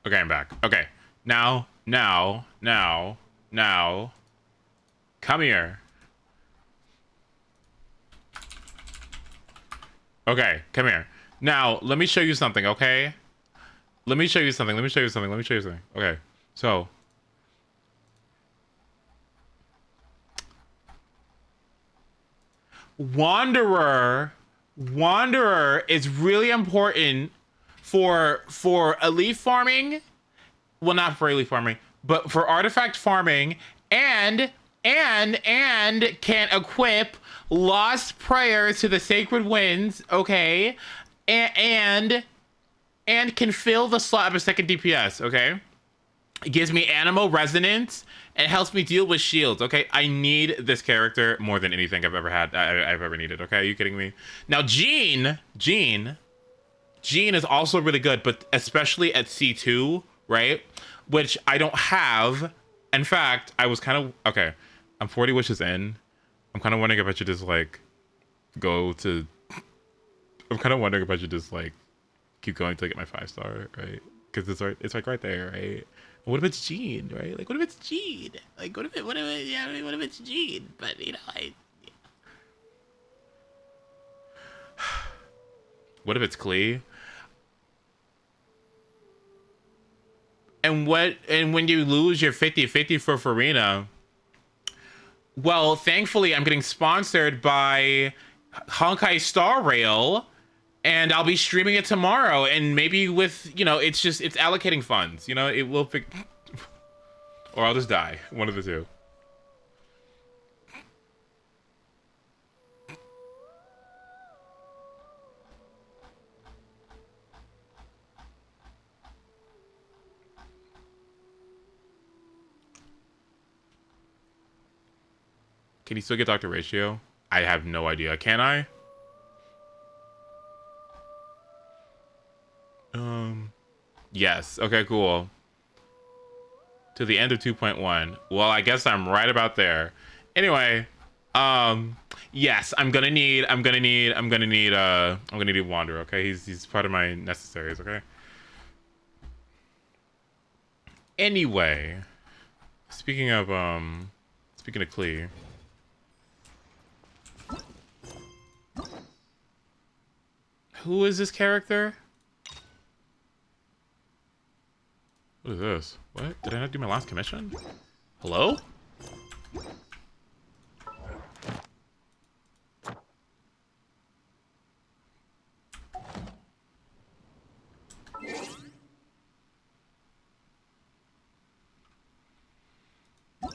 Okay, I'm back. Okay. Now. Come here. Okay, come here. Now, let me show you something, okay? Let me show you something. Okay, so. Wanderer is really important for elite farming. Well, not for elite farming, but for artifact farming, and can equip lost prayers to the sacred winds, okay? And can fill the slot of a second DPS, okay? It gives me animal resonance and helps me deal with shields. Okay, I need this character more than anything I've ever had. I've ever needed. Okay, are you kidding me? Now, Jean is also really good, but especially at C2, right? Which I don't have. In fact, I was kind of okay. I'm 40 wishes in. I'm kind of wondering if I should just like go to. I'm kind of wondering if I should just like keep going till I get my 5-star, right? Because it's like right there, right? What if it's Jean, right? Like, what if it's Jean? Like, what if it's Jean? But you know, what if it's Klee? And when you lose your 50-50 for Farina, well, thankfully I'm getting sponsored by Honkai Star Rail, and I'll be streaming it tomorrow, and maybe with, you know, it's allocating funds, you know, it will pick, or I'll just die, one of the two. Can you still get Dr. Ratio? I have no idea. Can I? Yes. Okay, cool. To the end of 2.1. Well, I guess I'm right about there. Anyway, yes, I'm gonna need Wander, okay? He's part of my necessaries, okay? Anyway, speaking of Klee. Who is this character? What is this? What? Did I not do my last commission? Hello?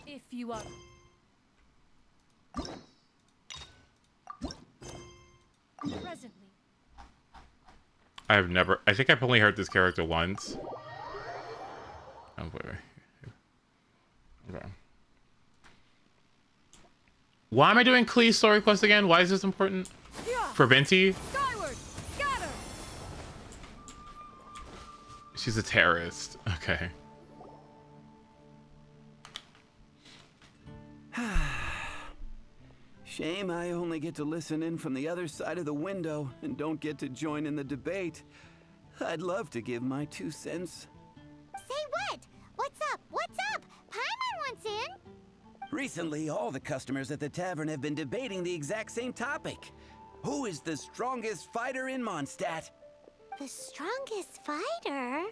If you are presently. I think I've only heard this character once. Oh, wait. Okay. Why am I doing Klee's story quest again? Why is this important? For Venti? Skyward, scatter. She's a terrorist. Okay. Shame I only get to listen in from the other side of the window and don't get to join in the debate. I'd love to give my 2 cents. Say what? What's up? What's up? Paimon wants in. Recently, all the customers at the tavern have been debating the exact same topic. Who is the strongest fighter in Mondstadt? The strongest fighter?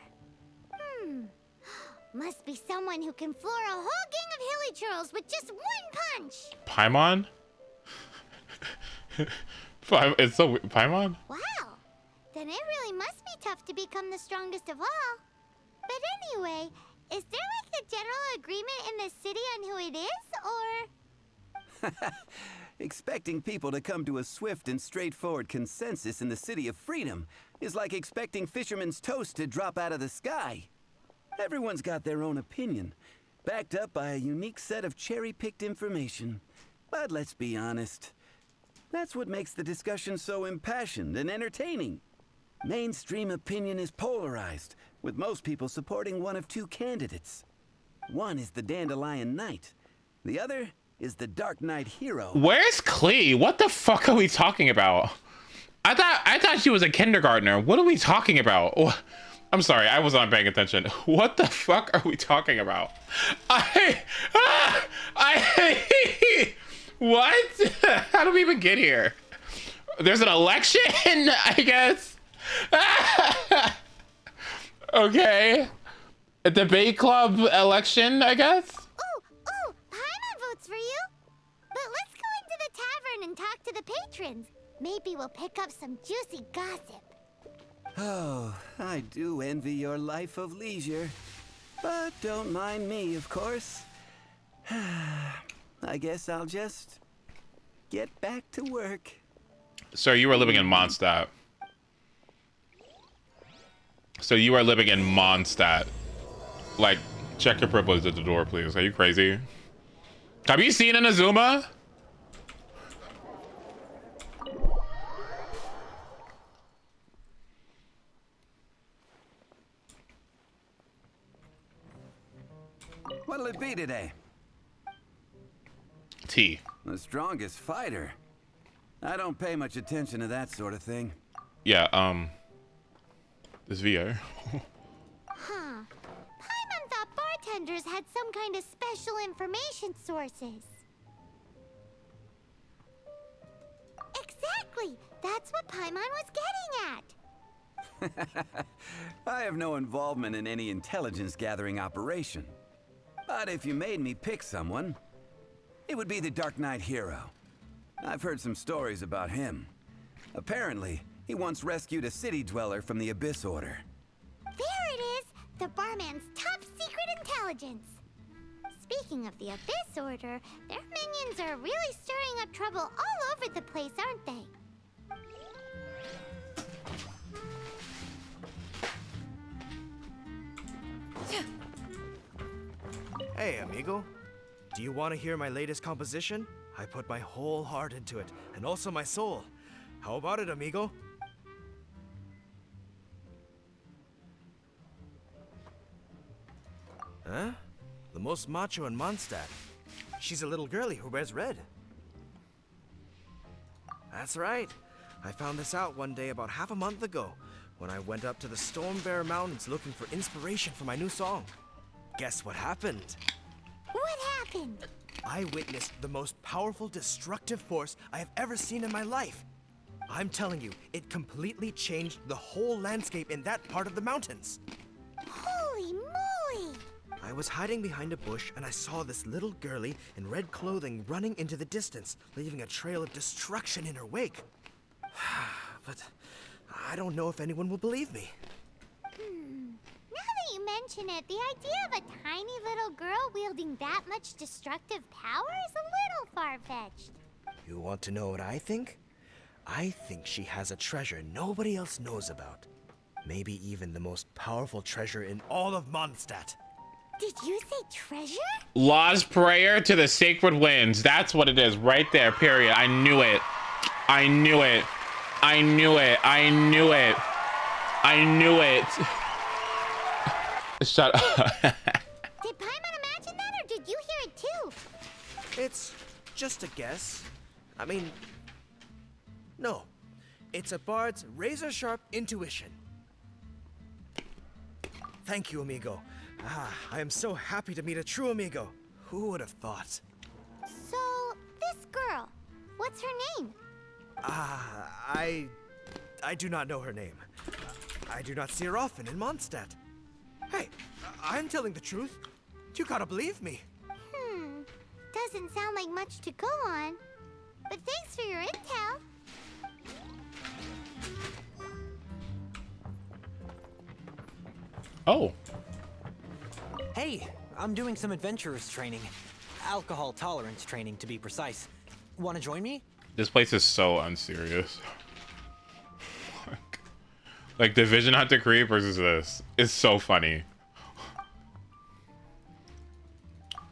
Must be someone who can floor a whole gang of hilly churls with just one punch. Paimon? It's so weird. Paimon? Wow. Then it really must be tough to become the strongest of all. But anyway, is there like a general agreement in the city on who it is, or? Expecting people to come to a swift and straightforward consensus in the City of Freedom is like expecting fisherman's toast to drop out of the sky. Everyone's got their own opinion, backed up by a unique set of cherry-picked information. But let's be honest, that's what makes the discussion so impassioned and entertaining. Mainstream opinion is polarized, with most people supporting one of 2 candidates. One is the Dandelion Knight. The other is the Dark Knight Hero. Where's Klee? What the fuck are we talking about? I thought she was a kindergartner. What are we talking about? I'm sorry, I was not paying attention. What the fuck are we talking about? What? How do we even get here? There's an election, I guess. Okay. A debate club election, I guess. Ooh, Paimon votes for you. But let's go into the tavern and talk to the patrons. Maybe we'll pick up some juicy gossip. Oh, I do envy your life of leisure. But don't mind me, of course. I guess I'll just get back to work. So you are living in Mondstadt. Like, check your privilege at the door, please. Are you crazy? Have you seen Inazuma? What'll it be today? Tea. The strongest fighter. I don't pay much attention to that sort of thing. Yeah, this VO. Huh. Paimon thought bartenders had some kind of special information sources. Exactly! That's what Paimon was getting at! I have no involvement in any intelligence gathering operation. But if you made me pick someone, it would be the Dark Knight hero. I've heard some stories about him. Apparently, he once rescued a city dweller from the Abyss Order. There it is! The barman's top secret intelligence! Speaking of the Abyss Order, their minions are really stirring up trouble all over the place, aren't they? Hey, amigo. Do you want to hear my latest composition? I put my whole heart into it, and also my soul. How about it, amigo? Huh? The most macho in Mondstadt. She's a little girlie who wears red. That's right. I found this out one day about half a month ago, when I went up to the Stormbear Mountains looking for inspiration for my new song. Guess what happened? What happened? I witnessed the most powerful destructive force I have ever seen in my life. I'm telling you, it completely changed the whole landscape in that part of the mountains. Holy moly! I was hiding behind a bush and I saw this little girlie in red clothing running into the distance, leaving a trail of destruction in her wake. But I don't know if anyone will believe me. Now that you mention it, the idea of a tiny little girl wielding that much destructive power is a little far-fetched. You want to know what I think? I think she has a treasure nobody else knows about. Maybe even the most powerful treasure in all of Mondstadt. Did you say treasure? Law's prayer to the sacred winds. That's what it is right there, period. I knew it. I knew it. I knew it. I knew it. I knew it. Shut up. Did Paimon imagine that, or did you hear it too? It's just a guess. I mean, no. It's a bard's razor-sharp intuition. Thank you, amigo. I am so happy to meet a true amigo. Who would have thought? So, this girl, what's her name? I do not know her name. I do not see her often in Mondstadt. Hey, I'm telling the truth. You gotta believe me. Doesn't sound like much to go on. But thanks for your intel. Oh. Hey, I'm doing some adventurers training. Alcohol tolerance training, to be precise. Want to join me? This place is so unserious. Like Division Hunter Creep versus this. It's so funny.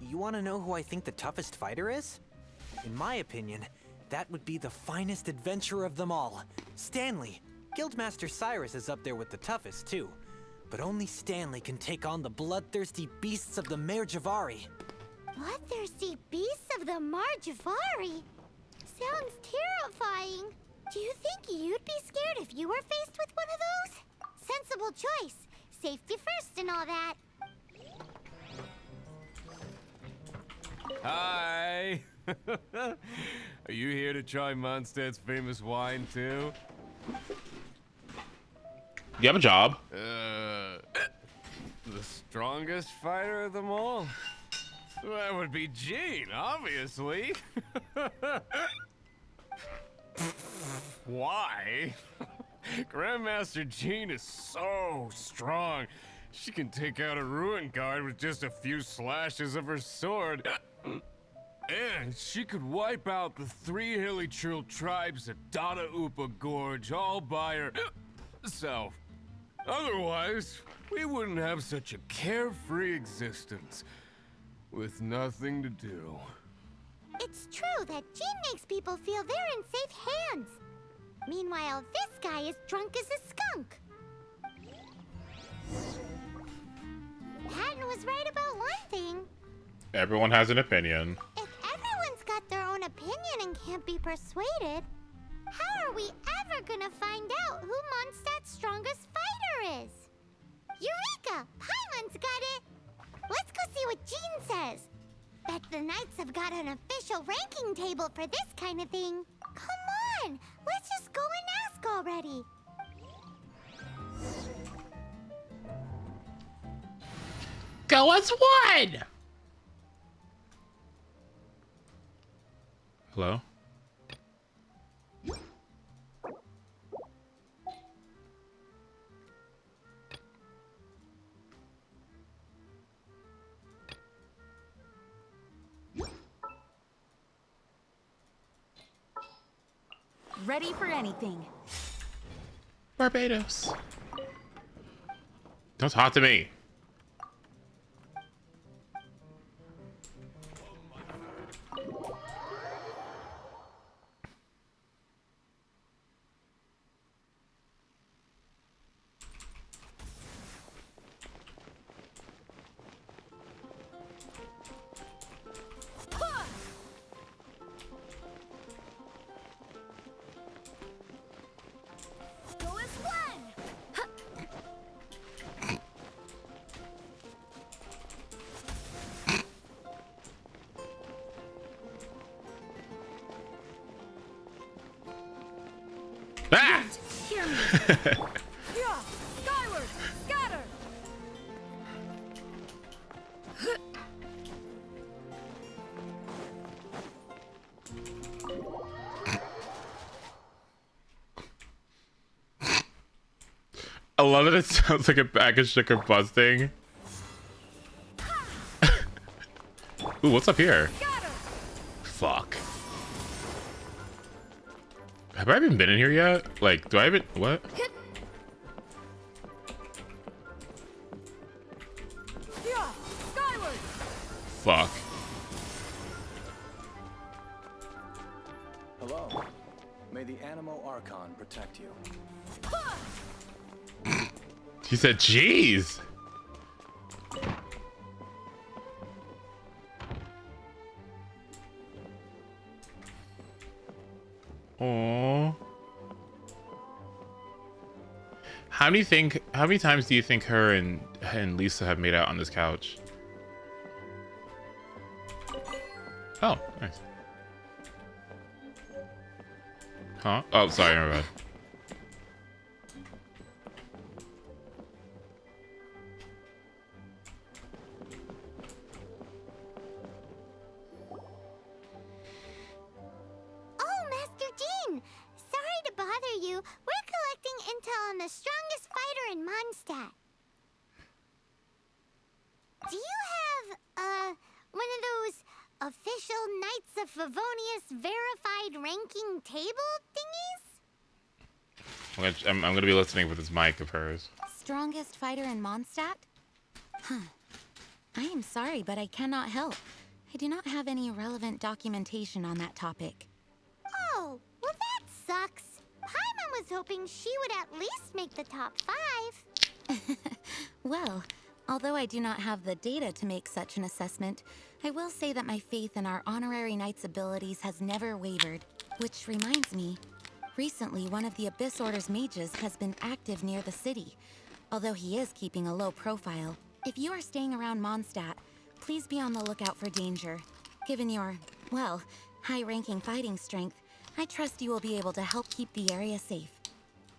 You want to know who I think the toughest fighter is? In my opinion, that would be the finest adventurer of them all, Stanley. Guildmaster Cyrus is up there with the toughest, too. But only Stanley can take on the bloodthirsty beasts of the Mare Javari. Bloodthirsty beasts of the Marjavari? Sounds terrifying. Do you think you'd be scared if you were faced with one of those? Sensible choice. Safety first and all that. Hi! Are you here to try Mondstadt's famous wine too? You have a job. The strongest fighter of them all? That would be Gene, obviously. Why? Grandmaster Gene is so strong. She can take out a ruin guard with just a few slashes of her sword. And she could wipe out the 3 hilly Trill tribes at Dada Upa Gorge all by herself. Otherwise, we wouldn't have such a carefree existence with nothing to do. It's true that Gene makes people feel they're in safe hands. Meanwhile, this guy is drunk as a skunk. Patton was right about one thing. Everyone has an opinion. If everyone's got their own opinion and can't be persuaded, how are we ever gonna find out who Mondstadt's strongest fighter is? Eureka! Paimon's got it! Let's go see what Gene says. Bet the Knights have got an official ranking table for this kind of thing. Come on! Let's just go and ask already. Go as one! Hello? Ready for anything. Barbados. Don't talk to me. Go as one. Ah! Hear me. Yeah. Skyward. Scatter. I love that it sounds like a bag of sugar busting. Ooh, what's up here? Scatter. Fuck. Have I even been in here yet? Like, do I even... What? Yeah. Skyward. Fuck. Hello. May the Animo Archon protect you. He said, jeez. Aww. How many times do you think her and Lisa have made out on this couch? Oh, nice. Huh? Oh, sorry, my bad. Oh, Master Gene! Sorry to bother you. We're collecting intel on the strongest fighter in Mondstadt. Do you have, one of those official Knights of Favonius verified ranking table thingies? I'm gonna be listening with this mic of hers. Strongest fighter in Mondstadt? Huh. I am sorry, but I cannot help. I do not have any relevant documentation on that topic. Oh, well that sucks. Paimon was hoping she would at least make the top 5. Well, although I do not have the data to make such an assessment, I will say that my faith in our honorary knight's abilities has never wavered. Which reminds me, recently one of the Abyss Order's mages has been active near the city. although he is keeping a low profile. If you are staying around Mondstadt, please be on the lookout for danger. Given your, well, high-ranking fighting strength, I trust you will be able to help keep the area safe.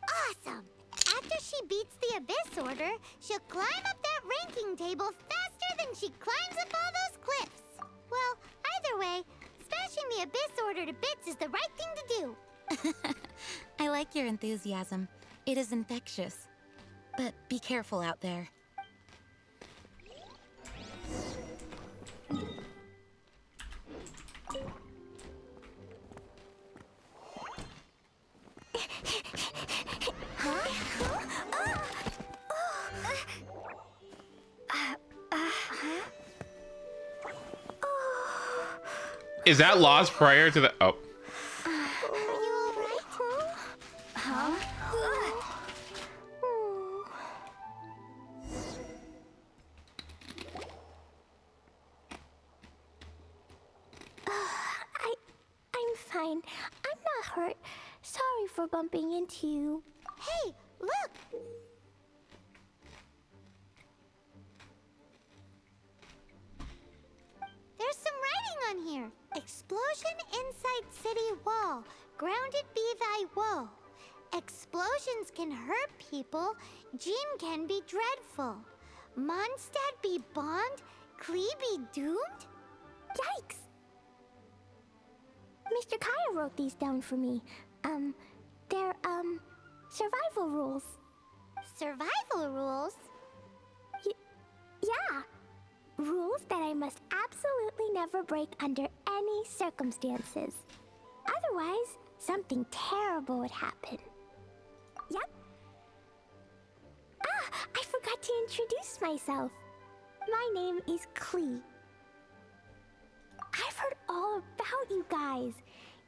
Awesome! After she beats the Abyss Order, she'll climb up that ranking table faster than she climbs up all those cliffs. Well, either way, smashing the Abyss Order to bits is the right thing to do. I like your enthusiasm. It is infectious. But be careful out there. Is that lost prior to the? Oh. Are you alright? Huh? I'm fine. I'm not hurt. Sorry for bumping into you. Hey, look! There's some writing on here. Explosion inside city wall. Grounded be thy woe. Explosions can hurt people. Jean can be dreadful. Mondstadt be bombed. Klee be doomed? Yikes! Mr. Kaya wrote these down for me. They're, survival rules. Survival rules? Yeah. Rules that I must absolutely never break under any circumstances. Otherwise, something terrible would happen. Yep. Ah, I forgot to introduce myself. My name is Klee. I've heard all about you guys.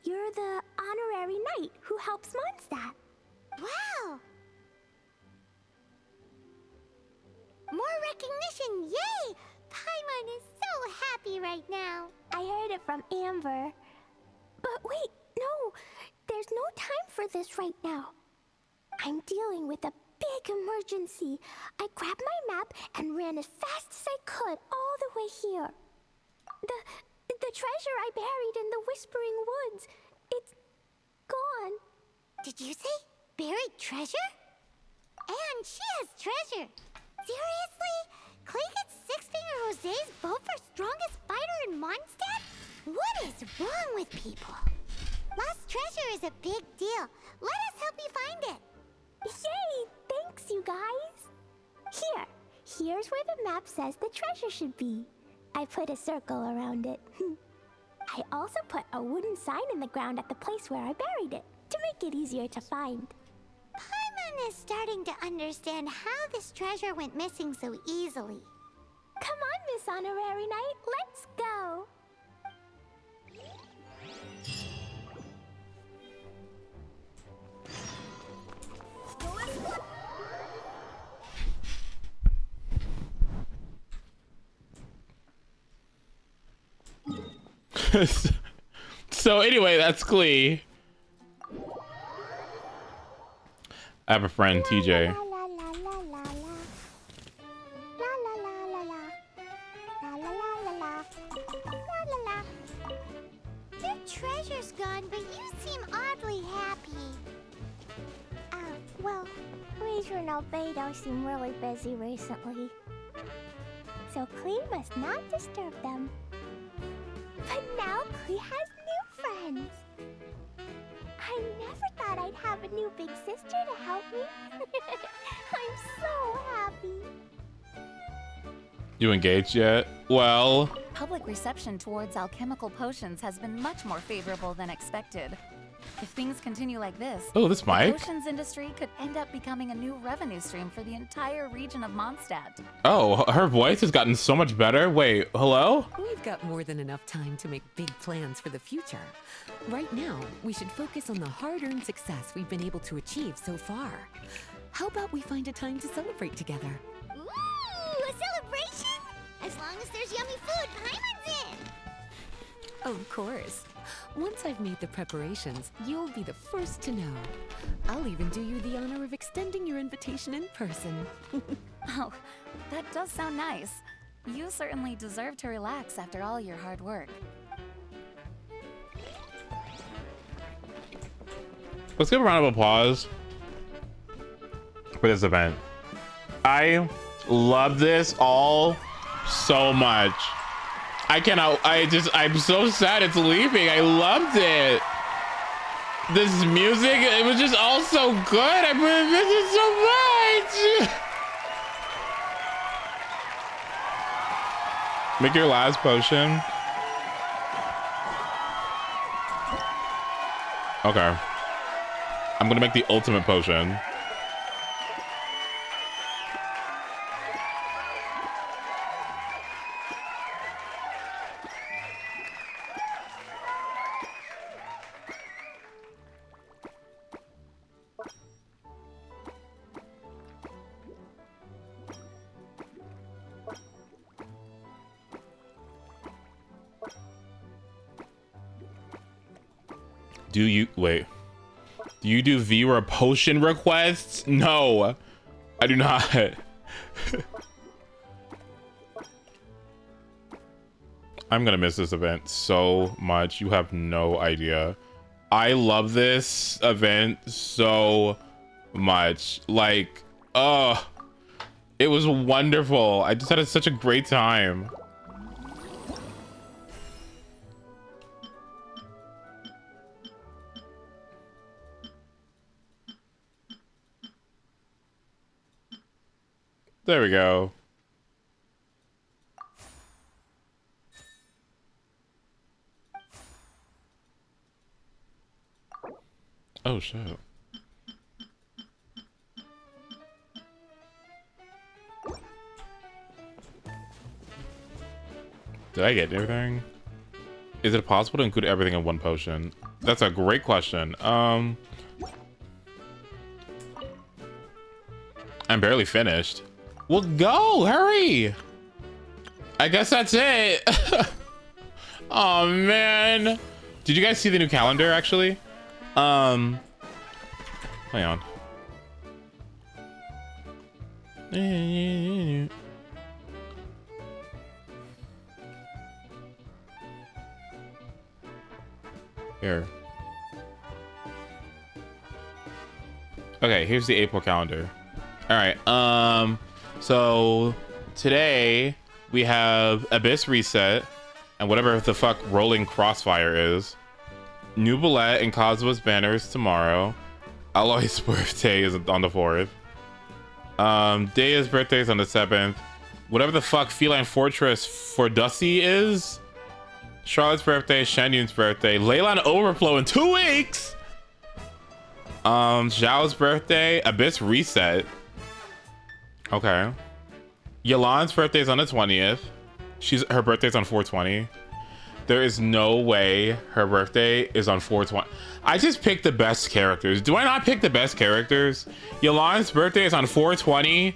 You're the honorary knight who helps Mondstadt. Wow! More recognition, yay! Paimon is so happy right now. I heard it from Amber. But wait, no. There's no time for this right now. I'm dealing with a big emergency. I grabbed my map and ran as fast as I could all the way here. The treasure I buried in the Whispering Woods, it's gone. Did you say buried treasure? And she has treasure. Seriously? Clay gets Six-Finger Jose's vote for strongest fighter in Mondstadt? What is wrong with people? Lost treasure is a big deal. Let us help you find it. Yay! Thanks, you guys. Here's where the map says the treasure should be. I put a circle around it. I also put a wooden sign in the ground at the place where I buried it, to make it easier to find. Paimon is starting to understand how this treasure went missing so easily. Come on, Miss Honorary Knight, let's go! So anyway, that's Klee. I have a friend, TJ. Your treasure's gone, but you seem oddly happy. Well, Razor and Albedo seem really busy recently. So Klee must not disturb them. But now Klee has new friends. I never thought I'd have a new big sister to help me. I'm so happy. You engaged yet? Well, Public reception towards alchemical potions has been much more favorable than expected. If things continue like this, oh, this the mic. potions industry could end up becoming a new revenue stream for the entire region of Mondstadt. Oh, her voice has gotten so much better. Wait, hello? We've got more than enough time to make big plans for the future. Right now, we should focus on the hard-earned success we've been able to achieve so far. How about we find a time to celebrate together? Ooh, a celebration? As long as there's yummy food, Paimon's in. Of course. Once I've made the preparations, you'll be the first to know. I'll even do you the honor of extending your invitation in person. Oh, that does sound nice. You certainly deserve to relax after all your hard work. Let's give a round of applause for this event. I love this all so much. I'm so sad it's leaving. I loved it. This music, it was just all so good. I miss it so much. Make your last potion. Okay. I'm gonna make the ultimate potion. Do you wait? Do you do viewer potion requests? No, I do not. I'm gonna miss this event so much. You have no idea. I love this event so much. Like, it was wonderful. I just had such a great time. There we go. Oh shit. Did I get everything? Is it possible to include everything in one potion? That's a great question. I'm barely finished. Well, go, hurry. I guess that's it. Oh man. Did you guys see the new calendar actually? Hang on. Here. Okay, here's the April calendar. All right. So today we have Abyss Reset and whatever the fuck Rolling Crossfire is. New Bullet and Cosmo's banners tomorrow. Aloy's birthday is on the 4th. Daya's birthday is on the 7th. Whatever the fuck Feline Fortress for Dusty is. Charlotte's birthday, Shen Yun's birthday, Leyland Overflow in 2 weeks. Zhao's birthday, Abyss Reset. Okay. Yolan's birthday is on the 20th. Her birthday's on 420. There is no way her birthday is on 420. I just picked the best characters. Do I not pick the best characters? Yolan's birthday is on 420.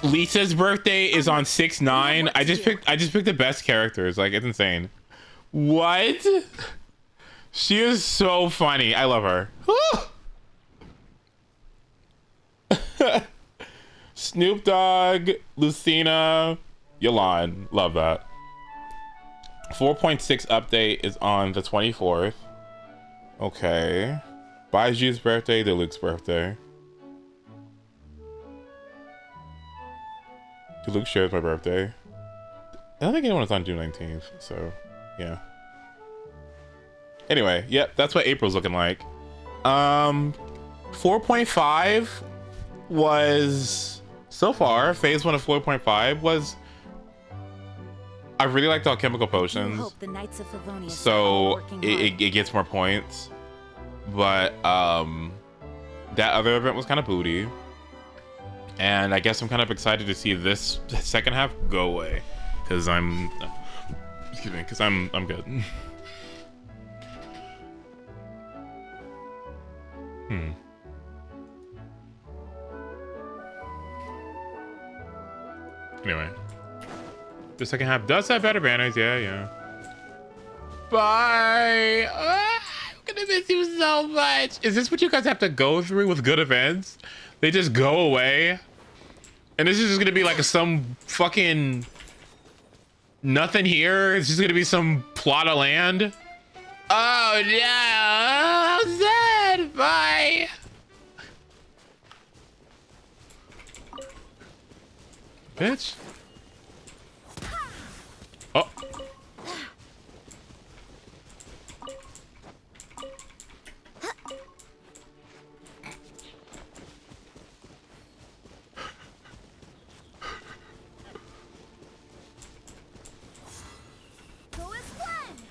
Lisa's birthday is on 6/9. I just picked the best characters. Like, it's insane. What? She is so funny. I love her. Snoop Dogg, Lucina, Yolan. Love that. 4.6 update is on the 24th. Okay. Baiju's birthday, Deluxe's birthday. Deluxe shares my birthday. I don't think anyone's on June 19th, so yeah. Anyway, yep, that's what April's looking like. 4.5 was so far, phase 1 of 4.5 was, I really liked Alchemical Potions, so it gets more points, but that other event was kind of booty, and I guess I'm kind of excited to see this second half go away, because I'm good. Anyway, the second half does have better banners. Yeah. Bye. I'm gonna miss you so much. Is this what you guys have to go through with good events? They just go away? And this is just gonna be like some fucking nothing here? It's just gonna be some plot of land? Oh no, how sad, bye. Bitch. Oh. Go as planned.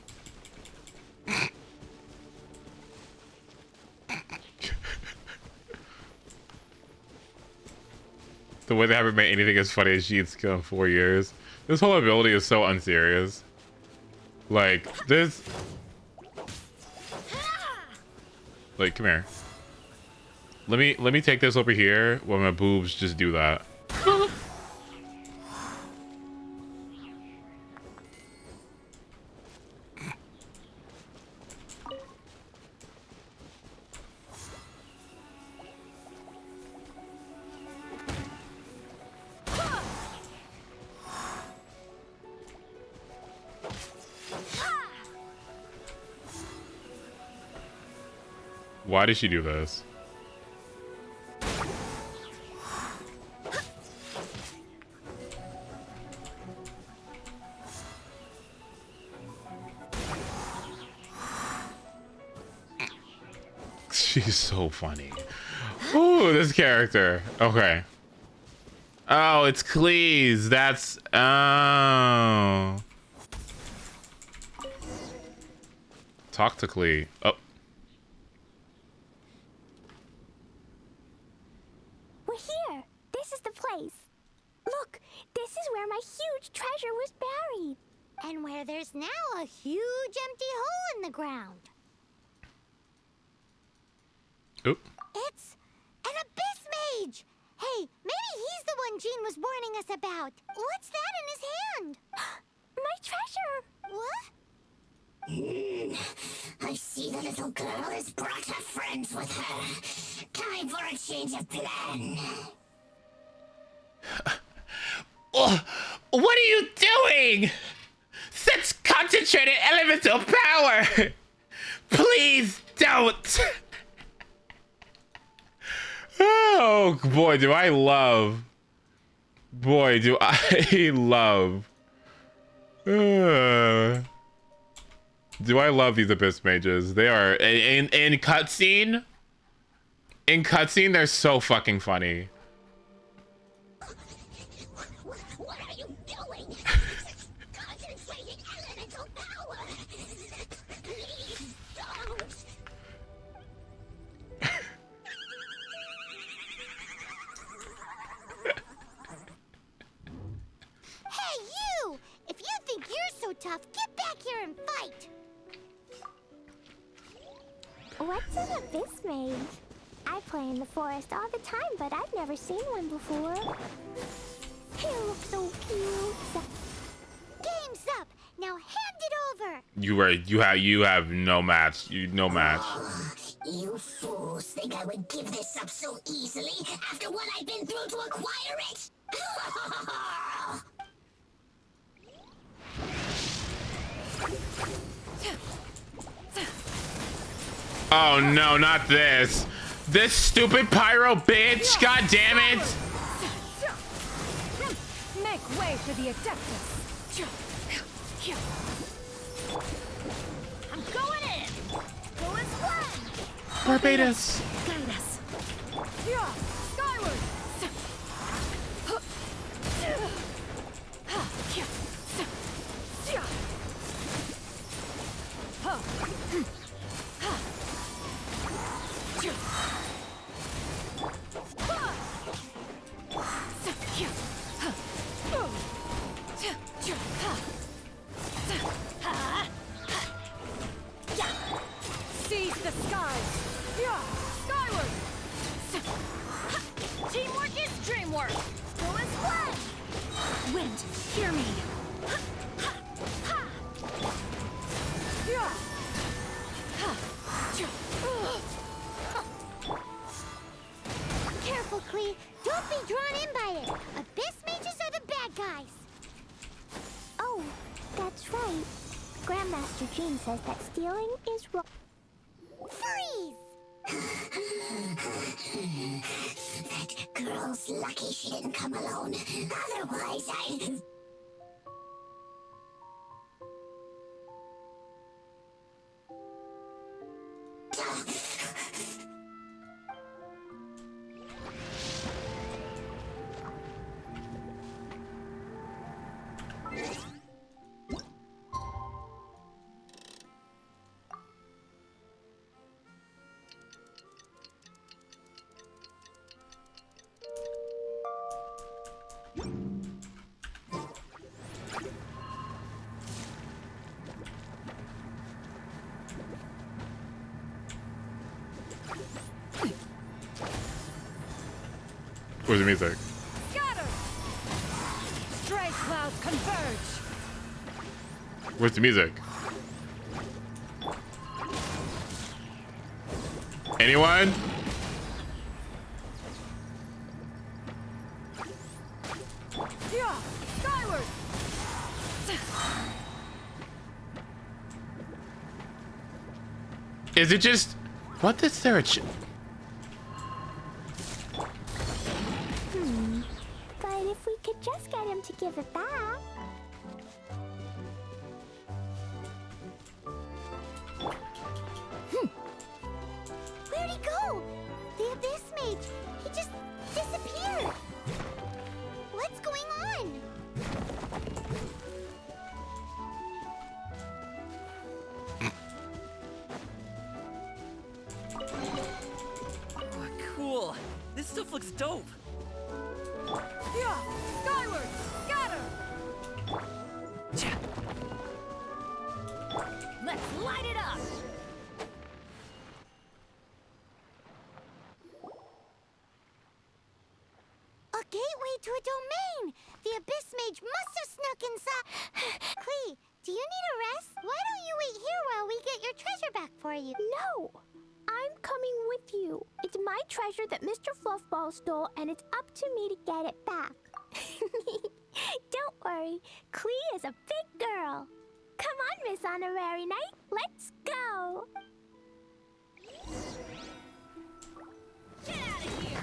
The way they haven't made anything as funny as Sheets in 4 years. This whole ability is so unserious. Like, this... Like, come here. Let me take this over here while my boobs just do that. Why did she do this? She's so funny. Ooh, this character. Okay. Oh, it's Cleese. That's... Oh. Talk to Clee. Oh. We're here. This is the place. Look, this is where my huge treasure was buried. And where there's now a huge empty hole in the ground. Oop. It's an abyss mage! Hey, maybe he's the one Jean was warning us about. What's that in his hand? My treasure! What? I see the little girl has brought her friends with her. Time for a change of plan. Oh, what are you doing? Such concentrated elemental power! Please don't! Oh boy, do I love. Boy, do I love. Do I love these abyss mages? They are in cutscene. In cutscene, they're so fucking funny. What are you doing? Concentrating elemental power. Please don't. Hey, you! If you think you're so tough, get back here and fight! What's an abyss mage? I play in the forest all the time, but I've never seen one before. He looks so cute. Game's up! Now hand it over! You have no match. No match. You fools think I would give this up so easily after what I've been through to acquire it? Oh no, not this. This stupid pyro bitch. God damn it. Make way for the Adeptus. I'm going in. Go as planned. Barbados. Guide us. Yeah, skyward. Seize the skies. Yeah, skyward. Teamwork is dreamwork. Go as planned. Wind, hear me. Yeah. Grandmaster Jean says that stealing is wrong. Freeze! That girl's lucky she didn't come alone. Otherwise, I... Where's the music? Scatter! Stray clouds converge! Where's the music? Anyone? Yeah! Skyward! Is it just... What is there a... But if we could just get him to give it back. Where'd he go? The Abyss Mage. He just disappeared. What's going on? Oh, cool. This stuff looks dope. Yeah! Skyward! Scatter! Let's light it up! A gateway to a domain! The Abyss Mage must have snuck inside. Klee, do you need a rest? Why don't you wait here while we get your treasure back for you? No! I'm coming with you. It's my treasure that Mr. Fluffball stole, and it's up to me to get it back. Don't worry, Klee is a big girl. Come on, Miss Honorary Knight, let's go! Get out of here!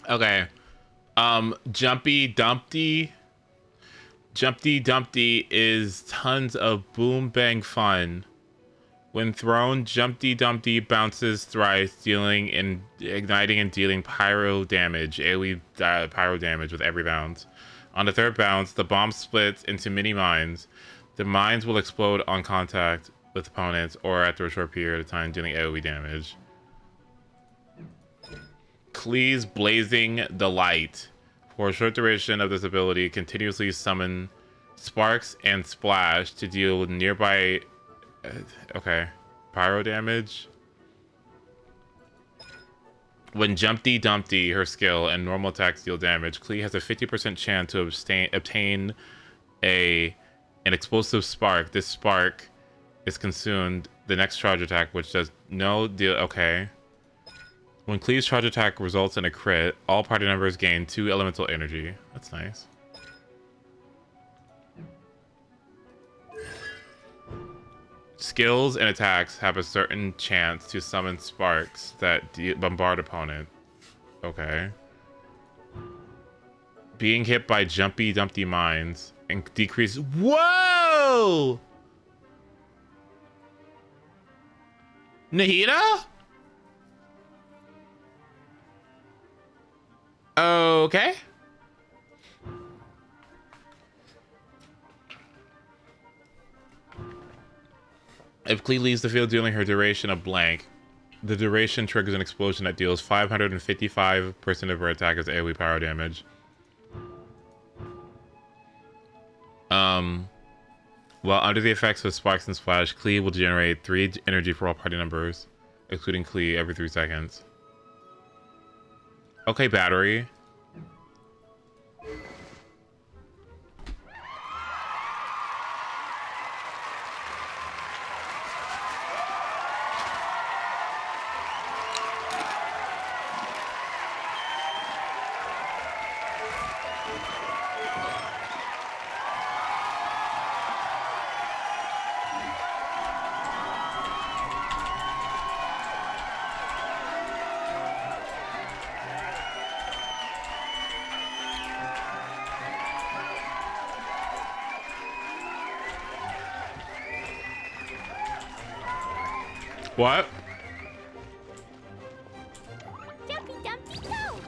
Okay. Jumpy Dumpty. Jumpty Dumpty is tons of boom bang fun. When thrown, Jumpty Dumpty bounces thrice, dealing and igniting and dealing pyro damage, AoE pyro damage with every bounce. On the third bounce, the bomb splits into mini mines. The mines will explode on contact with opponents or after a short period of time, dealing AoE damage. Klee's Blazing the Light. For a short duration of this ability, continuously summon sparks and splash to deal with nearby... okay. Pyro damage. When Jumpty Dumpty, her skill, and normal attacks deal damage, Klee has a 50% chance to obtain an explosive spark. This spark is consumed the next charge attack, which does no deal... okay. When Klee's charge attack results in a crit, all party members gain 2 elemental energy. That's nice. Skills and attacks have a certain chance to summon sparks that bombard opponent. Okay. Being hit by Jumpy Dumpty mines and decrease... Whoa! Nahida? Okay. If Klee leaves the field during her duration of blank, the duration triggers an explosion that deals 555% of her attack as AoE power damage. While under the effects of Sparks and Splash, Klee will generate 3 energy for all party members, excluding Klee, every 3 seconds. Okay, battery. What? Jumpy Dumpy go!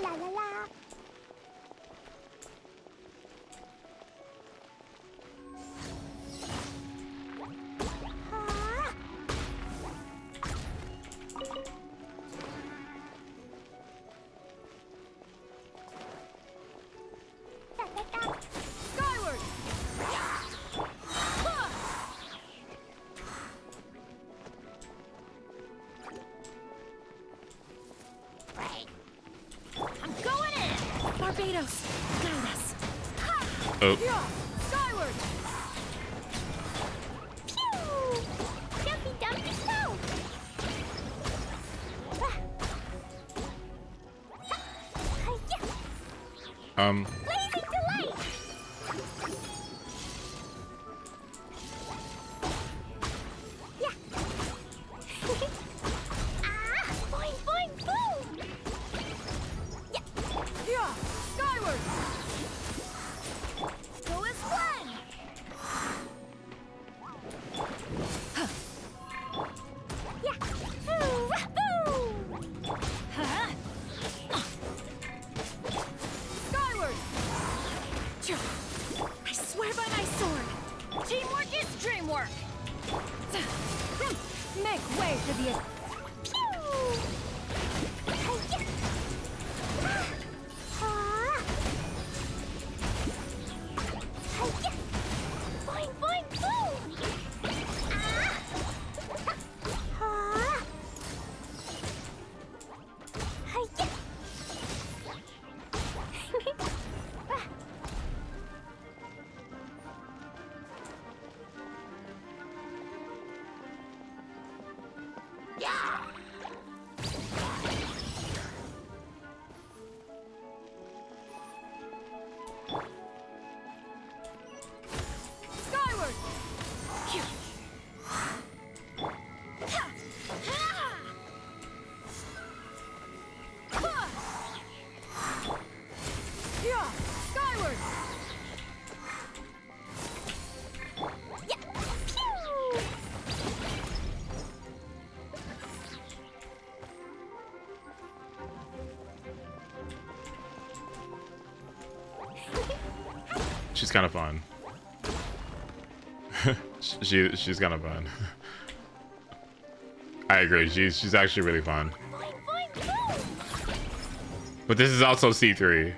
La la la. Skyward! I'm going in! Barbados, guide us. Oh. Skyward! Pew! Jumpy Dumpy go! Blazing delight! Yeah. Boing boing boom! Yeah! Skyward! Go as planned! Yeah. Wahoo! Huh? Skyward! I swear by my sword. Teamwork is dreamwork! Make way for the... Pew! Boing boing boom! Skyward! Yeah! Skyward! Pew! She's kind of fun. she's kind of fun. I agree. She's actually really fun. Boing boing boom! But this is also C3.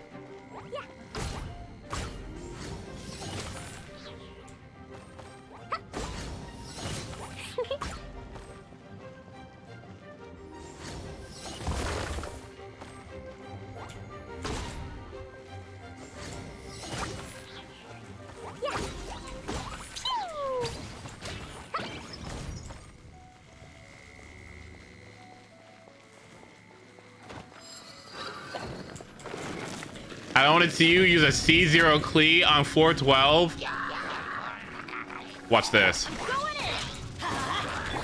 I don't want to see you use a C0 Klee on 412. Watch this.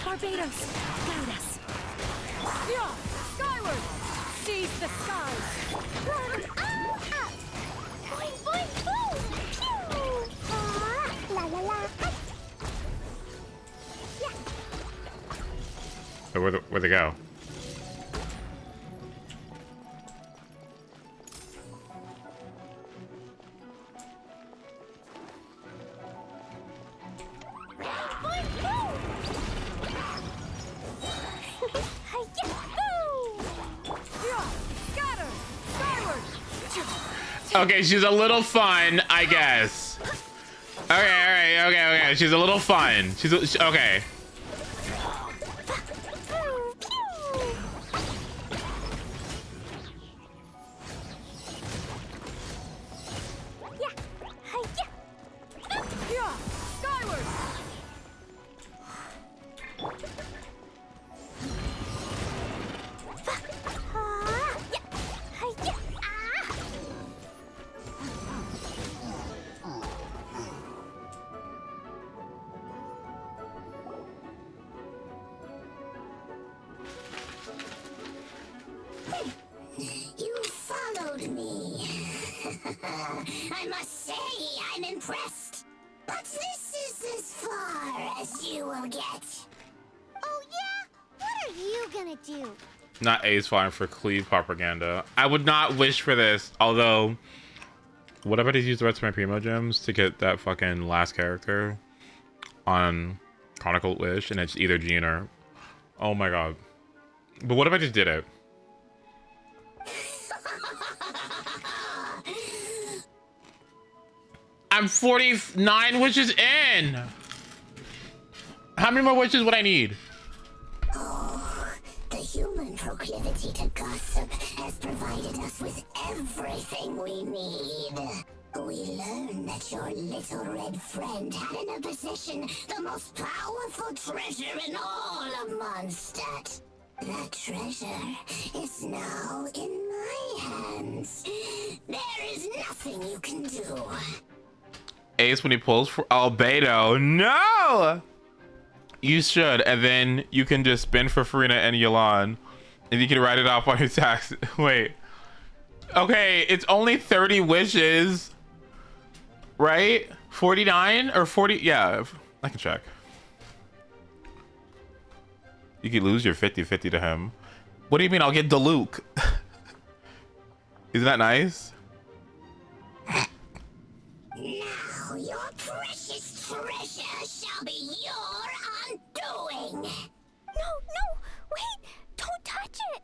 Barbados, guide us. Yeah! Skyward! Seize the skies! Run all up! Boing boing boom! Pew! La la la! Yeah. So where'd they go? Okay, she's a little fun, I guess. Okay, alright, okay. She's a little fun. Okay. You followed me. I must say, I'm impressed. But this is as far as you will get. Oh yeah? What are you gonna do? Not A's fine for cleave propaganda. I would not wish for this, although... What if I just use the rest of my Primo gems to get that fucking last character on Chronicle Wish, and it's either Gene or... Oh my god. But what if I just did it? I'm 49 wishes in! How many more wishes would I need? Oh, the human proclivity to gossip has provided us with everything we need. We learned that your little red friend had in her possession the most powerful treasure in all of Mondstadt. That treasure is now in my hands. There is nothing you can do. Ace when he pulls for Albedo. No! You should, and then you can just spin for Farina and Yolan, and you can write it off on your tax. Wait. Okay, it's only 30 wishes. Right? 49 or 40? Yeah, I can check. You could lose your 50-50 to him. What do you mean I'll get Diluc? Isn't that nice? Now your precious treasure shall be your undoing. No, wait! Don't touch it!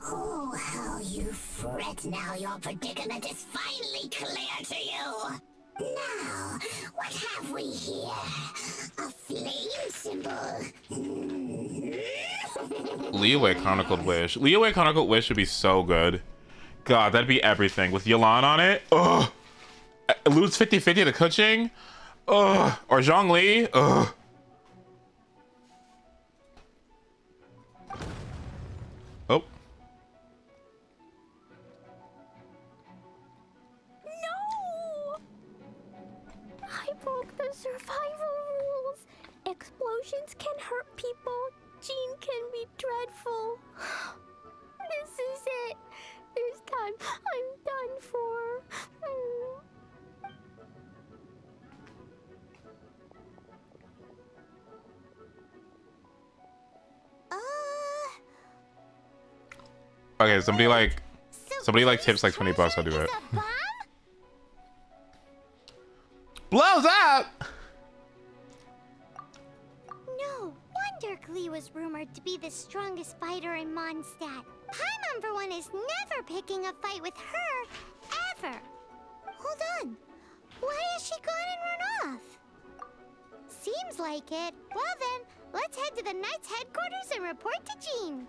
Oh, how you fret now your predicament is finally clear to you. Now, what have we here? A flame symbol. Leeway Chronicled Wish. Leeway Chronicled Wish would be so good. God, that'd be everything. With Yolan on it. Ugh. Lose 50-50 to Kuching. Ugh. Or Zhongli. Ugh. Oh. No! I broke the survival rules. Explosions can hurt people. Gene can be dreadful. This is it. This time, I'm done for. Okay, somebody like tips like 20 bucks, I'll do it. Blows up! No wonder Glee was rumored to be the strongest fighter in Mondstadt. Paimon, for one, is never picking a fight with her, ever. Hold on. Why has she gone and run off? Seems like it. Well then, let's head to the Knight's headquarters and report to Jean.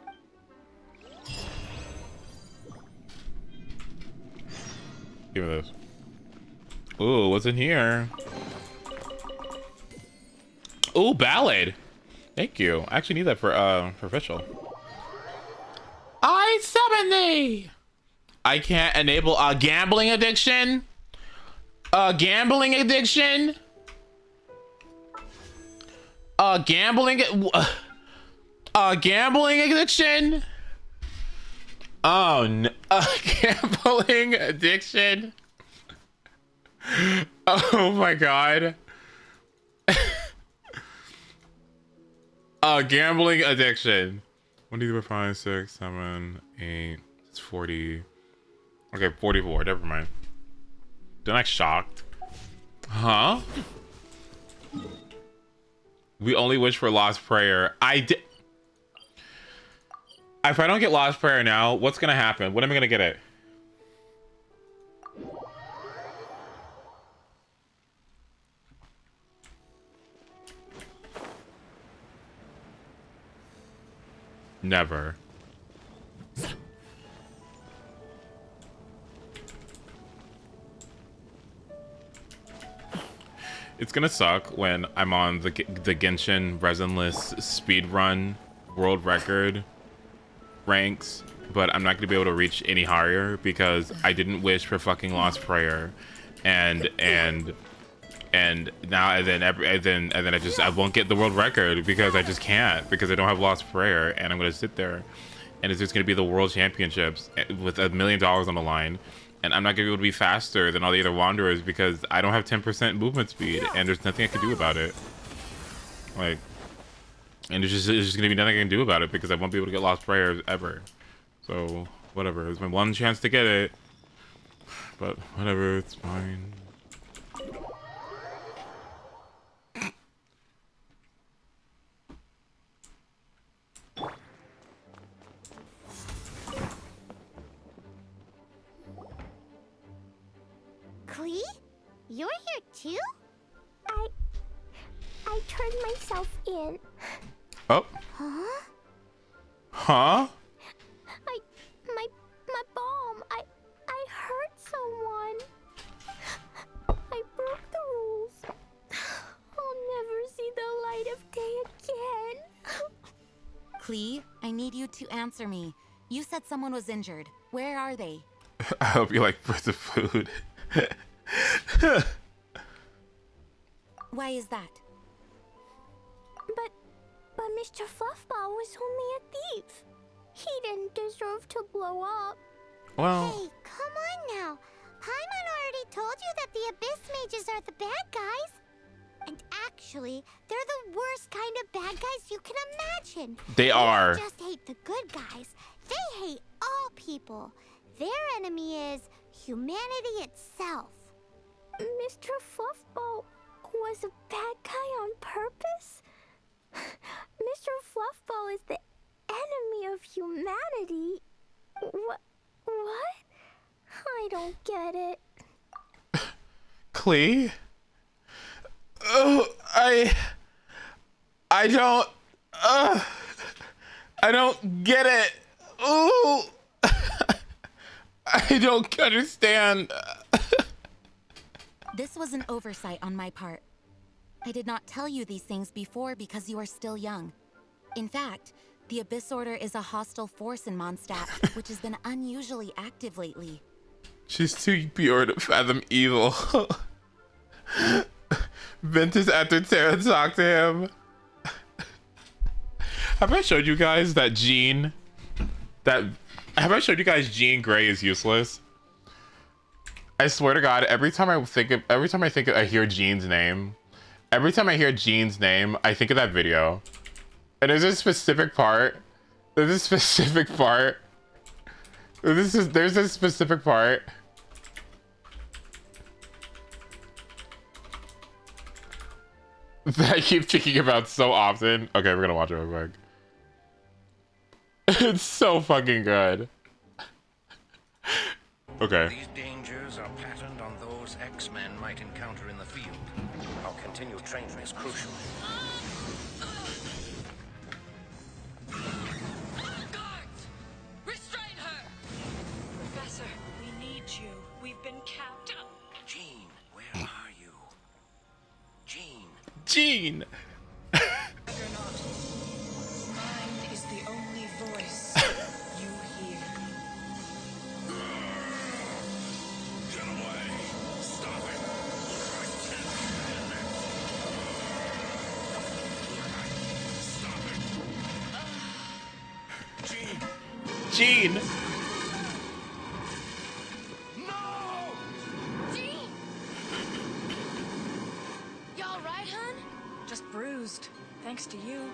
Give me this. Ooh, what's in here? Ooh, ballad. Thank you. I actually need that for official. I summon thee. I can't enable a gambling addiction. A gambling addiction. A gambling addiction. Oh no! A gambling addiction. Oh my god. Gambling addiction. 1, 2, 3, 4, 5, 6, 7, 8. It's 40. Okay, 44. Never mind. Then I shocked. Huh? We only wish for Lost Prayer. I did. If I don't get Lost Prayer now, what's gonna happen? When am I gonna get it? Never. It's gonna suck when I'm on the Genshin resinless speedrun world record ranks, but I'm not gonna be able to reach any higher because I didn't wish for fucking Lost Prayer, and now and then I won't get the world record because I just can't, because I don't have Lost Prayer, and I'm gonna sit there and it's just gonna be the world championships with $1 million on the line, and I'm not gonna be able to be faster than all the other wanderers because I don't have 10% movement speed, and there's nothing I can do about it. Like, and it's just gonna be nothing I can do about it because I won't be able to get Lost Prayer ever. So whatever, it's my one chance to get it, but whatever, it's fine. Klee? You're here too? I turned myself in. Oh. Huh? Huh? My bomb. I hurt someone. I broke the rules. I'll never see the light of day again. Klee, I need you to answer me. You said someone was injured. Where are they? I hope you like the food. Why is that? But Mr. Fluffball was only a thief. He didn't deserve to blow up. Well. Hey, come on now. Paimon already told you that the Abyss Mages are the bad guys. And actually, they're the worst kind of bad guys you can imagine. They are. They just hate the good guys. They hate all people. Their enemy is humanity itself. Mr. Fluffball was a bad guy on purpose? Mr. Fluffball is the enemy of humanity. What? I don't get it. Klee? Oh, I don't get it. Oh, I don't understand. This was an oversight on my part. I did not tell you these things before because you are still young. In fact, the Abyss Order is a hostile force in Mondstadt, which has been unusually active lately. She's too pure to fathom evil. Ventus after Terra talked to him. Have I showed you guys that Jean Grey is useless? I swear to God, every time I hear Jean's name, I think of that video. And there's a specific part. There's a specific part that I keep thinking about so often. Okay, we're gonna watch it real quick. It's so fucking good. Okay. These dangers are patterned on those X-Men might encounter in the field. Our continued training is crucial. Guards! Restrain her! Professor, we need you. We've been capped up. Jean, where are you? Jean! Jean! Mine is the only voice you hear. Get away! Stop it! Stop it! Jean! No! Jean! Y'all right, hun? just bruised. Thanks to you.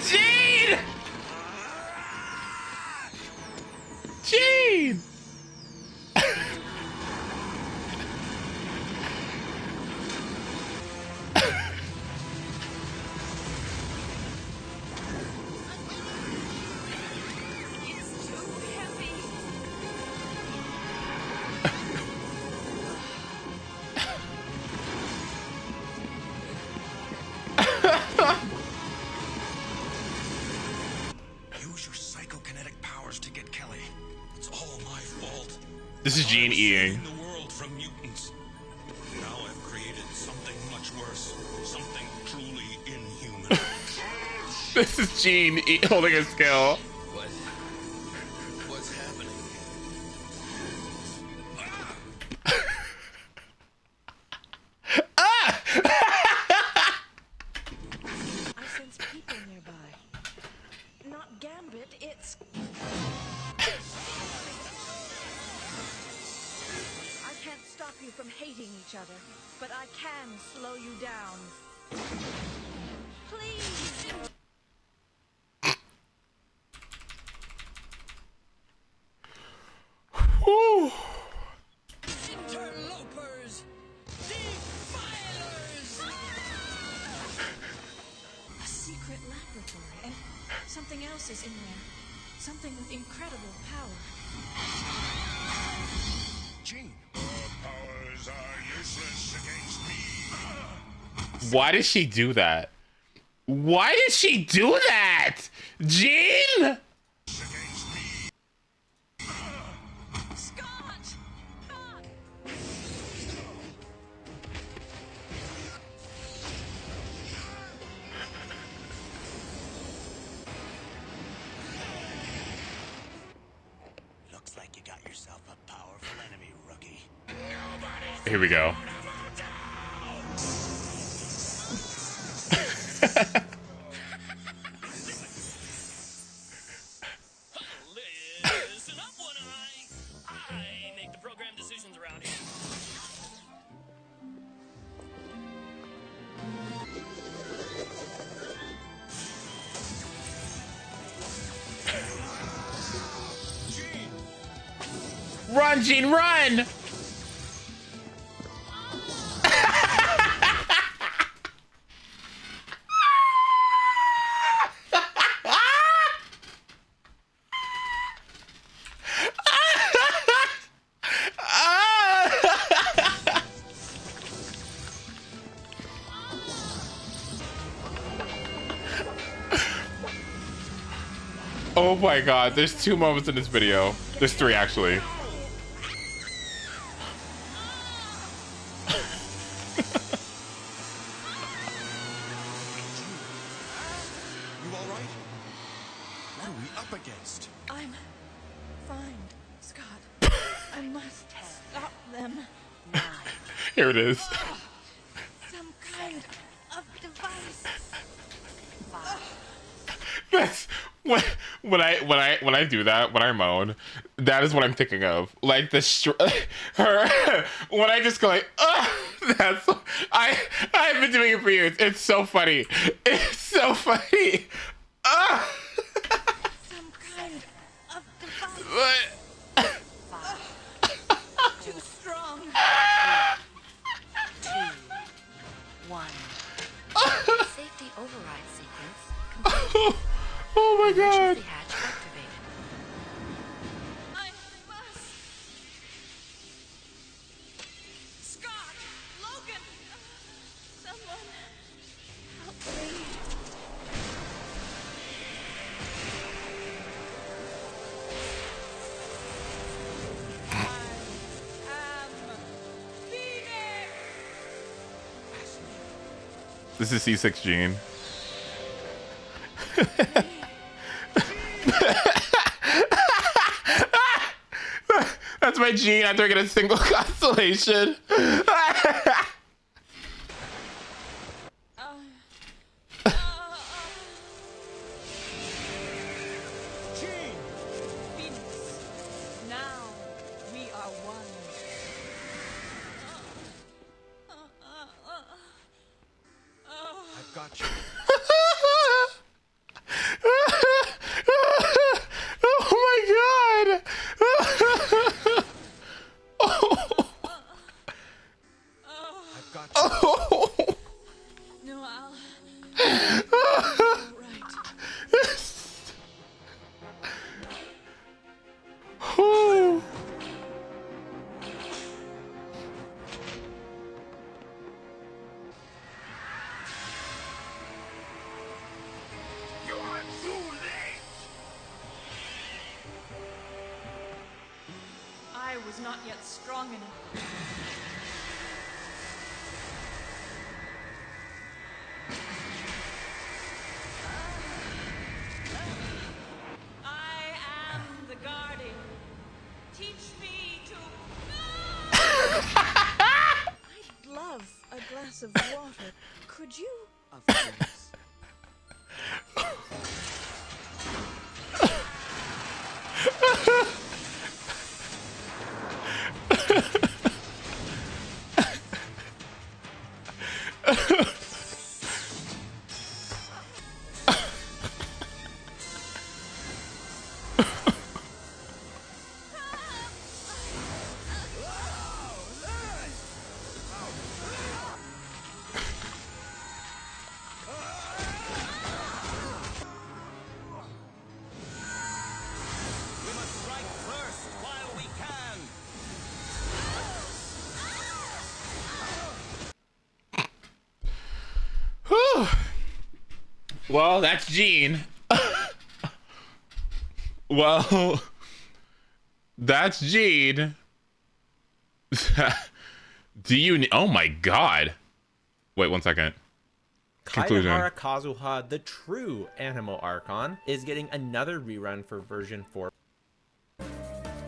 Gene! Gene! Use your psychokinetic powers to get Kelly. It's all my fault. This is Gene eating. The world from mutants. Now I've created something much worse. Something truly inhuman. This is Gene holding a skill. What's happening? I sense people nearby. Not Gambit, it's... I can't stop you from hating each other, but I can slow you down. Please! Whew. Interlopers! Defilers! A secret laboratory, and something else is in there. Something with incredible power. Gene. Powers are useless against me. Why did she do that? Why did she do that? Gene? Scott! Looks like you got yourself a powerful enemy, rookie. Here we go. Listen up, One Eye. I make the program decisions around here. Run, Gene, run! Oh my god, there's 2 moments in this video. There's 3 actually. You all right? What are we up against? I'm fine, Scott. I must stop them. Here it is. Some kind of device. That's when I do that, when I moan, that is what I'm thinking of. Like her when I just go like, that's I've been doing it for years. It's so funny. It's so funny. Some kind of device. Too strong. 2, 1. Safety override sequence complete. Oh my god. Emergency hatch activated. I must. Scott! Logan! Someone help me. This is C6 Gene. That's my Gene after I get a single constellation. was not yet strong enough. I am the guardian. Teach me to. I'd love a glass of water. Could you? Of course. We must strike first while we can. Whew. Well, that's Gene. Well, that's Gene. Do you? Oh my God! Wait 1 second. Conclusion. Kaedehara Kazuha, the true Animo Archon, is getting another rerun for version 4.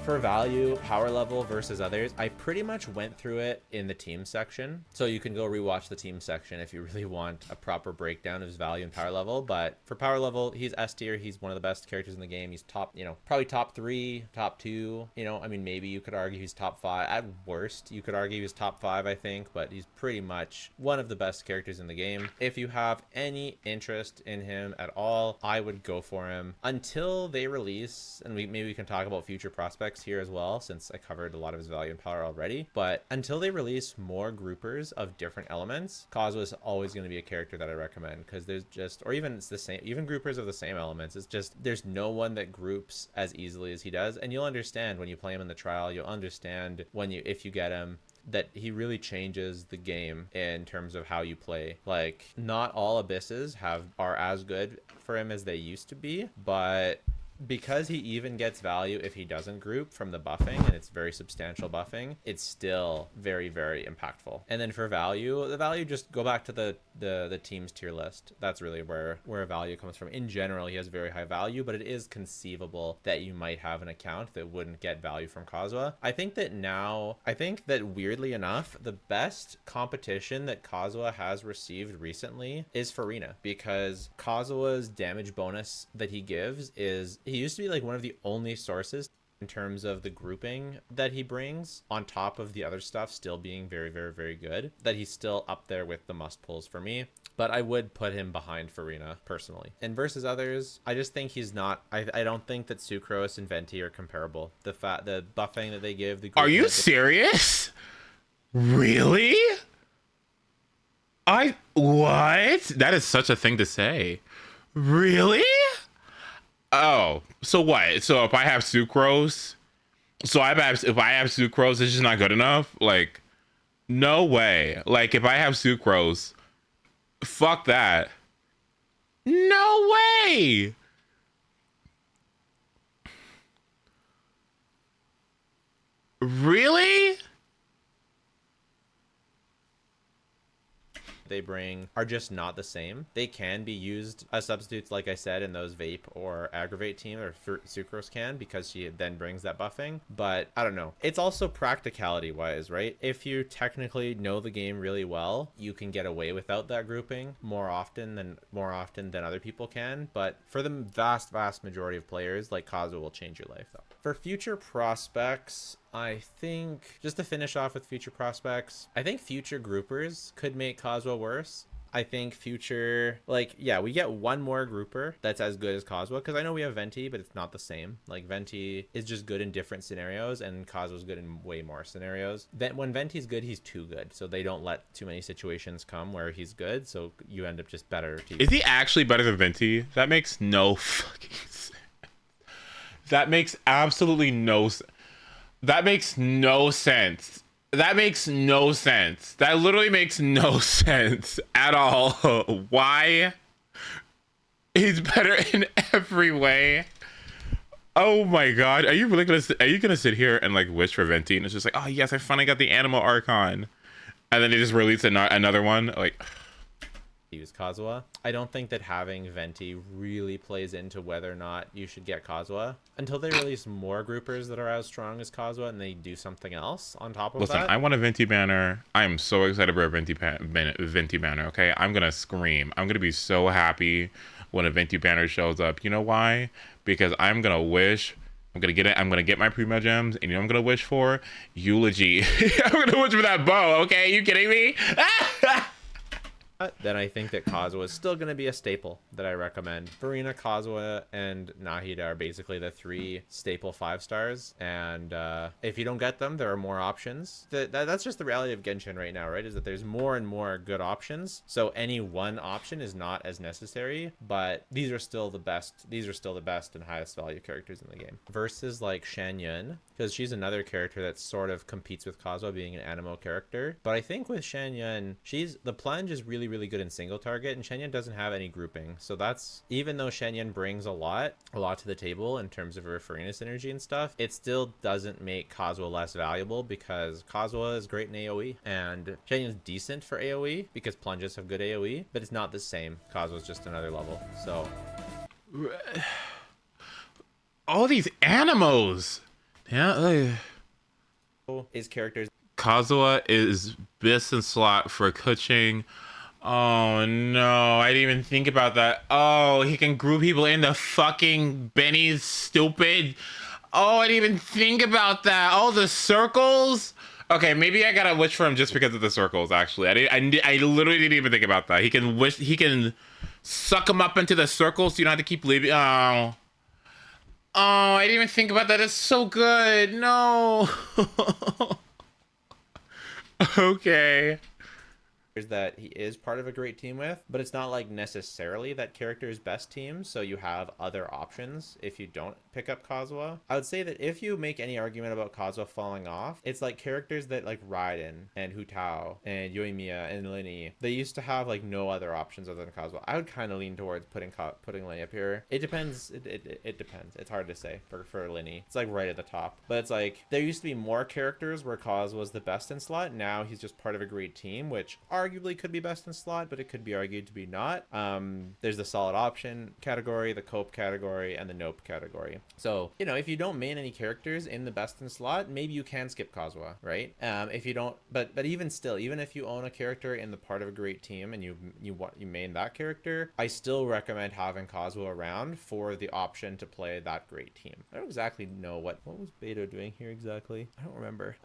For value, power level versus others, I pretty much went through it in the team section. So you can go rewatch the team section if you really want a proper breakdown of his value and power level. But for power level, he's S tier. He's one of the best characters in the game. He's top, probably top 3, top 2. I mean, maybe you could argue he's top 5. At worst, you could argue he's top 5, I think. But he's pretty much one of the best characters in the game. If you have any interest in him at all, I would go for him until they release. And maybe we can talk about future prospects here as well, since I covered a lot of his value and power already. But until they release more groupers of different elements, Kazuha is always going to be a character that I recommend, because there's just, or even it's the same, even groupers of the same elements, it's just there's no one that groups as easily as he does. And you'll understand when you play him in the trial, you'll understand if you get him, that he really changes the game in terms of how you play. Like, not all abysses are as good for him as they used to be, but because he even gets value if he doesn't group from the buffing, and it's very substantial buffing, it's still very, very impactful. And then for value, the value, just go back to the team's tier list. That's really where value comes from. In general, he has very high value, but it is conceivable that you might have an account that wouldn't get value from Kazuha. I think that weirdly enough, the best competition that Kazuha has received recently is Farina, because Kazuha's damage bonus that he gives he used to be like one of the only sources in terms of the grouping that he brings, on top of the other stuff still being very, very, very good, that he's still up there with the must pulls for me. But I would put him behind Farina personally. And versus others, I just think he's not. I don't think that Sucrose and Venti are comparable. The buffing that they give. Are you serious? Really? What? That is such a thing to say. Really? Oh, so what? So if I have Sucrose, if I have Sucrose, it's just not good enough? Like, no way. Like, if I have Sucrose, fuck that. No way. Really? They bring are just not the same. They can be used as substitutes, like I said, in those Vape or Aggravate team, or Sucrose can, because she then brings that buffing. But I don't know. It's also practicality wise, right? If you technically know the game really well, you can get away without that grouping more often than other people can. But for the vast majority of players, like Kazuha will change your life though. For future prospects, I think, just to finish off with future prospects, I think future groupers could make Kazuha worse. I think future, we get one more grouper that's as good as Kazuha, because I know we have Venti, but it's not the same. Like, Venti is just good in different scenarios, and Kazuha's good in way more scenarios. When Venti's good, he's too good, so they don't let too many situations come where he's good, so you end up just better. Is he actually better than Venti? That makes no fucking sense. That makes absolutely no sense. That makes no sense. That makes no sense. That literally makes no sense at all. Why? He's better in every way. Oh my god, are you really gonna sit here and like wish for Venti? And it's just like, oh yes, I finally got the Animal Archon, and then they just release another one. Like, use Kazuha. I don't think that having Venti really plays into whether or not you should get Kazuha until they release more groupers that are as strong as Kazuha and they do something else on top of listen, that. I want a Venti banner. I am so excited for a Venti banner. Okay, I'm gonna scream. I'm gonna be so happy when a Venti banner shows up. You know why? Because I'm gonna wish. I'm gonna get it. I'm gonna get my Primo gems, and you know what I'm gonna wish for? Eulogy. I'm gonna wish for that bow. Okay, you kidding me? Then I think that Kazuha is still going to be a staple that I recommend. Farina, Kazuha, and Nahida are basically the 3 staple 5 stars. And if you don't get them, there are more options. That's just the reality of Genshin right now, right? Is that there's more and more good options. So any one option is not as necessary, but these are still the best. These are still the best and highest value characters in the game. Versus like Shan Yun, because she's another character that sort of competes with Kazuha being an Anemo character. But I think with Shan Yun, the plunge is really good in single target, and Shan Yun doesn't have any grouping. So that's, even though Shan Yun brings a lot to the table in terms of her Farina synergy and stuff, it still doesn't make Kazuha less valuable because Kazuha is great in AoE and Shan Yun's decent for AoE because plunges have good AoE, but it's not the same. Kazuha's just another level. So all these Anemos. Yeah. His characters. Kazuha is best in slot for Kuching. Oh no, I didn't even think about that. Oh, he can group people into fucking Benny's stupid. Oh, I didn't even think about that. Oh, the circles. Okay, maybe I gotta wish for him just because of the circles. Actually, I literally didn't even think about that. He can suck him up into the circles, so you don't have to keep leaving. Oh, I didn't even think about that. It's so good. No. Okay. That he is part of a great team with, but it's not like necessarily that character's best team, so you have other options if you don't pick up Kazuha. I would say that if you make any argument about Kazuha falling off, it's like characters that like Raiden and Hu Tao and Yoimiya and Linny, they used to have like no other options other than Kazuha. I would kind of lean towards putting Linny up here. It depends. It depends. It's hard to say for Linny. It's like right at the top, but it's like there used to be more characters where Kazuha was the best in slot. Now he's just part of a great team, which arguably could be best in slot, but it could be argued to be not. There's the solid option category, the cope category, and the nope category. So, you know, if you don't main any characters in the best in slot, maybe you can skip Kazuha, right? If you don't, but even still, even if you own a character in the part of a great team and you main that character, I still recommend having Kazuha around for the option to play that great team. I don't exactly know what was Beto doing here exactly. I don't remember.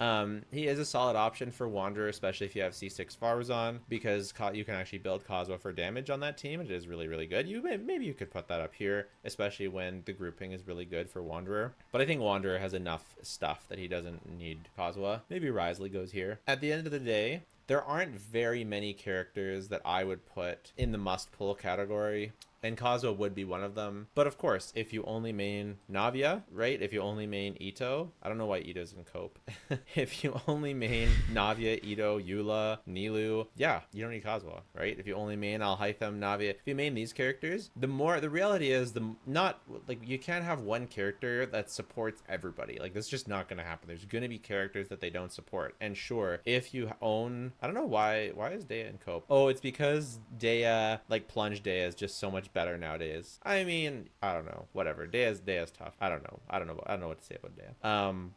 He is a solid option for Wanderer, especially if you have C6 Farzan, because you can actually build Kazuha for damage on that team. It is really good. Maybe you could put that up here, especially when the grouping is really good for Wanderer. But I think Wanderer has enough stuff that he doesn't need Kazuha. Maybe Risley goes here. At the end of the day, there aren't very many characters that I would put in the must-pull category, and Kazuha would be one of them. But of course, if you only main Navia, right? If you only main Ito, I don't know why Ito's in cope. If you only main Navia, Ito, Eula, Nilu, yeah, you don't need Kazuha, right? If you only main Alhaitham, Navia, if you main these characters, the reality is you can't have one character that supports everybody. Like, that's just not going to happen. There's going to be characters that they don't support. And sure, if you own, I don't know why is Dea in cope? Oh, it's because Dea, like plunge Dea is just so much better nowadays. I mean, I don't know, whatever. Dea's tough. I don't know what to say about Dea.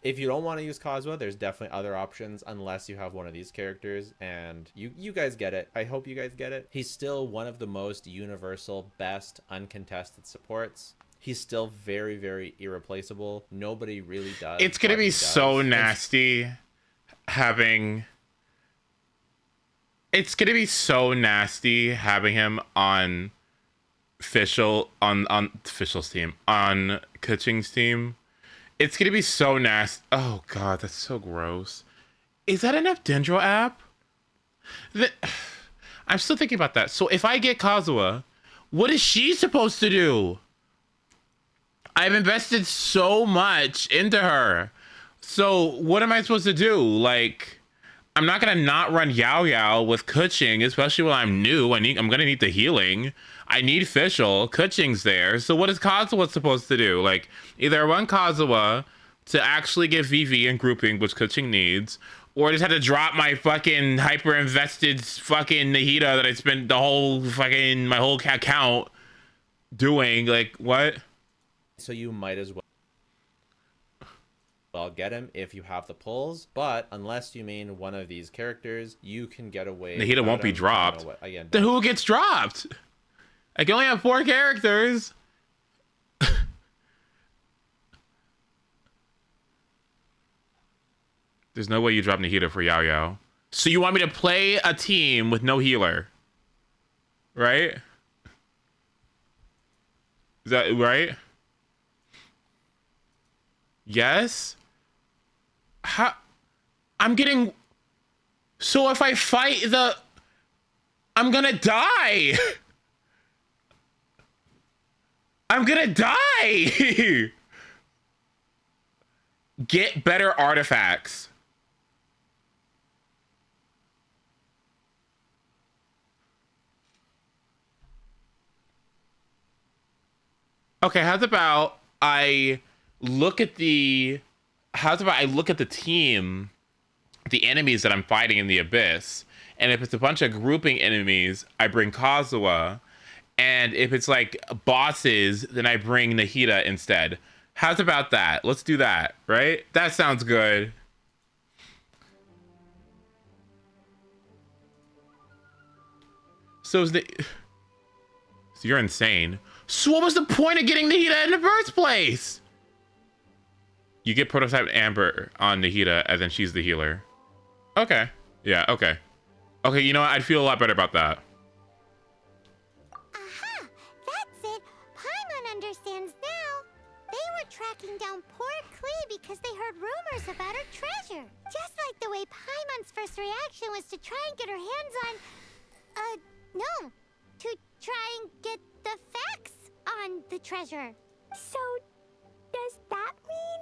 If you don't want to use Kazuha, there's definitely other options unless you have one of these characters, and you guys get it. I hope you guys get it. He's still one of the most universal, best uncontested supports. He's still very irreplaceable. Nobody really does. It's gonna be so nasty having him on Official's team, on Kuching's team. It's gonna be so nasty. Oh god, that's so gross. Is that an Dendro app? I'm still thinking about that. So if I get Kazuha, what is she supposed to do? I've invested so much into her. So what am I supposed to do? Like, I'm not gonna not run Yao Yao with Kuching, especially when I'm new. I'm gonna need the healing. I need Fischl. Kuching's there. So what is Kazuha supposed to do? Like, either I want Kazuha to actually get VV and grouping, which Kuching needs, or I just have to drop my fucking hyper invested fucking Nahida that I spent the whole fucking my whole account doing. Like, what? So you might as well get him if you have the pulls, but unless you main one of these characters, you can get away. Nahida won't be dropped. Then who gets dropped? I can only have 4 characters. There's no way you drop Nahida for Yao Yao. So you want me to play a team with no healer, right? Is that right? Yes. How? I'm getting. So if I fight I'm gonna die. I'm gonna die. Get better artifacts. Okay, how's about I look at the team, the enemies that I'm fighting in the Abyss, and if it's a bunch of grouping enemies, I bring Kazuha, and if it's like bosses, then I bring Nahida instead. How's about that? Let's do that, right? That sounds good. So you're insane. So what was the point of getting Nahida in the first place? You get prototype Amber on Nahida, and then she's the healer. Okay. Yeah, okay. Okay, you know what? I'd feel a lot better about that. Aha! That's it! Paimon understands now. They were tracking down poor Klee because they heard rumors about her treasure. Just like the way Paimon's first reaction was to try and get her hands on... no. To try and get the facts on the treasure. So, does that mean?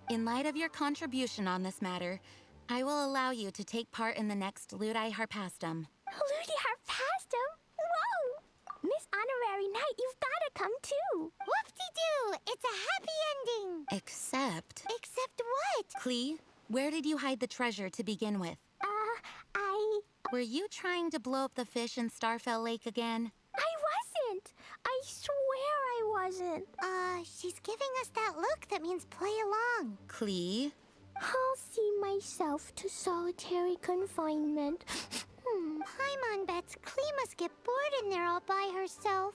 In light of your contribution on this matter, I will allow you to take part in the next Ludi Harpastum. Ludi Harpastum? Whoa! Miss Honorary Knight, you've gotta come too. Whoop-de-doo! It's a happy ending! Except... Except what? Klee, where did you hide the treasure to begin with? Were you trying to blow up the fish in Starfell Lake again? I wasn't! I swear I wasn't. She's giving us that look that means play along. Klee? I'll see myself to solitary confinement. Paimon bets Klee must get bored in there all by herself.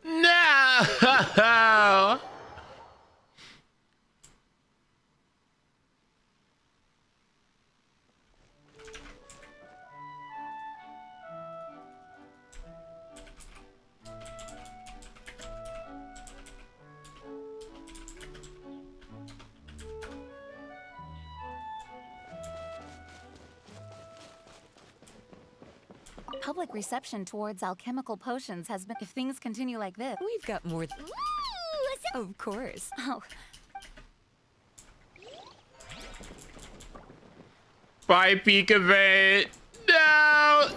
No! Public reception towards alchemical potions has been... If things continue like this... We've got more... Ooh, of course. Oh. Bye, peek of it. No!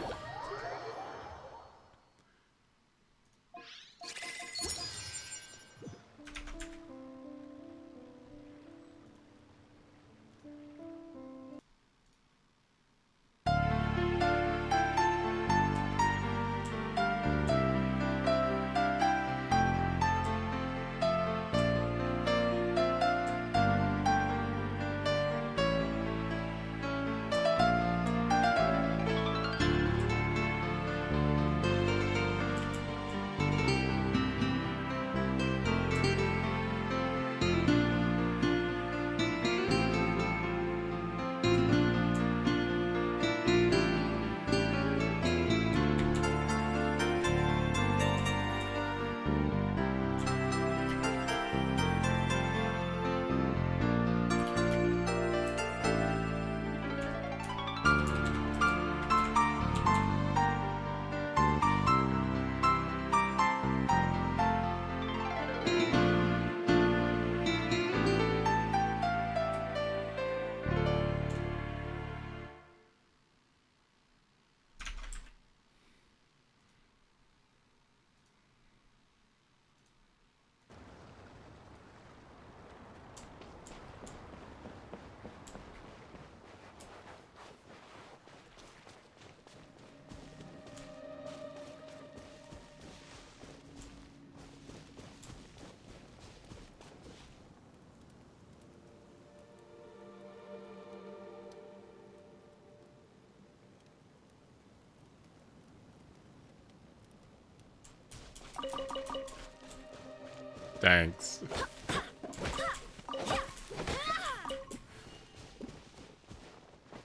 Thanks.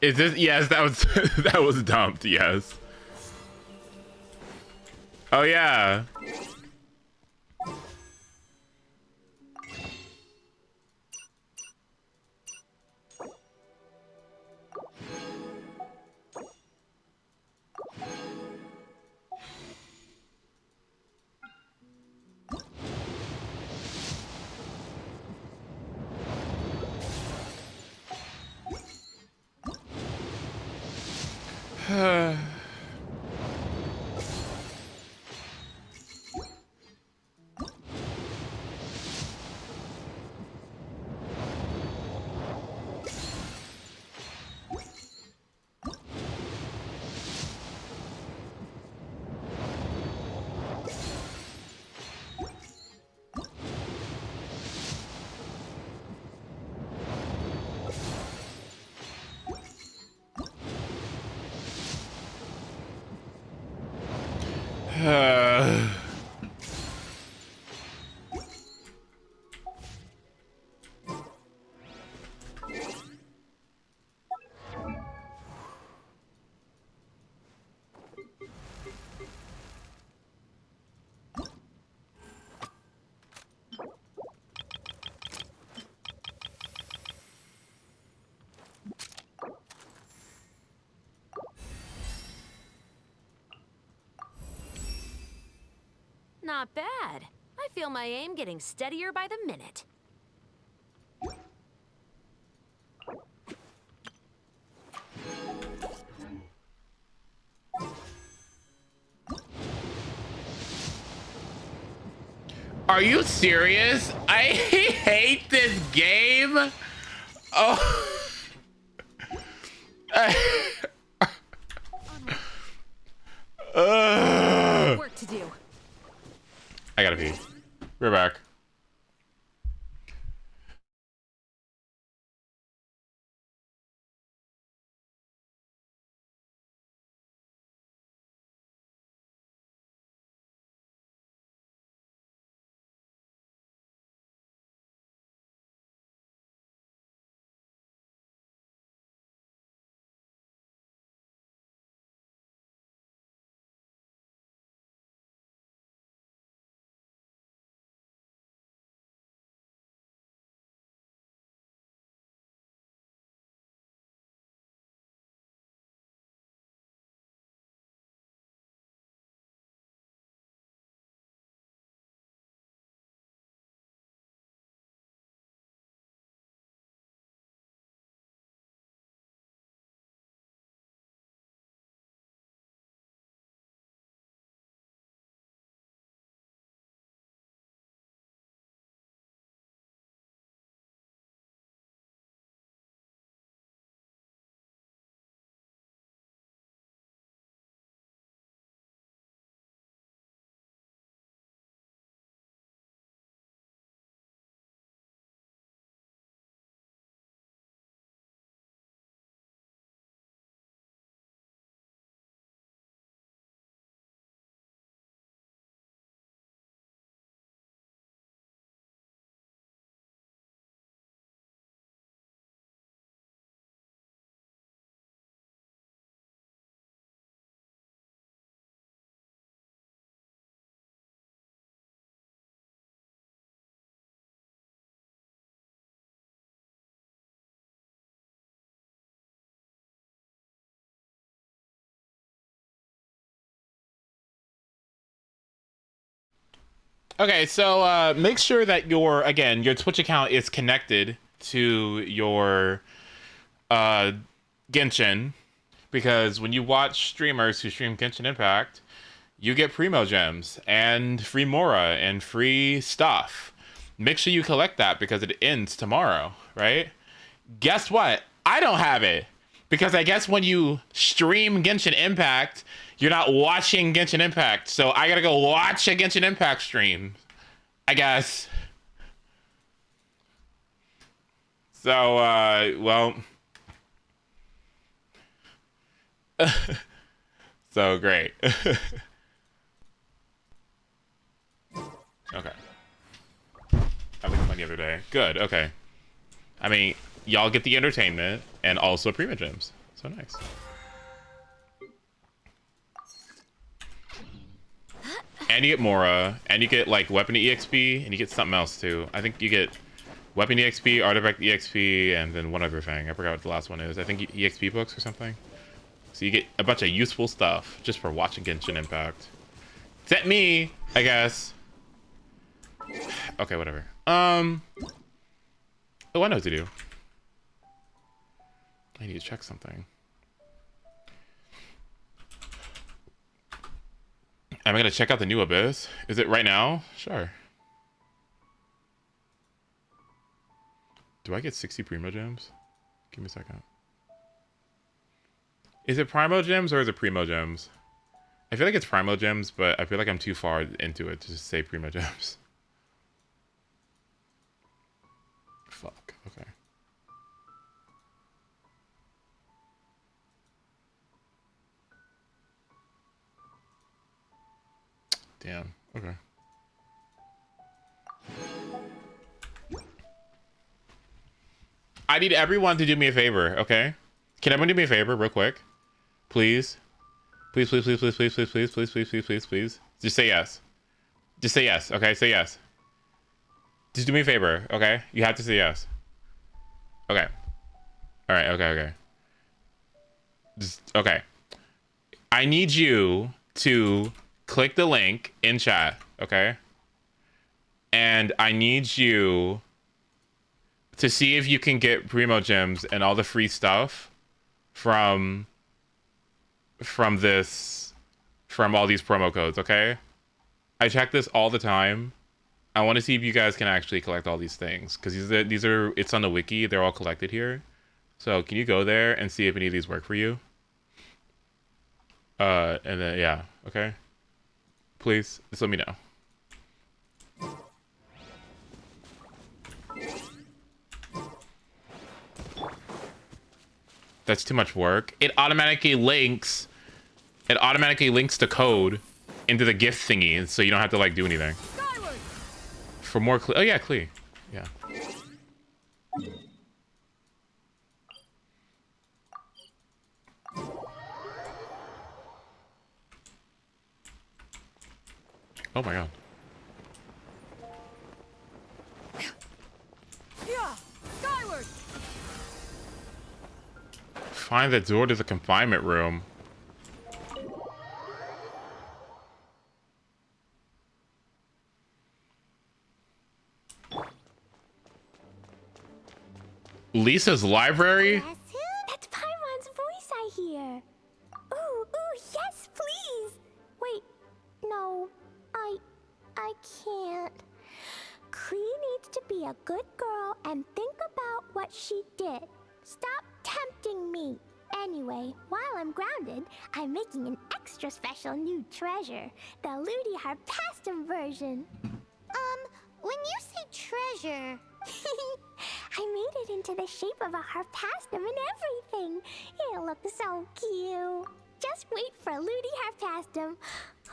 Is this? Yes, that was that was dumped. Yes. Oh yeah. Not bad. I feel my aim getting steadier by the minute. Are you serious? I hate this game. Oh. Work to do. I gotta pee. We're back. Okay, so make sure that your Twitch account is connected to your Genshin, because when you watch streamers who stream Genshin Impact, you get Primo Gems and free Mora and free stuff. Make sure you collect that because it ends tomorrow, right? Guess what? I don't have it, because I guess when you stream Genshin Impact, you're not watching Genshin Impact, so I gotta go watch a Genshin Impact stream, I guess. So, well. So great. Okay. I looked fun the other day. Good, okay. I mean, y'all get the entertainment and also Prima Gems. So nice. And you get Mora, and you get like Weapon EXP, and you get something else too. I think you get Weapon EXP, Artifact EXP, and then one other thing. I forgot what the last one is. I think EXP books or something. So you get a bunch of useful stuff just for watching Genshin Impact. Except me, I guess. Okay, whatever. Oh, I know what to do. I need to check something. Am I gonna check out the new Abyss? Is it right now? Sure. Do I get 60 Primo Gems? Give me a second. Is it Primo Gems or is it Primo Gems? I feel like it's Primo Gems, but I feel like I'm too far into it to just say Primo Gems. Fuck, okay. Damn, okay. I need everyone to do me a favor, okay? Can everyone do me a favor real quick? Please? Please, please, please, please, please, please, please, please, please, please, please, please. Just say yes. Just say yes, okay? Say yes. Just do me a favor, okay? You have to say yes. Okay. Alright, okay. Just, okay. I need you to click the link in chat, okay? And I need you to see if you can get Primo Gems and all the free stuff from all these promo codes, okay? I check this all the time. I want to see if you guys can actually collect all these things, because these are it's on the wiki. They're all collected here. So can you go there and see if any of these work for you? And then yeah, okay. Please, just let me know. That's too much work. It automatically links the code into the gift thingy, so you don't have to like do anything. For more oh yeah, Klee. Yeah. Oh my god. Yeah, skyward. Find the door to the confinement room. Lisa's library? That's Paimon's voice I hear. Ooh, yes, please. Wait, no, I can't. Klee needs to be a good girl and think about what she did. Stop tempting me. Anyway, while I'm grounded, I'm making an extra special new treasure, the Ludi Harpastum version. When you say treasure... I made it into the shape of a harpastum and everything. It'll look so cute. Just wait for Ludi Harpastum.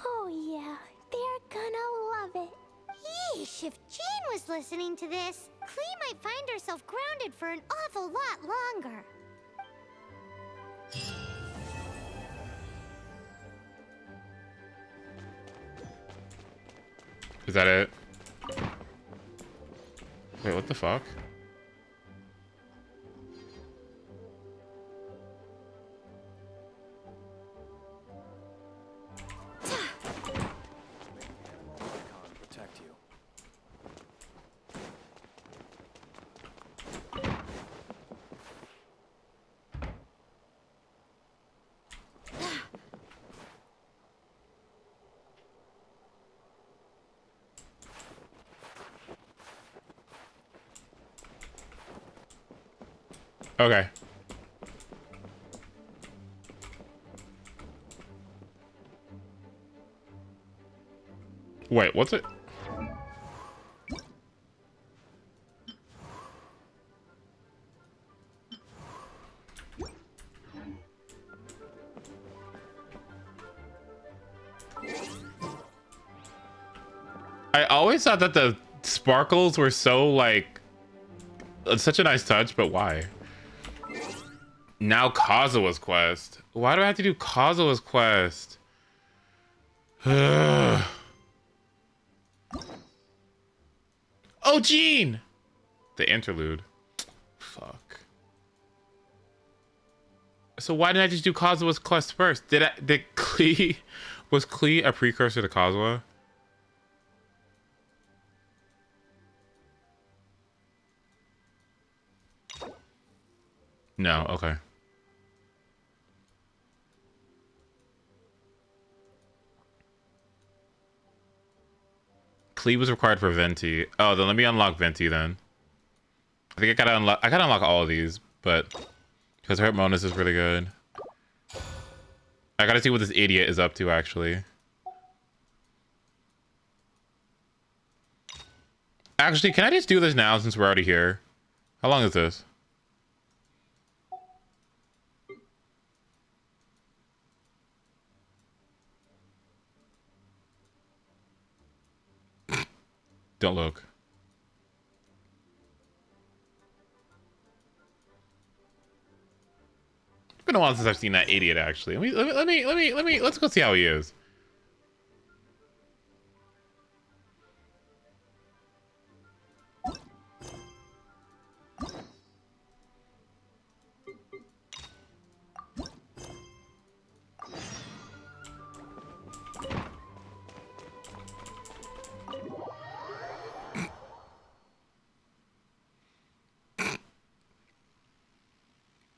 Oh yeah, they're gonna love it. Yeesh, if Jean was listening to this, Klee might find herself grounded for an awful lot longer. Is that it? Wait, what the fuck? Protect you. Okay. Wait, what's it? I always thought that the sparkles were so like such a nice touch, but why? Now Kazua's quest. Why do I have to do Kazua's quest? Oh, Gene! The interlude. Fuck. So why didn't I just do Kazua's quest first? Did Klee was Klee a precursor to Kazuha? No, okay. Klee was required for Venti. Oh, then let me unlock Venti then. I think I gotta unlock all of these, but because her bonus is really good. I gotta see what this idiot is up to actually. Actually, can I just do this now since we're already here? How long is this? Don't look. It's been a while since I've seen that idiot actually. Let's go see how he is.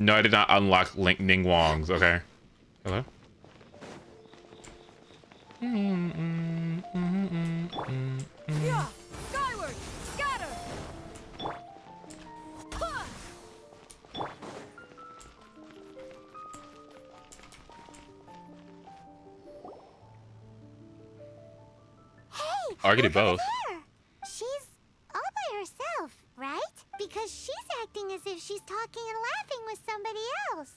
No, I did not unlock Ning Wong's. Okay. Hello? Yeah, skyward, scatter. Hey, I can do look over both. there. She's all by herself, right? Because she's acting as if she's talking and laughing with somebody else.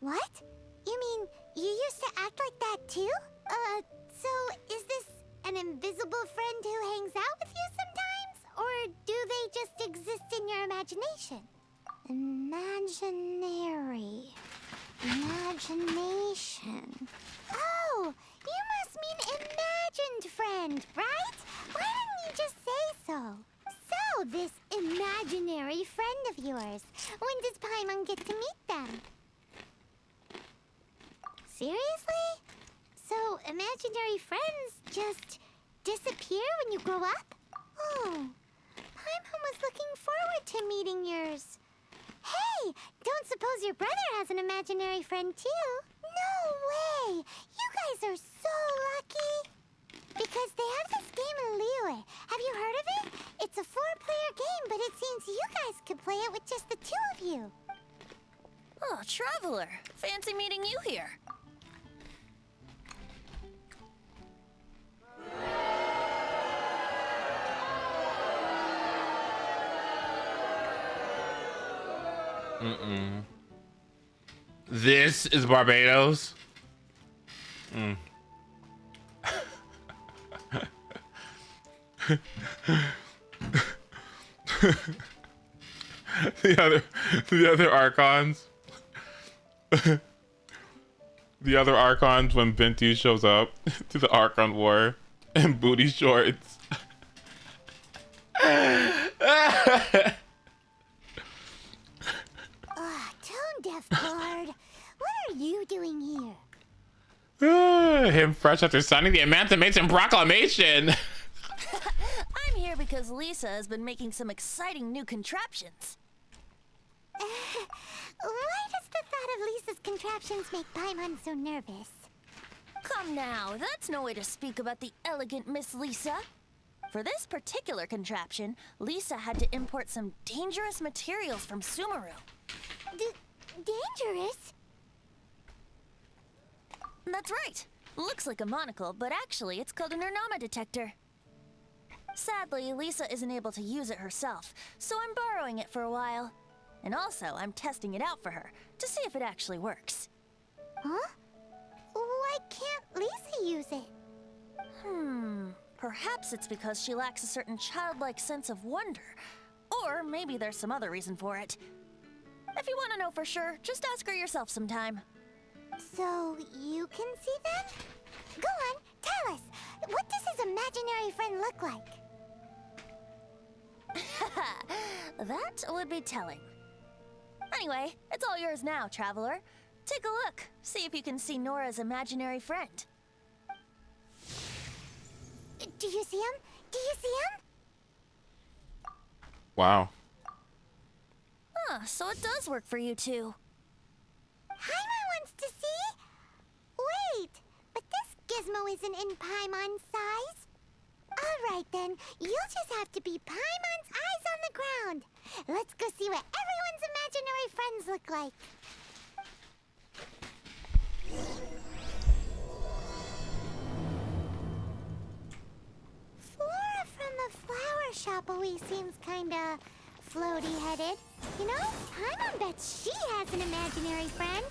What? You mean you used to act like that too? So is this an invisible friend who hangs out with you sometimes? Or do they just exist in your imagination? Imaginary. Imagination. Oh, you must mean imagined friend, right? Why didn't you just say so? So, this imaginary friend of yours, when does Paimon get to meet them? Seriously? So, imaginary friends just disappear when you grow up? Oh, Paimon was looking forward to meeting yours. Hey, don't suppose your brother has an imaginary friend too? No way! You guys are so lucky! Because they have this game in Liyue. Have you heard of it? It's a 4-player game, but it seems you guys could play it with just the 2 of you. Oh, Traveler. Fancy meeting you here. This is Barbados. the other Archons. The other Archons when Binti shows up to the Archon War in booty shorts. Tone deaf Bard. What are you doing here? Him fresh after signing the Emancipation Proclamation. I'm here because Lisa has been making some exciting new contraptions. Why does the thought of Lisa's contraptions make Paimon so nervous? Come now, that's no way to speak about the elegant Miss Lisa. For this particular contraption, Lisa had to import some dangerous materials from Sumeru. Dangerous? That's right. Looks like a monocle, but actually it's called a Nernama detector. Sadly, Lisa isn't able to use it herself, so I'm borrowing it for a while. And also, I'm testing it out for her, to see if it actually works. Huh? Why can't Lisa use it? perhaps it's because she lacks a certain childlike sense of wonder. Or maybe there's some other reason for it. If you want to know for sure, just ask her yourself sometime. So, you can see them? Go on, tell us. What does his imaginary friend look like? That would be telling. Anyway, it's all yours now, traveler. Take a look. See if you can see Nora's imaginary friend. Do you see him? Do you see him? Wow. Huh, so it does work for you two. Paimon wants to see? Wait, but this gizmo isn't in Paimon's size. Alright then, you'll just have to be Paimon's eyes on the ground. Let's go see what everyone's imaginary friends look like. Flora from the flower shop always seems kinda floaty-headed. You know, Paimon bets she has an imaginary friend.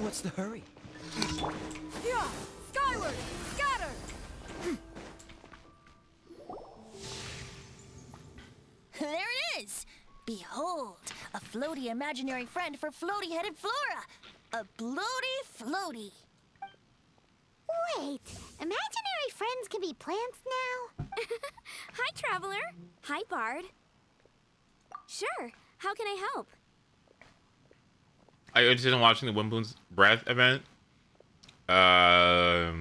What's the hurry? Yeah! Skyward! Scatter! There it is! Behold, a floaty imaginary friend for floaty-headed Flora! A bloaty floaty! Wait, imaginary friends can be plants now? Hi, Traveler. Hi, Bard. Sure, how can I help? Are you interested in watching the Wimboon's Breath event? Yeah.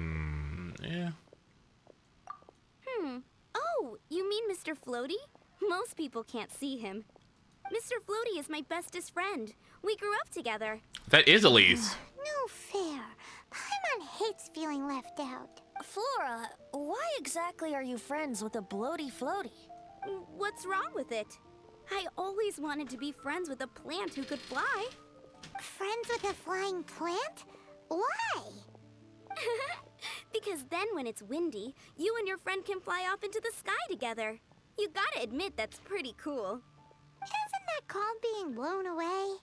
Oh, you mean Mr. Floaty? Most people can't see him. Mr. Floaty is my bestest friend. We grew up together. That is Elise. No fair. Paimon hates feeling left out. Flora, why exactly are you friends with a bloaty floaty? What's wrong with it? I always wanted to be friends with a plant who could fly. Friends with a flying plant? Why? Because then when it's windy, you and your friend can fly off into the sky together. You gotta admit that's pretty cool. Isn't that called being blown away?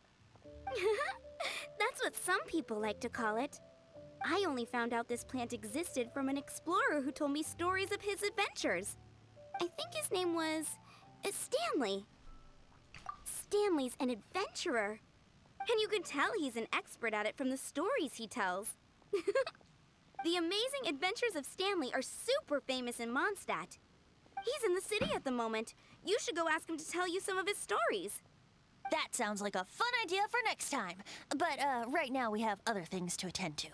That's what some people like to call it. I only found out this plant existed from an explorer who told me stories of his adventures. I think his name was Stanley. Stanley's an adventurer. And you can tell he's an expert at it from the stories he tells. The amazing adventures of Stanley are super famous in Mondstadt. He's in the city at the moment. You should go ask him to tell you some of his stories. That sounds like a fun idea for next time. But right now we have other things to attend to.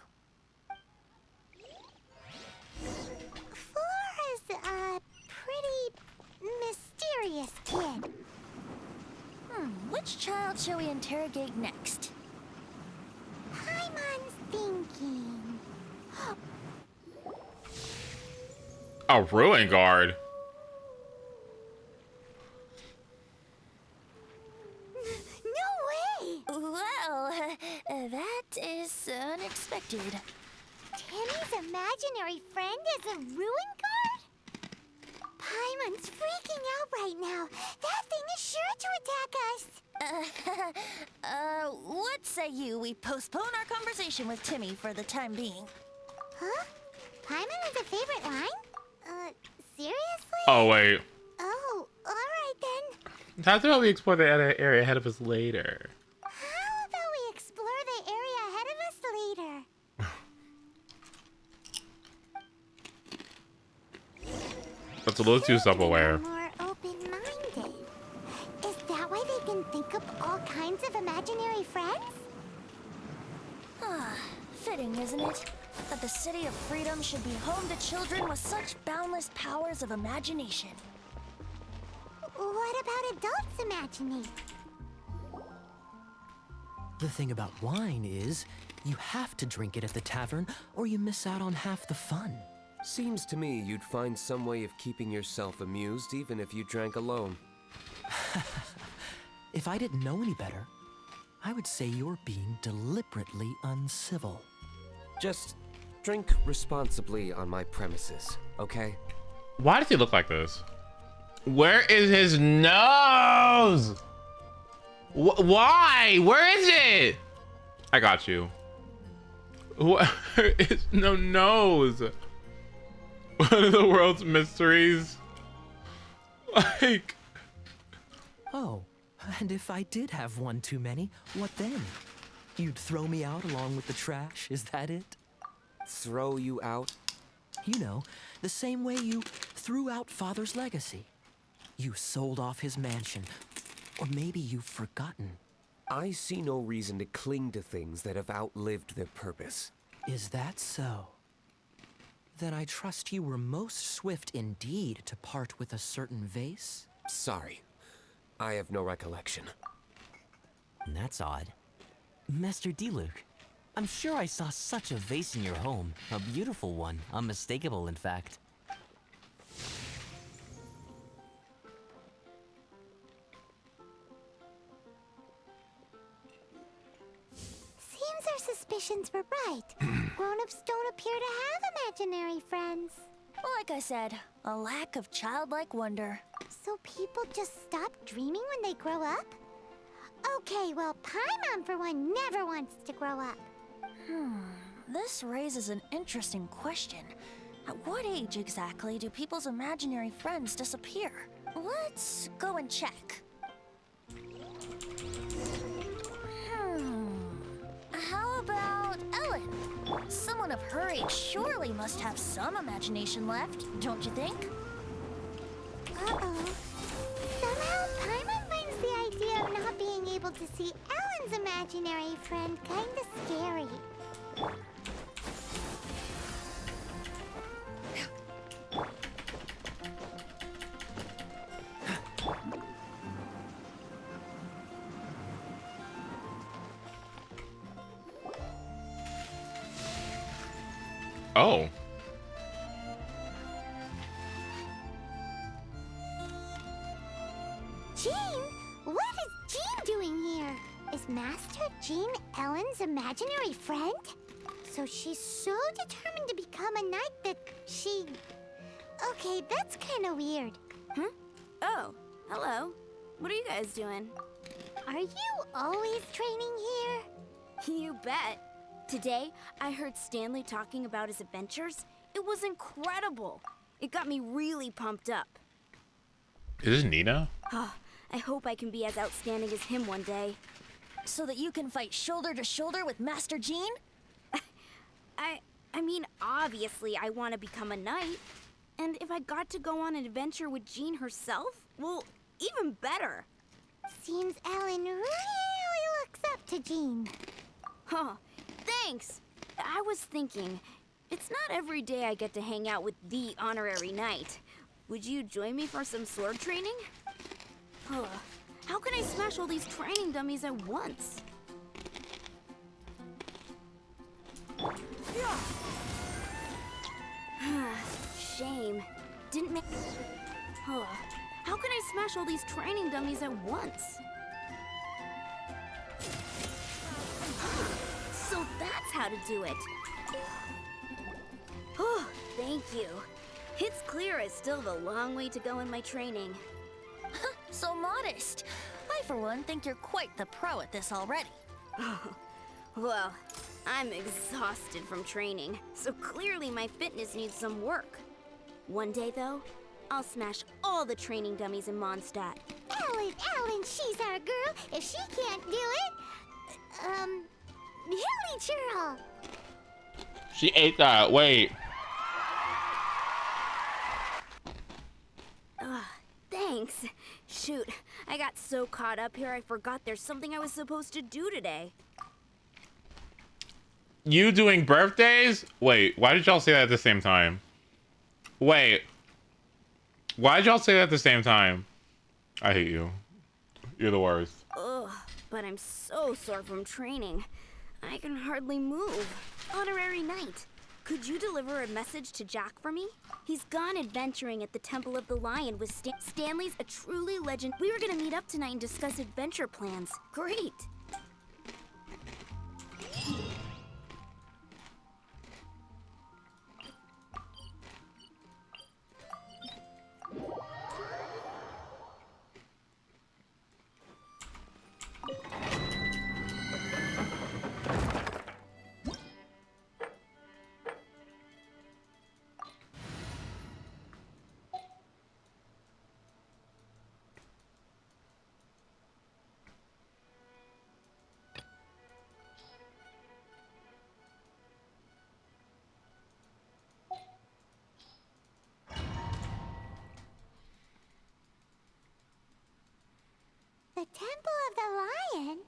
Flora's a pretty mysterious kid. Which child shall we interrogate next? Paimon's thinking. A ruin guard. No way! Well, that is unexpected. Timmy's imaginary friend is a ruin guard? Paimon's freaking out right now. That thing is sure to attack us. What say you we postpone our conversation with Timmy for the time being? Huh? Paimon has a favorite line? Seriously? Oh, wait. Oh, alright then. How about we explore the area ahead of us later? How about we explore the area ahead of us later? That's a little too self-aware. More open-minded. Is that why they can think up all kinds of imaginary friends? Fitting, isn't it? That the City of Freedom should be home to children with such boundless powers of imagination. What about adults imagining? The thing about wine is, you have to drink it at the tavern, or you miss out on half the fun. Seems to me you'd find some way of keeping yourself amused even if you drank alone. If I didn't know any better, I would say you're being deliberately uncivil. Just drink responsibly on my premises, okay? Why does he look like this? Where is his nose? Why? Where is it? I got you. Where is no nose? One of the world's mysteries. Like. Oh, and if I did have one too many, what then? You'd throw me out along with the trash, is that it? Throw you out? You know, the same way you threw out Father's legacy. You sold off his mansion, or maybe you've forgotten. I see no reason to cling to things that have outlived their purpose. Is that so? Then I trust you were most swift indeed to part with a certain vase? Sorry, I have no recollection. That's odd. Master Diluc, I'm sure I saw such a vase in your home. A beautiful one, unmistakable in fact. Seems our suspicions were right. Grown-ups don't appear to have imaginary friends. Like I said, a lack of childlike wonder. So people just stop dreaming when they grow up? Okay, well, Paimon for one never wants to grow up. This raises an interesting question. At what age exactly do people's imaginary friends disappear? Let's go and check. How about Ellen? Someone of her age surely must have some imagination left, don't you think? Uh-oh. Somehow, Paimon finds the idea of not being able to see Ellen's imaginary friend kinda scary. Oh. Jean? What is Jean doing here? Is Master Jean Ellen's imaginary friend? So she's so determined to become a knight that she... Okay, that's kind of weird. Huh? Oh, hello. What are you guys doing? Are you always training here? You bet. Today, I heard Stanley talking about his adventures. It was incredible. It got me really pumped up. Is this Nina? I hope I can be as outstanding as him one day. So that you can fight shoulder to shoulder with Master Jean? I mean, obviously I want to become a knight. And if I got to go on an adventure with Jean herself, well, even better. Seems Ellen really looks up to Jean. Huh, thanks. I was thinking, it's not every day I get to hang out with the honorary knight. Would you join me for some sword training? How can I smash all these training dummies at once? Shame. Didn't make... How can I smash all these training dummies at once? So that's how to do it. Oh, thank you. It's clear I still have a long way to go in my training. So modest. I, for one, think you're quite the pro at this already. Well, I'm exhausted from training, so clearly my fitness needs some work. One day, though, I'll smash all the training dummies in Mondstadt. Ellen, she's our girl. If she can't do it, Hilly Churl. She ate that. Wait. Thanks. Shoot, I got so caught up here I forgot there's something I was supposed to do today. You doing birthdays? Wait, why did y'all say that at the same time? Wait. Why did y'all say that at the same time? I hate you. You're the worst. Ugh, but I'm so sore from training. I can hardly move. Honorary Knight, could you deliver a message to Jack for me? He's gone adventuring at the Temple of the Lion with Stanley's a truly legend. We were gonna meet up tonight and discuss adventure plans. Great. The Temple of the Lion?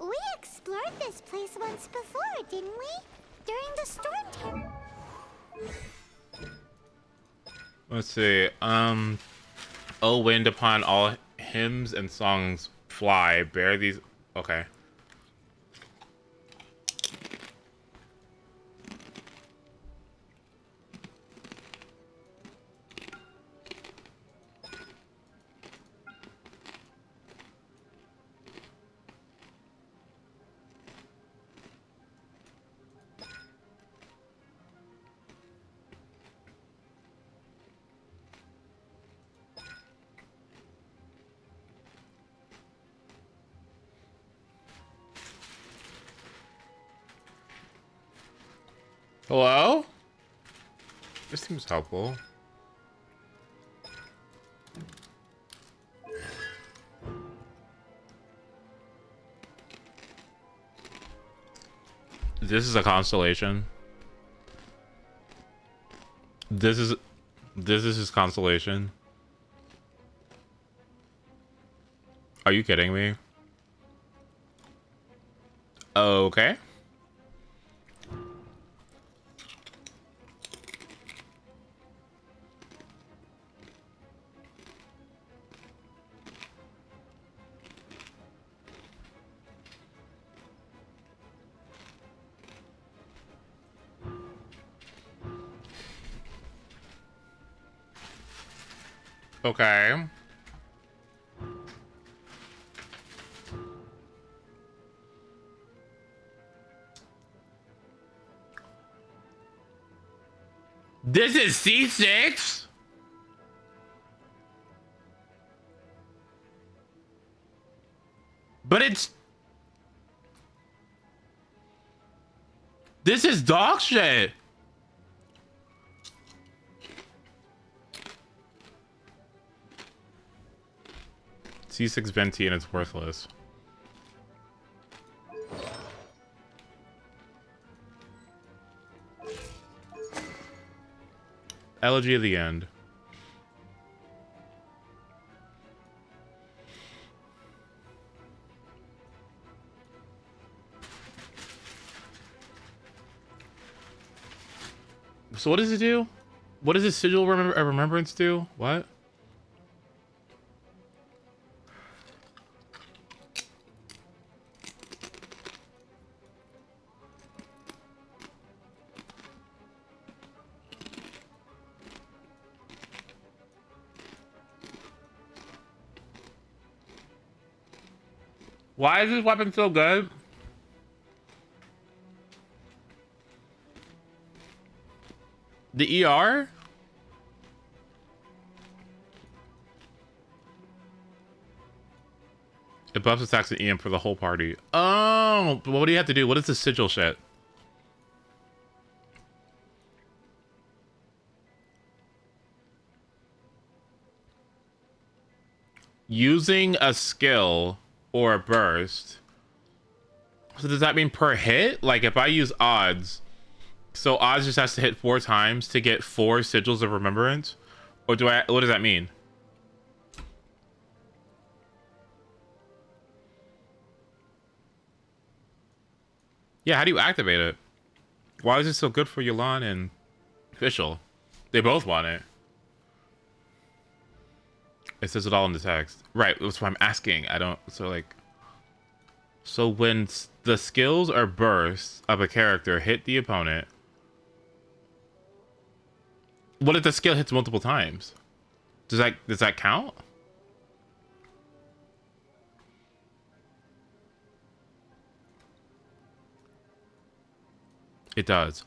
We explored this place once before, didn't we? During the storm time. Let's see. Oh, wind, upon all hymns and songs fly, bear these. Okay. Hello? This seems helpful. This is a constellation. This is his constellation. Are you kidding me? Okay. Okay. This is C6? But it's... This is dog shit. C6 venti and it's worthless. Elegy of the end. So what does it do? What does this sigil remembrance do? What? Why is this weapon so good? The ER? It buffs attacks and EM for the whole party. Oh, but what do you have to do? What is the sigil shit? Using a skill or a burst. So does that mean per hit? Like if I use odds, so odds just has to hit 4 times to get 4 sigils of remembrance? Or what does that mean? Yeah, how do you activate it? Why is it so good for Yolan and Fischl? They both want it. It says it all in the text. Right, that's why I'm asking. I don't... So, like... So when the skills or bursts of a character hit the opponent... What if the skill hits multiple times? Does that count? It does.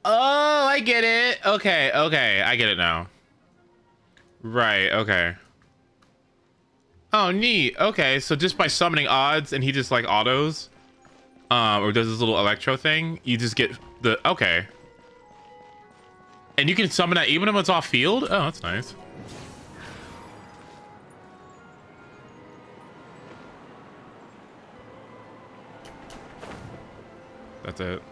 Oh, I get it. Okay, okay. I get it now. Right, okay. Oh, neat. Okay, so just by summoning odds and he just like autos, or does this little electro thing, you just get the, okay. And you can summon that even if it's off field? Oh, that's nice. That's it.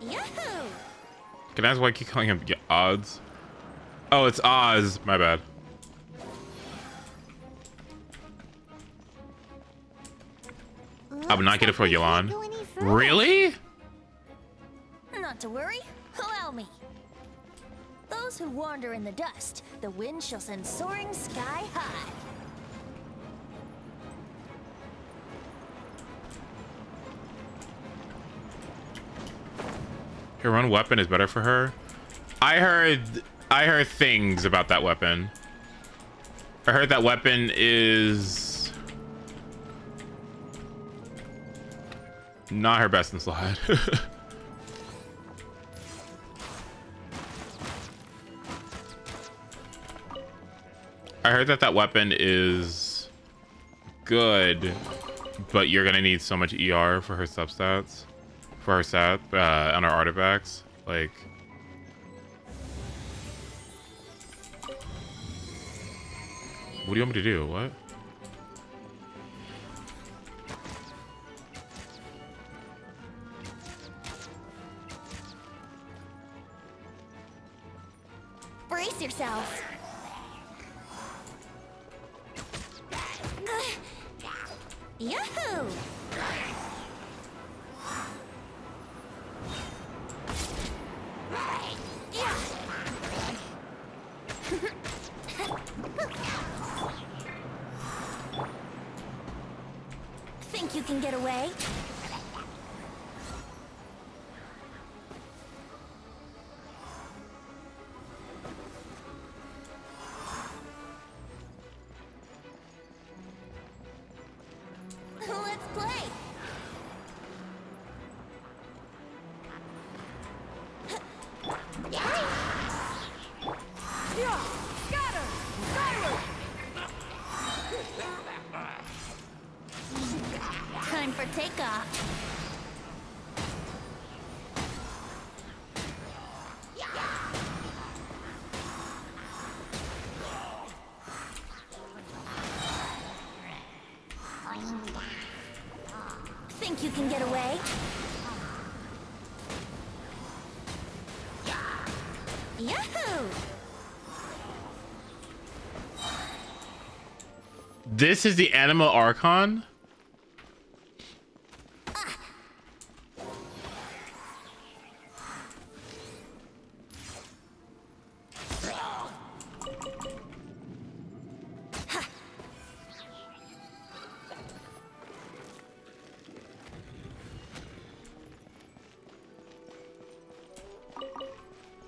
Yahoo! Can I ask why I keep calling him odds? Oh, it's Oz. My bad. I would not get it for Yelan. Really? Not to worry. Allow me. Those who wander in the dust, the wind shall send soaring sky high. Her one weapon is better for her. I heard things about that weapon. I heard that weapon is not her best in slide. I heard that weapon is good, but you're gonna need so much ER for her substats, for her stat on her artifacts. Like, what do you want me to do? What? Brace yourselves. Yahoo! Think you can get away? Let's play. Scatter! Skyward! Time for takeoff. Think you can get away? Yahoo! This is the Animal Archon?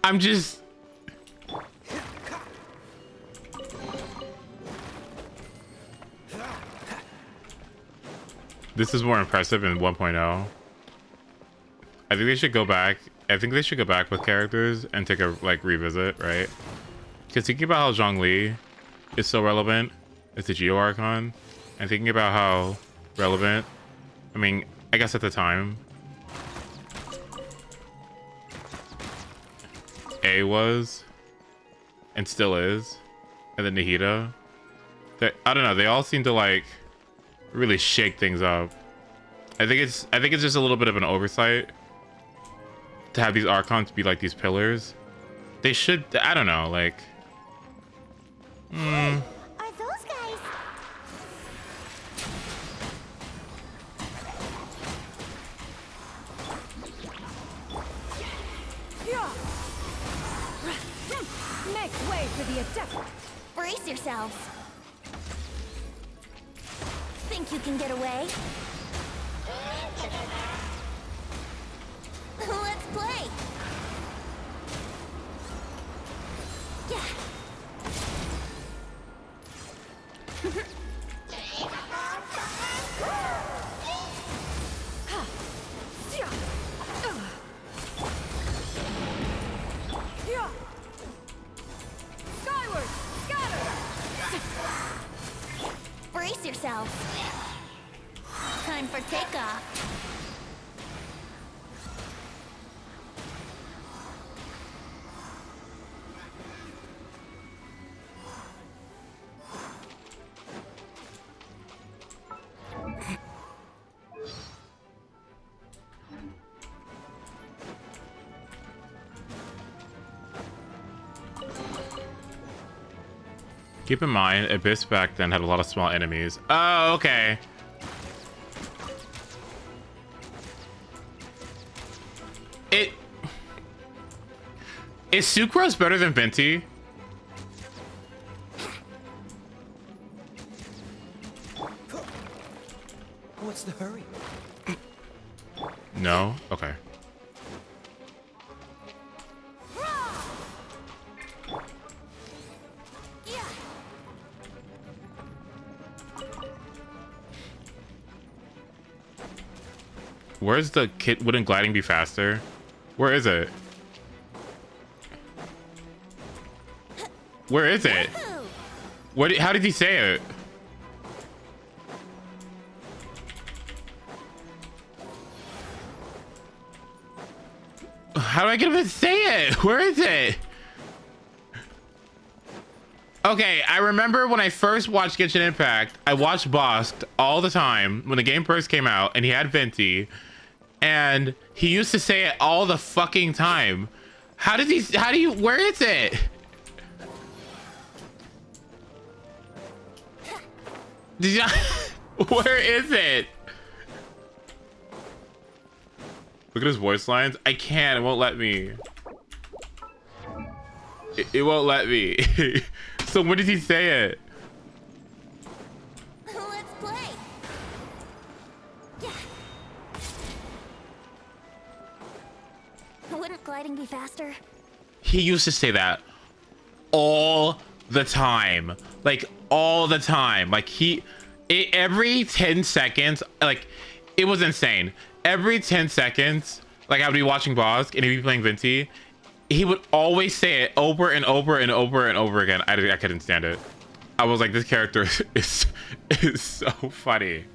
I'm just... This is more impressive in 1.0. I think they should go back. I think they should go back with characters and take a, like, revisit, right? Because thinking about how Zhongli is so relevant as the Geo Archon, and thinking about how relevant, I mean, I guess at the time, A was, and still is, and then Nahida. I don't know, they all seem to, like, really shake things up. I think it's just a little bit of an oversight to have these Archons be like these pillars. They should, I don't know, like, Are those guys? Make way for the adept. Brace yourselves. Think you can get away? Let's play. Yeah. Skyward! Scatter! Brace yourself. Time for takeoff. Keep in mind, Abyss back then had a lot of small enemies. Oh, okay. Is Sucrose better than Venti? What's the hurry? No? Okay. Where's the kit? Wouldn't gliding be faster? Where is it? Where is it? How did he say it? How do I get him to say it? Where is it? Okay, I remember when I first watched Genshin Impact, I watched Bosk all the time when the game first came out, and he had Venti, and he used to say it all the fucking time. Where is it? Where is it? Look at his voice lines. I can't. It won't let me. It won't let me. So when did he say it? Let's play. Wouldn't gliding be faster? He used to say that all the time. Like all the time. Like every 10 seconds, like it was insane. Every 10 seconds, like I would be watching Bosk and he'd be playing Venti. He would always say it over and over and over and over again. I couldn't stand it. I was like, this character is so funny.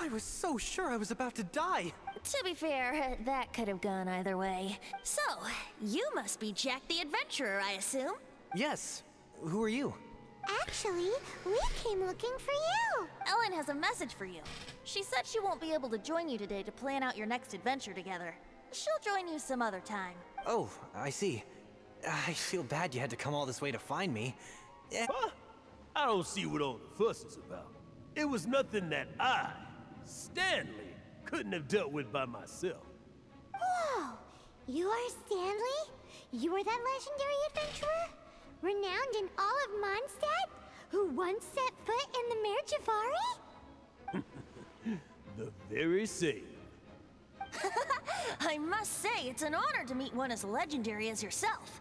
I was so sure I was about to die. To be fair, that could have gone either way. So, you must be Jack the Adventurer, I assume? Yes. Who are you? Actually, we came looking for you. Ellen has a message for you. She said she won't be able to join you today to plan out your next adventure together. She'll join you some other time. Oh, I see. I feel bad you had to come all this way to find me. Huh? I don't see what all the fuss is about. It was nothing that I, Stanley, couldn't have dealt with by myself. Whoa! You are Stanley? You are that legendary adventurer? Renowned in all of Mondstadt? Who once set foot in the Mare Jafari? The very same. I must say, it's an honor to meet one as legendary as yourself.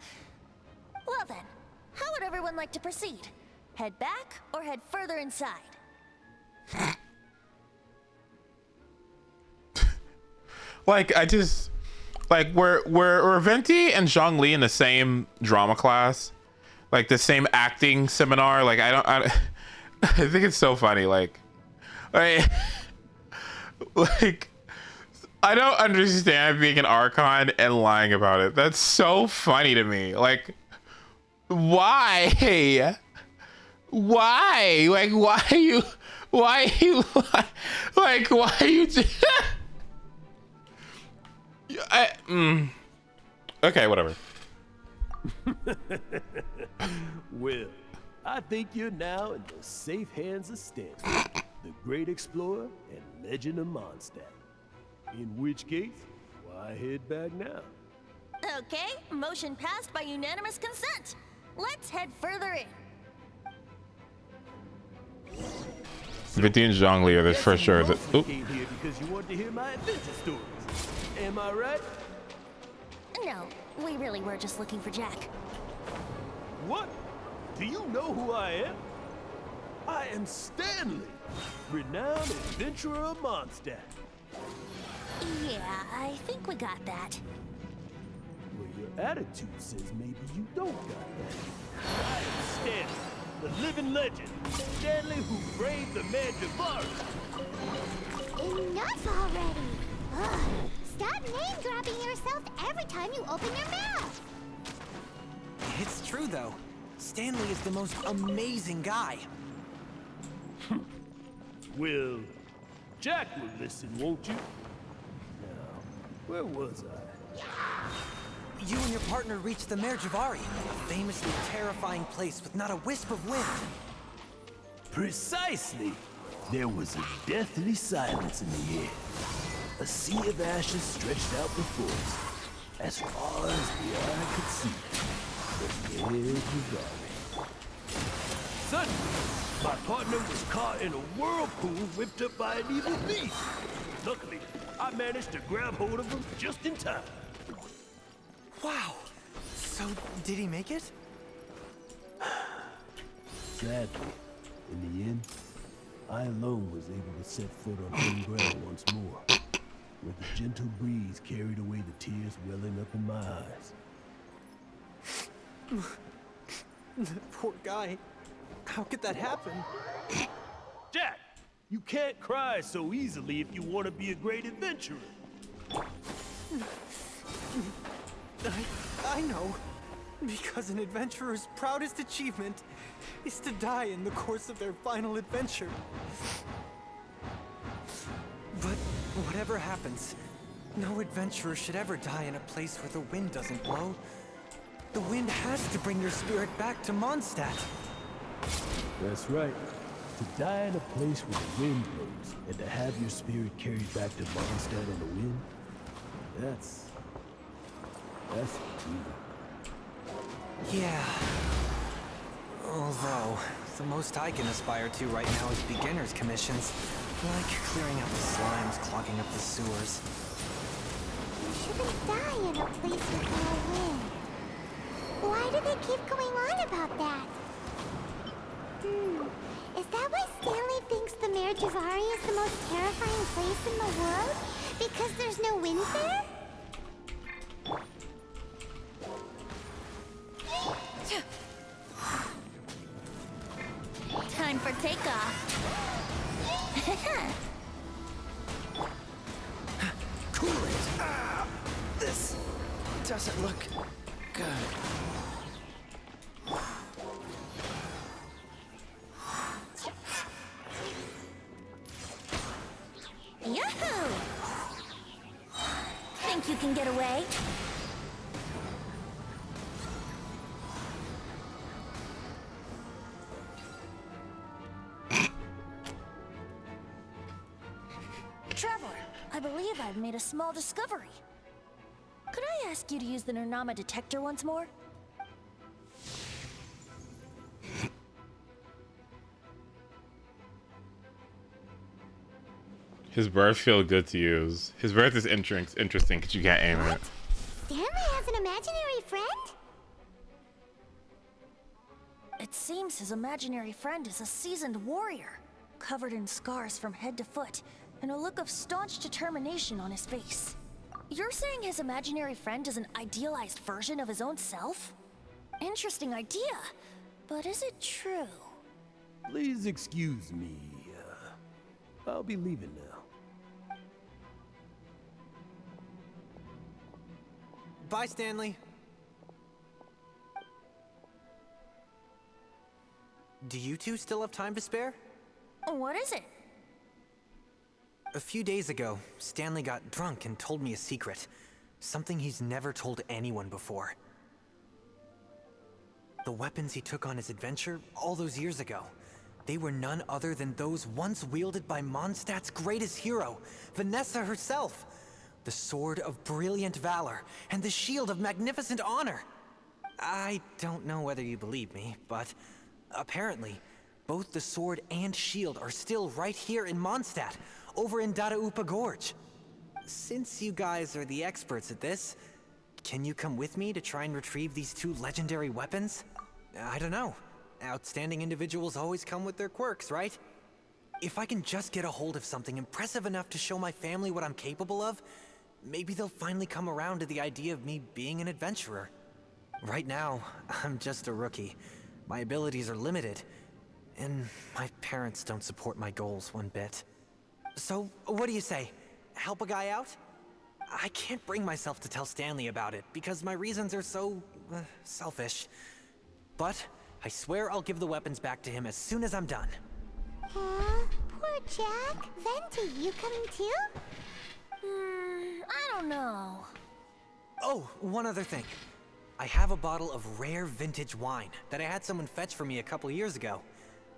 Well then, how would everyone like to proceed? Head back or head further inside? Like, were Venti and Zhongli in the same drama class? Like the same acting seminar? Like, I think it's so funny. Like I don't understand being an Archon and lying about it. That's so funny to me. Like, why? Like, why are you Okay, whatever. Well, I think you're now in the safe hands of Stanley, the great explorer and legend of Mondstadt. In which case, why head back now? Okay, motion passed by unanimous consent. Let's head further in. Venti and Zhongli are this for sure. You came here because you wanted to hear my adventure stories. Am I right? No, we really were just looking for Jack. What? Do you know who I am? I am Stanley, renowned adventurer of Mondstadt. Yeah, I think we got that. Well, your attitude says maybe you don't got that. I am Stanley, the living legend. Stanley who braved the Mare Jafari. Enough already! Ugh. Stop name-dropping yourself every time you open your mouth! It's true, though. Stanley is the most amazing guy. Well, Jack will listen, won't you? Now, where was I? You and your partner reached the Mare Javari, a famously terrifying place with not a wisp of wind. Precisely. There was a deathly silence in the air. A sea of ashes stretched out before us, as far as the eye could see. The Mare Javari. Suddenly, my partner was caught in a whirlpool whipped up by an evil beast. Luckily, I managed to grab hold of him just in time. Wow. So, did he make it? Sadly, in the end, I alone was able to set foot on home ground once more, where the gentle breeze carried away the tears welling up in my eyes. Poor guy. How could that happen? Jack, you can't cry so easily if you want to be a great adventurer. I know. Because an adventurer's proudest achievement is to die in the course of their final adventure. But whatever happens, no adventurer should ever die in a place where the wind doesn't blow. The wind has to bring your spirit back to Mondstadt. That's right. To die in a place where the wind blows, and to have your spirit carried back to Mondstadt on the wind, that's beautiful. Yeah. Although, the most I can aspire to right now is beginner's commissions, like clearing out the slimes clogging up the sewers. You shouldn't die in a place with no wind. Why do they keep going on about that? Is that why Stanley thinks the Mare Javari is the most terrifying place in the world? Because there's no wind there? Time for takeoff. Cool it. This doesn't look good. Yahoo! Think you can get away? Traveler, I believe I've made a small discovery. Could I ask you to use the Nernama detector once more? His birth feels good to use. His birth is interesting because you can't aim it. Stanley has an imaginary friend? It seems his imaginary friend is a seasoned warrior, covered in scars from head to foot, and a look of staunch determination on his face. You're saying his imaginary friend is an idealized version of his own self? Interesting idea, but is it true? Please excuse me. I'll be leaving now. Bye, Stanley. Do you two still have time to spare? What is it? A few days ago, Stanley got drunk and told me a secret. Something he's never told anyone before. The weapons he took on his adventure all those years ago, they were none other than those once wielded by Mondstadt's greatest hero, Vanessa herself. The sword of brilliant valor and the shield of magnificent honor. I don't know whether you believe me, but apparently, both the sword and shield are still right here in Mondstadt, over in Dadaupa Gorge. Since you guys are the experts at this, can you come with me to try and retrieve these two legendary weapons? I don't know. Outstanding individuals always come with their quirks, right? If I can just get a hold of something impressive enough to show my family what I'm capable of, maybe they'll finally come around to the idea of me being an adventurer. Right now, I'm just a rookie. My abilities are limited, and my parents don't support my goals one bit. So, what do you say? Help a guy out? I can't bring myself to tell Stanley about it, because my reasons are so, selfish. But I swear I'll give the weapons back to him as soon as I'm done. Aw, poor Jack. Venti, you coming too? I don't know. Oh, one other thing. I have a bottle of rare vintage wine that I had someone fetch for me a couple years ago.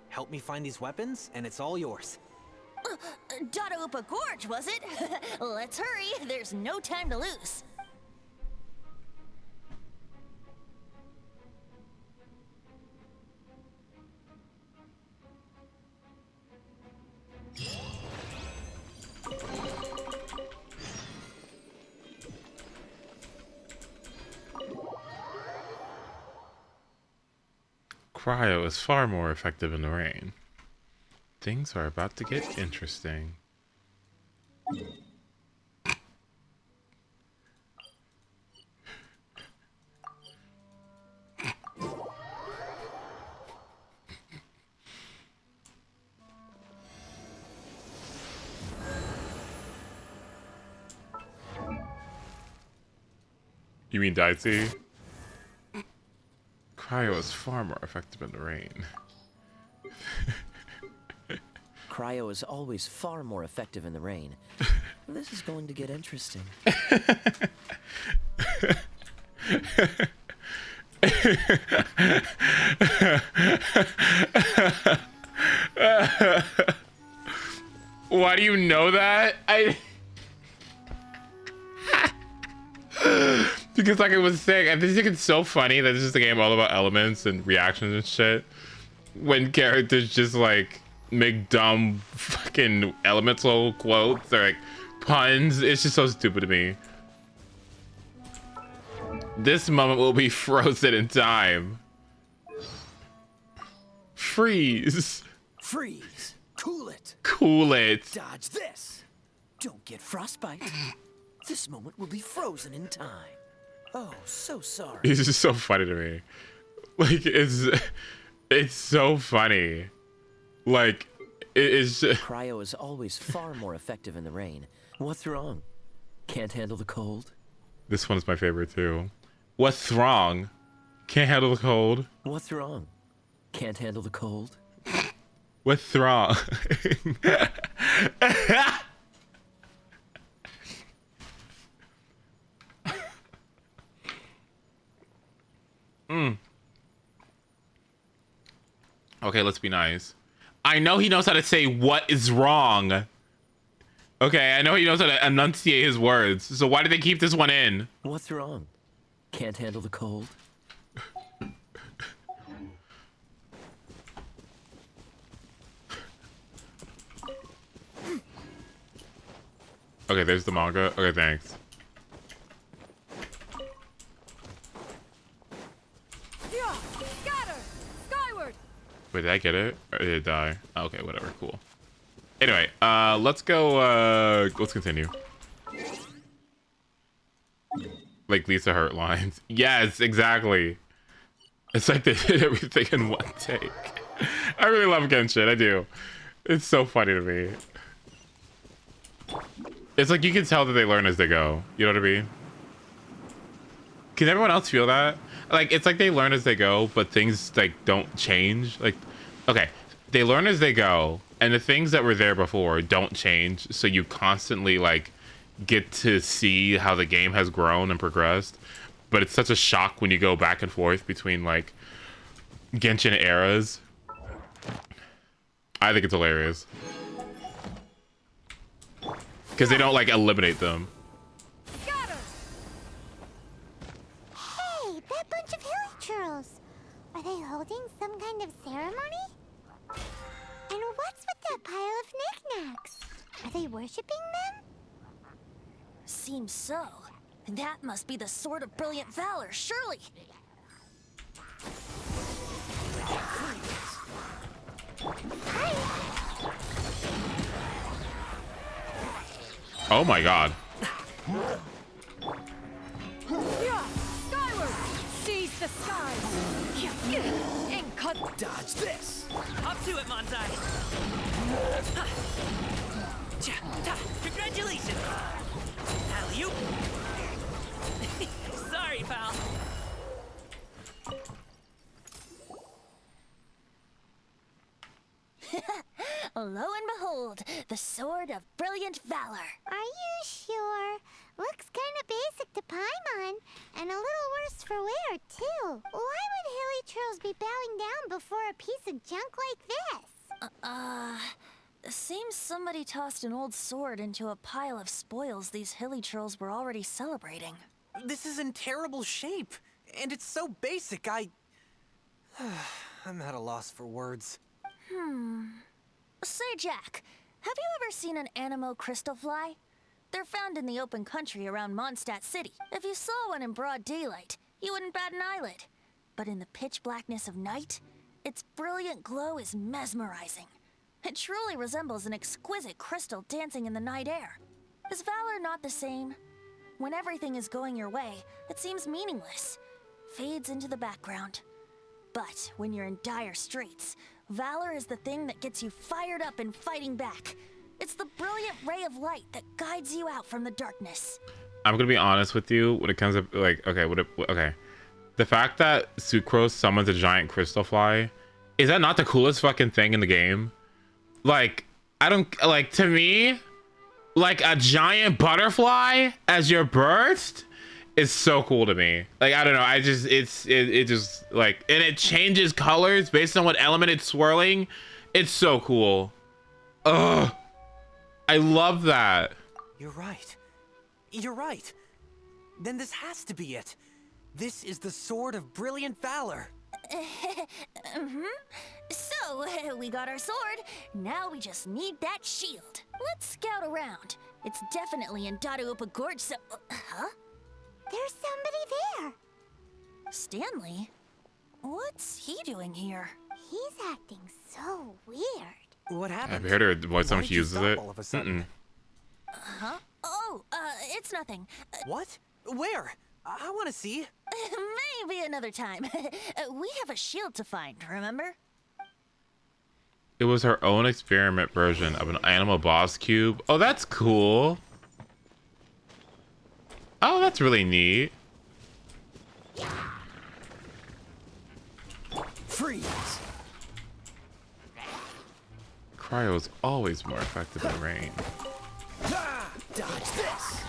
Help me find these weapons, and it's all yours. Dada Gorge, was it? Let's hurry. There's no time to lose. Cryo is far more effective in the rain. Things are about to get interesting. You mean Dicey? Cryo is far more effective in the rain. Cryo is always far more effective in the rain. This is going to get interesting. Why do you know that? Because like I was saying, I think it's so funny that this is a game all about elements and reactions and shit. When characters just like make dumb fucking elemental quotes or like puns, it's just so stupid to me. This moment will be frozen in time. Freeze. Freeze. Cool it. Cool it. Dodge this. Don't get frostbite. This moment will be frozen in time. Oh, so sorry. It's just so funny to me. Like it's so funny. Like it is. Cryo is always far more effective in the rain. What's wrong? Can't handle the cold? This one is my favorite too. What's wrong? Can't handle the cold. What's wrong? Can't handle the cold? What's wrong? Okay, let's be nice. I know he knows how to say what is wrong. Okay, I know he knows how to enunciate his words. So why did they keep this one in? What's wrong? Can't handle the cold? Okay, there's the manga. Okay, thanks. Scatter! Skyward! Wait, did I get it? Or did it die? Okay, whatever, cool. Anyway, let's go, let's continue. Like Lisa Hurt lines. Yes, exactly. It's like they did everything in one take. I really love Genshin, I do. It's so funny to me. It's like you can tell that they learn as they go. You know what I mean? Can everyone else feel that? Like, it's like they learn as they go, but things, like, don't change. Like, okay, they learn as they go, and the things that were there before don't change, so you constantly, like, get to see how the game has grown and progressed. But it's such a shock when you go back and forth between, like, Genshin eras. I think it's hilarious. Because they don't, like, eliminate them. Hey, that bunch of hilly churls. Are they holding some kind of ceremony? And what's with that pile of knickknacks? Are they worshipping them? Seems so. That must be the Sword of Brilliant Valor, surely. Oh my god. Skyward! Seize the skies! And cut. Dodge this. Up to it, Montai. Congratulations. Alley-oop. Sorry, pal. Lo and behold, the Sword of Brilliant Valor. Are you sure? Looks kind kind of basic to Paimon, and a little worse for wear, too. Why would hilly trolls be bowing down before a piece of junk like this? Seems somebody tossed an old sword into a pile of spoils these hilly trolls were already celebrating. This is in terrible shape, and it's so basic, I'm at a loss for words. Say, Jack, have you ever seen an Anemo crystal fly? They're found in the open country around Mondstadt City. If you saw one in broad daylight, you wouldn't bat an eyelid. But in the pitch blackness of night, its brilliant glow is mesmerizing. It truly resembles an exquisite crystal dancing in the night air. Is valor not the same? When everything is going your way, it seems meaningless, fades into the background. But when you're in dire straits, valor is the thing that gets you fired up and fighting back. It's the brilliant ray of light that guides you out from the darkness. I'm gonna be honest with you when it comes to okay. The fact that Sucrose summons a giant crystal fly, is that not the coolest fucking thing in the game? Like, I don't like, to me, like a giant butterfly as your burst is so cool to me. Like, I don't know, it just like, and it changes colors based on what element it's swirling. It's so cool. Ugh, I love that. You're right. You're right. Then this has to be it. This is the Sword of Brilliant Valor. So, we got our sword. Now we just need that shield. Let's scout around. It's definitely in Dadaupa Gorge, so... Huh? There's somebody there. Stanley? What's he doing here? He's acting so weird. What happened? I've heard her voice so much she uses it. All of a sudden? Huh? Oh, it's nothing. What? Where? I want to see. Maybe another time. We have a shield to find, remember? It was her own experiment version of an animal boss cube. Oh, that's cool. Oh, that's really neat. Freeze. Cryo's always more effective in rain. Dodge this.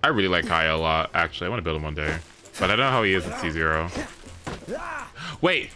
I really like Kaya a lot, actually. I want to build him one day. But I don't know how he is in C0. Wait!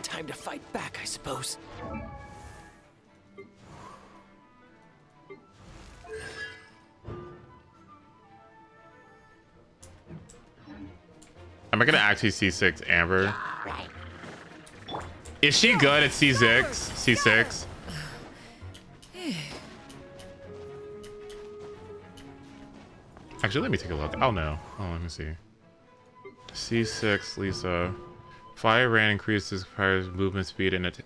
Time to fight back, I suppose. Am I gonna actually C6 Amber? Is she good at C6? C6? Actually, let me take a look. Oh no. Oh, let me see. C6 Lisa. Fire Rain increases Fire's movement speed and it.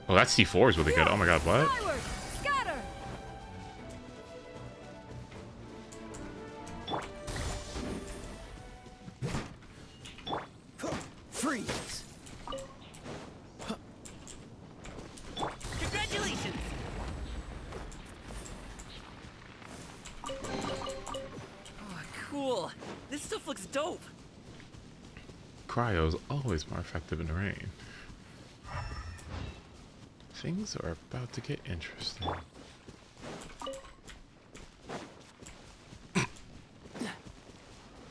Oh, that C4 is really good. Oh my god, what? Freeze. Congratulations! Oh, cool. This stuff looks dope. Cryo's always more effective in the rain. Things are about to get interesting.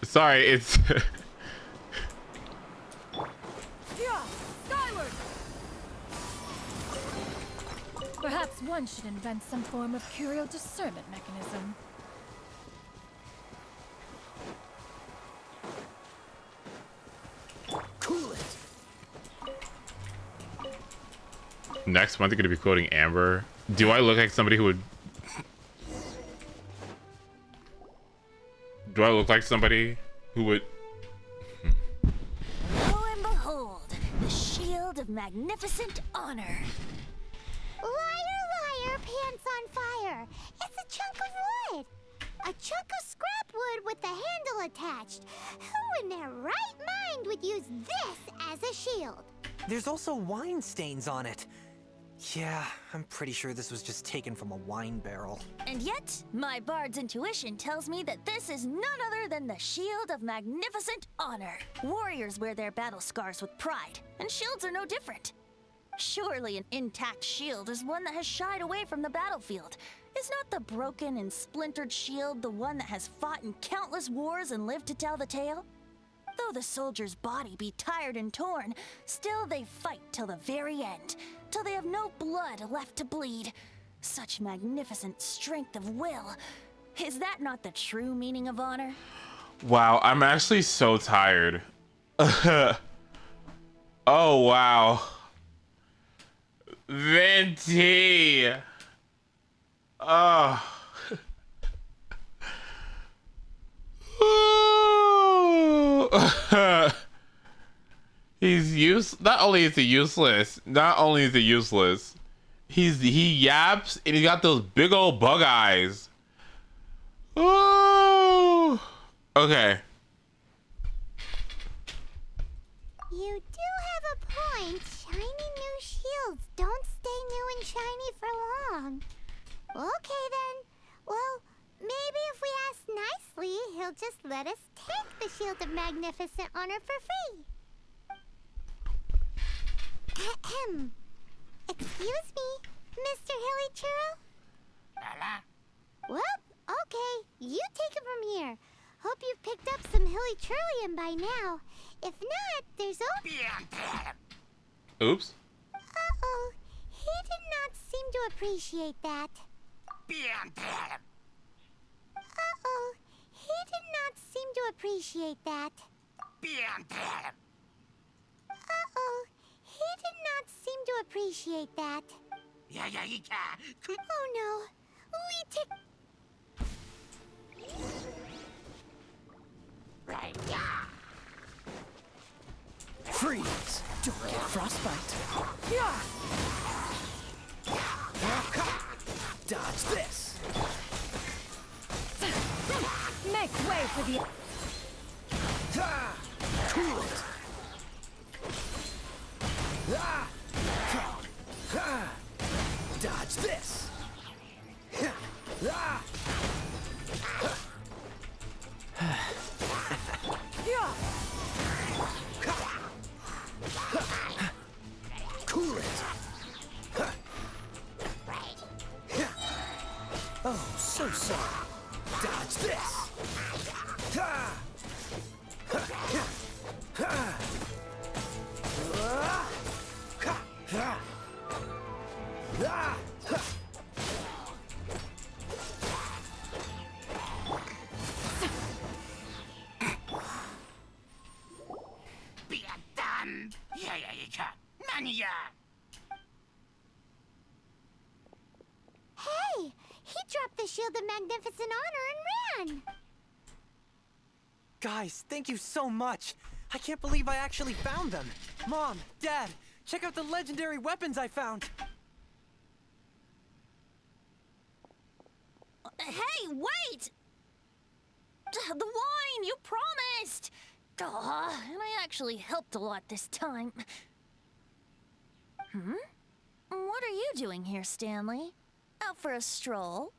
Sorry, it's... Perhaps one should invent some form of curio discernment mechanism. Cool it. Next month, you're gonna be quoting Amber. Do I look like somebody who would? Do I look like somebody who would? Lo and behold, the shield of magnificent honor. Liar, liar, pants on fire. It's a chunk of wood. A chunk of scrap wood with the handle attached. Who in their right mind would use this as a shield? There's also wine stains on it. Yeah, I'm pretty sure this was just taken from a wine barrel. And yet, my bard's intuition tells me that this is none other than the shield of magnificent honor. Warriors wear their battle scars with pride, and shields are no different. Surely an intact shield is one that has shied away from the battlefield. Is not the broken and splintered shield the one that has fought in countless wars and lived to tell the tale? Though the soldier's body be tired and torn, still they fight till the very end, till they have no blood left to bleed. Such magnificent strength of will. Is that not the true meaning of honor? Wow, I'm actually so tired. Oh, wow. Venti. Oh. Not only is he useless, he yaps and he got those big old bug eyes. Ooh. Okay. You do have a point. Shiny new shields don't stay new and shiny for long. Okay then. Well, maybe if we ask nicely, he'll just let us take the Shield of Magnificent Honor for free. Ahem. Excuse me, Mr. Hilly Churro? Well, okay, you take it from here. Hope you've picked up some Hilly Churlium by now. If not, there's Oops. Uh-oh, he did not seem to appreciate that. Uh-oh, he did not seem to appreciate that. Uh-oh, he did not seem to appreciate that. Oh no, Freeze! Don't get frostbite. Dodge this. Make way for the... Cool it. Dodge this. Cool it. Oh, so sorry. Dodge this. Hey, he dropped the Shield of Magnificent Honor and ran. Guys, thank you so much. I can't believe I actually found them. Mom, Dad, check out the legendary weapons I found. Hey, wait! The wine, you promised! And I actually helped a lot this time. What are you doing here, Stanley? Out for a stroll?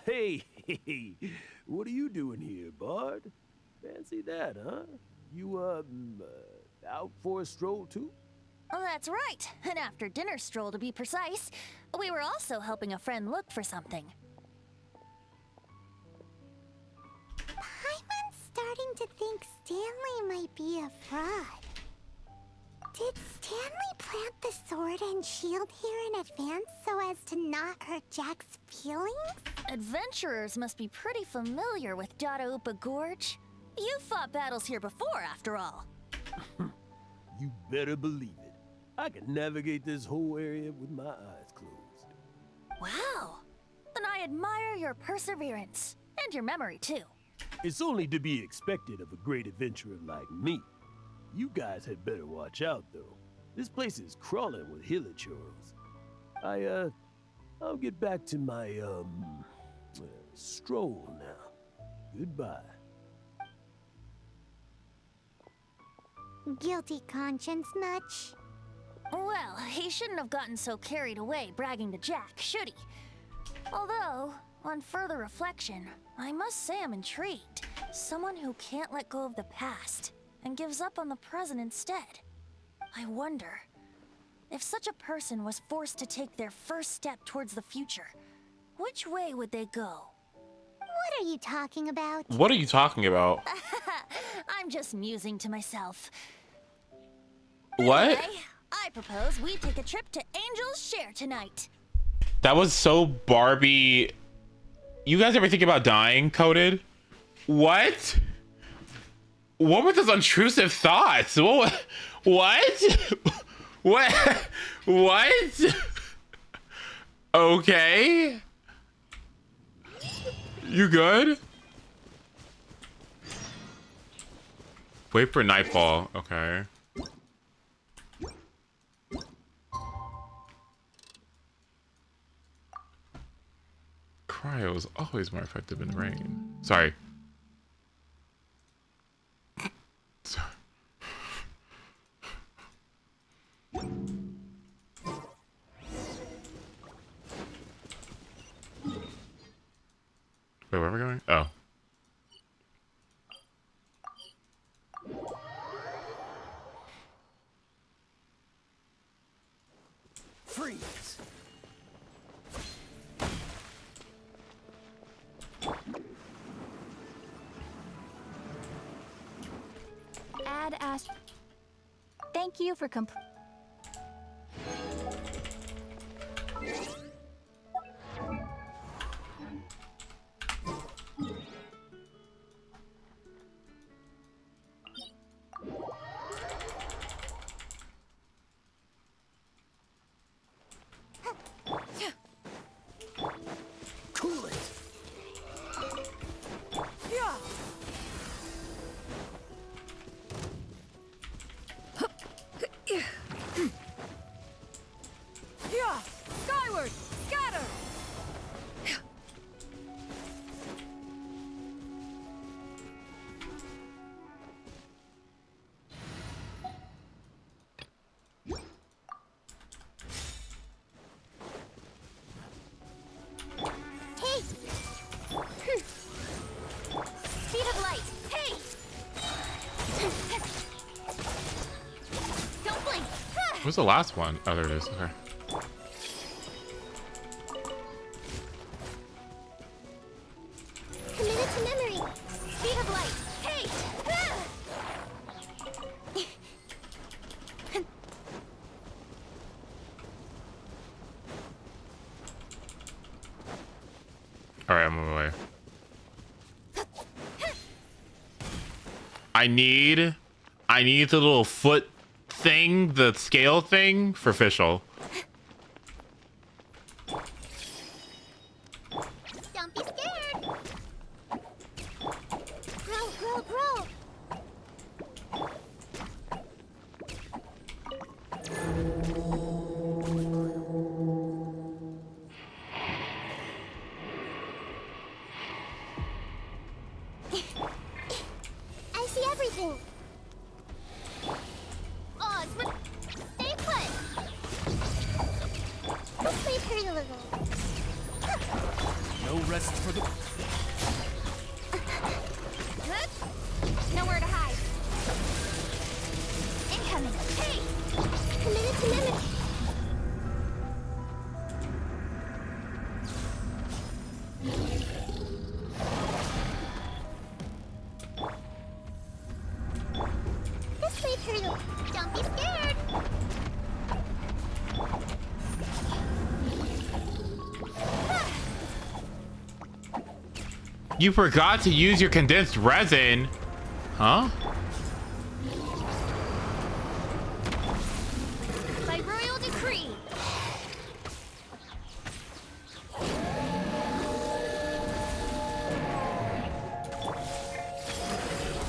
Hey, what are you doing here, Bard? Fancy that, huh? You, out for a stroll too? Oh, that's right. An after-dinner stroll, to be precise. We were also helping a friend look for something. Paimon's starting to think Stanley might be a fraud. Did Stanley plant the sword and shield here in advance so as to not hurt Jack's feelings? Adventurers must be pretty familiar with Dadaupa Gorge. You fought battles here before, after all. You better believe it. I can navigate this whole area with my eyes closed. Wow. Then I admire your perseverance. And your memory, too. It's only to be expected of a great adventurer like me. You guys had better watch out, though. This place is crawling with hilichurls. I'll get back to my, stroll now. Goodbye. Guilty conscience, Nutch? Well, he shouldn't have gotten so carried away bragging to Jack, should he? Although, on further reflection, I must say I'm intrigued. Someone who can't let go of the past and gives up on the present instead. I wonder, if such a person was forced to take their first step towards the future, which way would they go? What are you talking about? What are you talking about? I'm just musing to myself. What? Anyway, I propose we take a trip to Angel's Share tonight. That was so Barbie. You guys ever think about dying, Coded? What? What were those intrusive thoughts? What? What? What? Okay. You good? Wait for nightfall. Okay. Cryo is always more effective in the rain. Sorry. Sorry. Wait, where are we going? Oh. Freeze! Add Ast. Thank you for Cool it! Yeah. Yeah. Skyward. Scatter. Hey! Speed of light. Hey! Don't blink. Where's the last one? Oh, there it is. Okay. Committed to memory. Speed of light. Hey! All right, I'm on my way. I need the little foot thing, the scale thing for Fischl. Don't be scared. Grow. I see everything. Oh, stay put. Let's leave her a little. No rest for the... Nowhere to hide. Incoming. Hey! Committed to memory. This way, Turtle. Don't be scared. You forgot to use your condensed resin. Huh? By royal decree.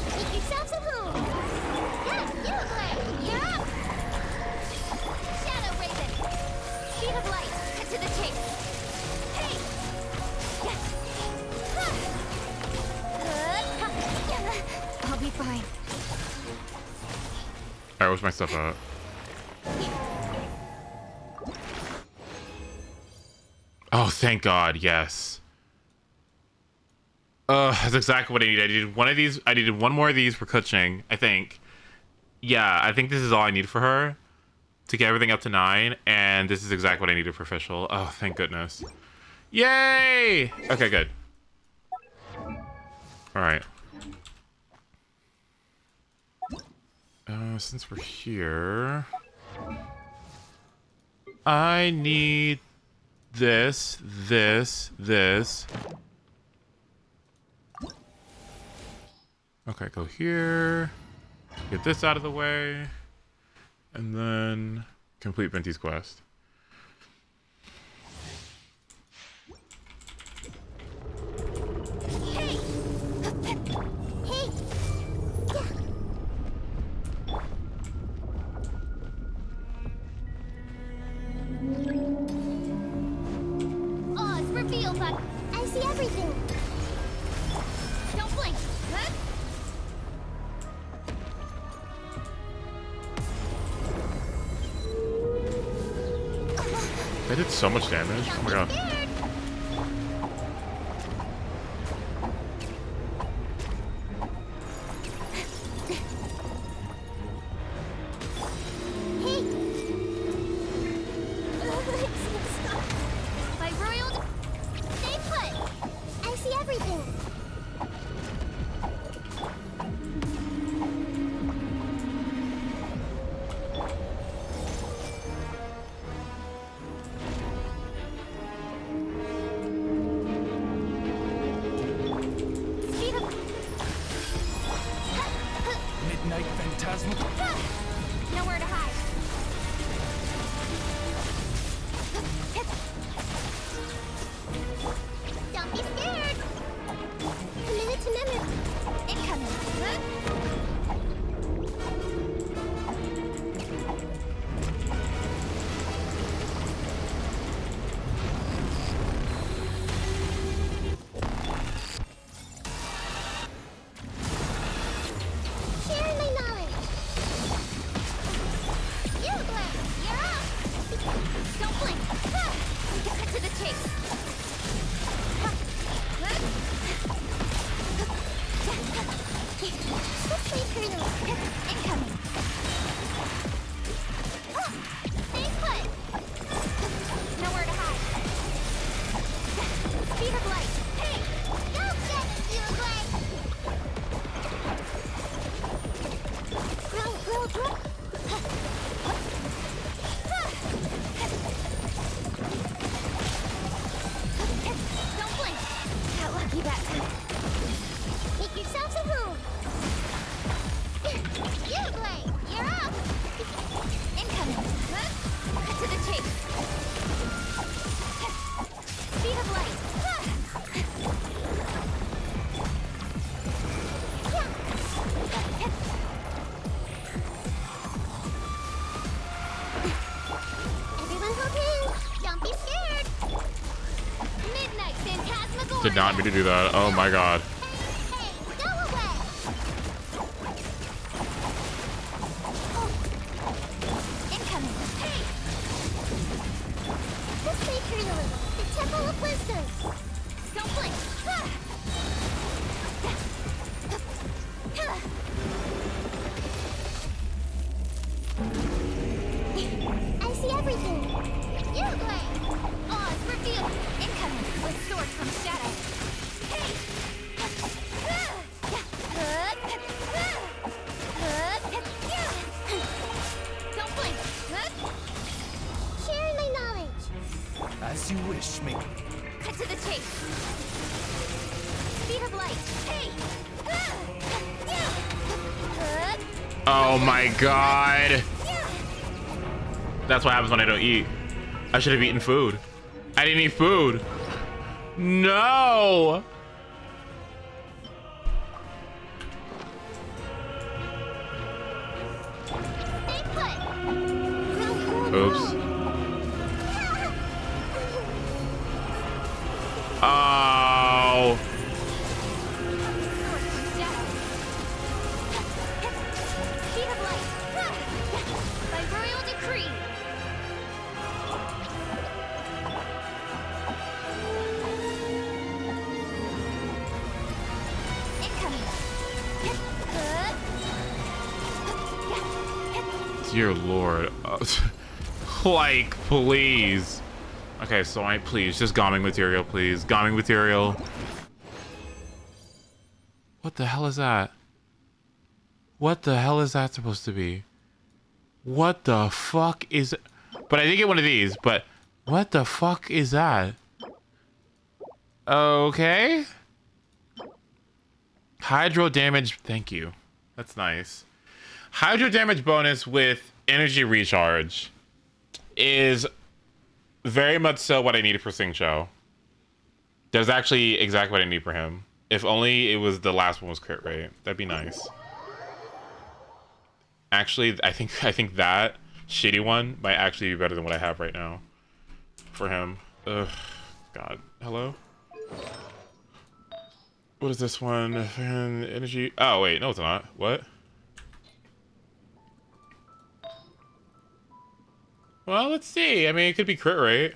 Make yourselves at home. Yeah, Yellowblade, you're up. Shadow Raven. Speed of light. Cut to the chase. Hey. I'll be fine. Alright, where's my stuff at? Oh, thank God, yes. That's exactly what I needed. I needed one of these. I needed one more of these for Kuching, I think. Yeah, I think this is all I need for her to get everything up to 9, and this is exactly what I needed for Fischl. Oh, thank goodness. Yay! Okay, good. Alright. Since we're here, I need this. Okay, go here. Get this out of the way. And then complete Venti's quest. Hey! Hey! Oz, reveal that. I see everything. Don't blink. Huh? That did so much damage. Oh my God. By royal. Stay put. I see everything. Speed of. Midnight Phantasmal. Nowhere to hide. Don't be scared. Minute to minute. Incoming. Sharing my knowledge. Yellowblade, you're up. Don't blink. Cut to the chase. This way, Colonel. Incoming. Stay put. Nowhere to hide. Speed of light. Hey! Don't get it, Yellowblade. Grow. Don't blink. Got lucky that time. Make yourselves at home. Yellowblade, you're up. Incoming. Cut to the chase. Speed of light. Everyone hold hands. Don't be scared. Midnight Phantasmagoria. Did not mean to do that. Oh my God. Hey, go away. Incoming. Hey. This way, Colonel. The Temple of Wisdom. Don't blink. I see everything. Yellowblade. Oz, reveal. Incoming with sword from shadow. Hey. Don't blink. Sharing my knowledge. As you wish, me. Cut to the chase. Speed of Oh my god. That's what happens when I don't eat. I should have eaten food. I didn't eat food. No. Oops. Oh. Speed of light. By royal decree. Dear Lord. Like, please. Okay, so please, just Gomming material, please. Gomming material. What the hell is that? What the hell is that supposed to be? What the fuck is... But I did get one of these, but... What the fuck is that? Okay. Hydro damage, thank you. That's nice. Hydro damage bonus with energy recharge is very much so what I needed for Sing Cho. That's actually exactly what I need for him. If only it was the last one was crit rate. That'd be nice. Actually, I think that shitty one might actually be better than what I have right now for him. Ugh, God. Hello? What is this one? Energy. Oh, wait. No, it's not. What? Well, let's see. I mean, it could be crit rate.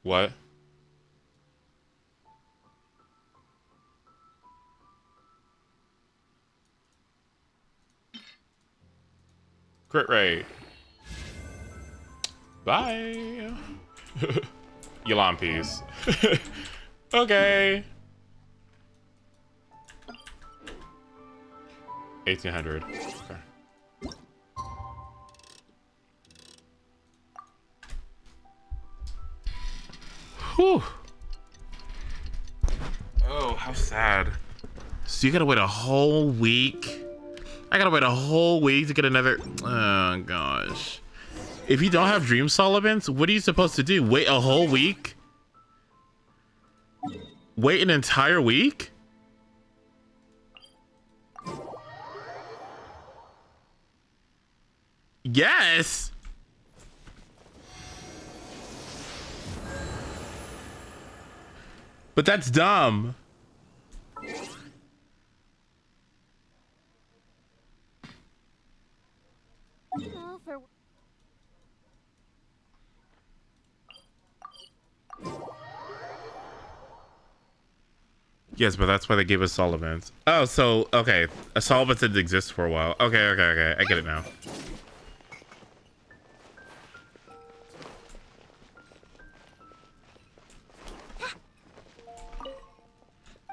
What? Crit rate. Bye. Yulon piece. Okay. 1800. Okay. Whew. Oh, how sad. So you gotta wait a whole week? I gotta wait a whole week to get another... Oh, gosh. If you don't have Dream Solomons, what are you supposed to do? Wait a whole week? Wait an entire week? Yes! But that's dumb. Yes, but that's why they gave us Solomons. Oh, so, okay. A Solomons didn't exist for a while. Okay. I get it now.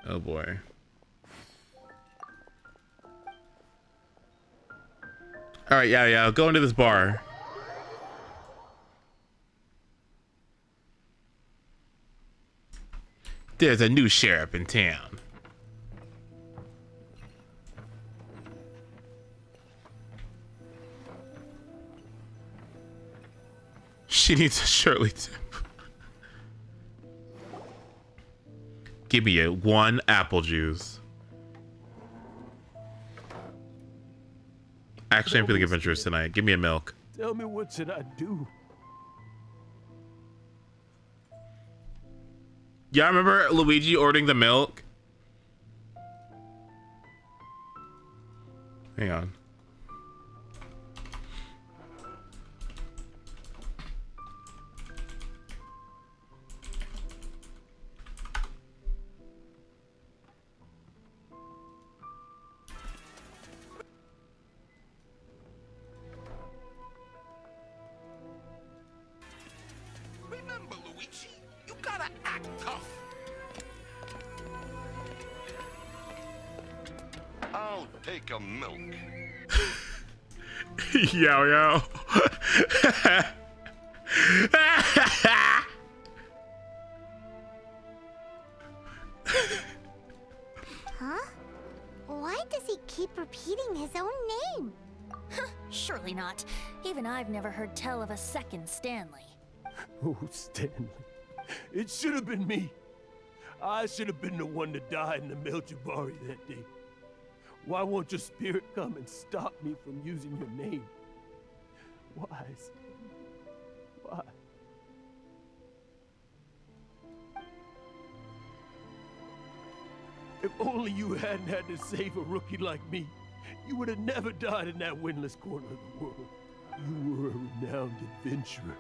Oh, boy. All right, yeah. I'll go into this bar. There's a new sheriff in town. She needs a Shirley tip. Give me one apple juice. Actually, I'm feeling adventurous tonight. Give me a milk. Tell me, what should I do? Yeah, remember Luigi ordering the milk? Hang on. Remember, Luigi, you gotta act tough. I'll take a milk. Yo, yo. Huh? Why does he keep repeating his own name? Surely not. Even I've never heard tell of a second Stanley. Oh, Stanley. It should have been me. I should have been the one to die in the Meljabari that day. Why won't your spirit come and stop me from using your name? Why, Stanley? Why? If only you hadn't had to save a rookie like me, you would have never died in that windless corner of the world. You were a renowned adventurer,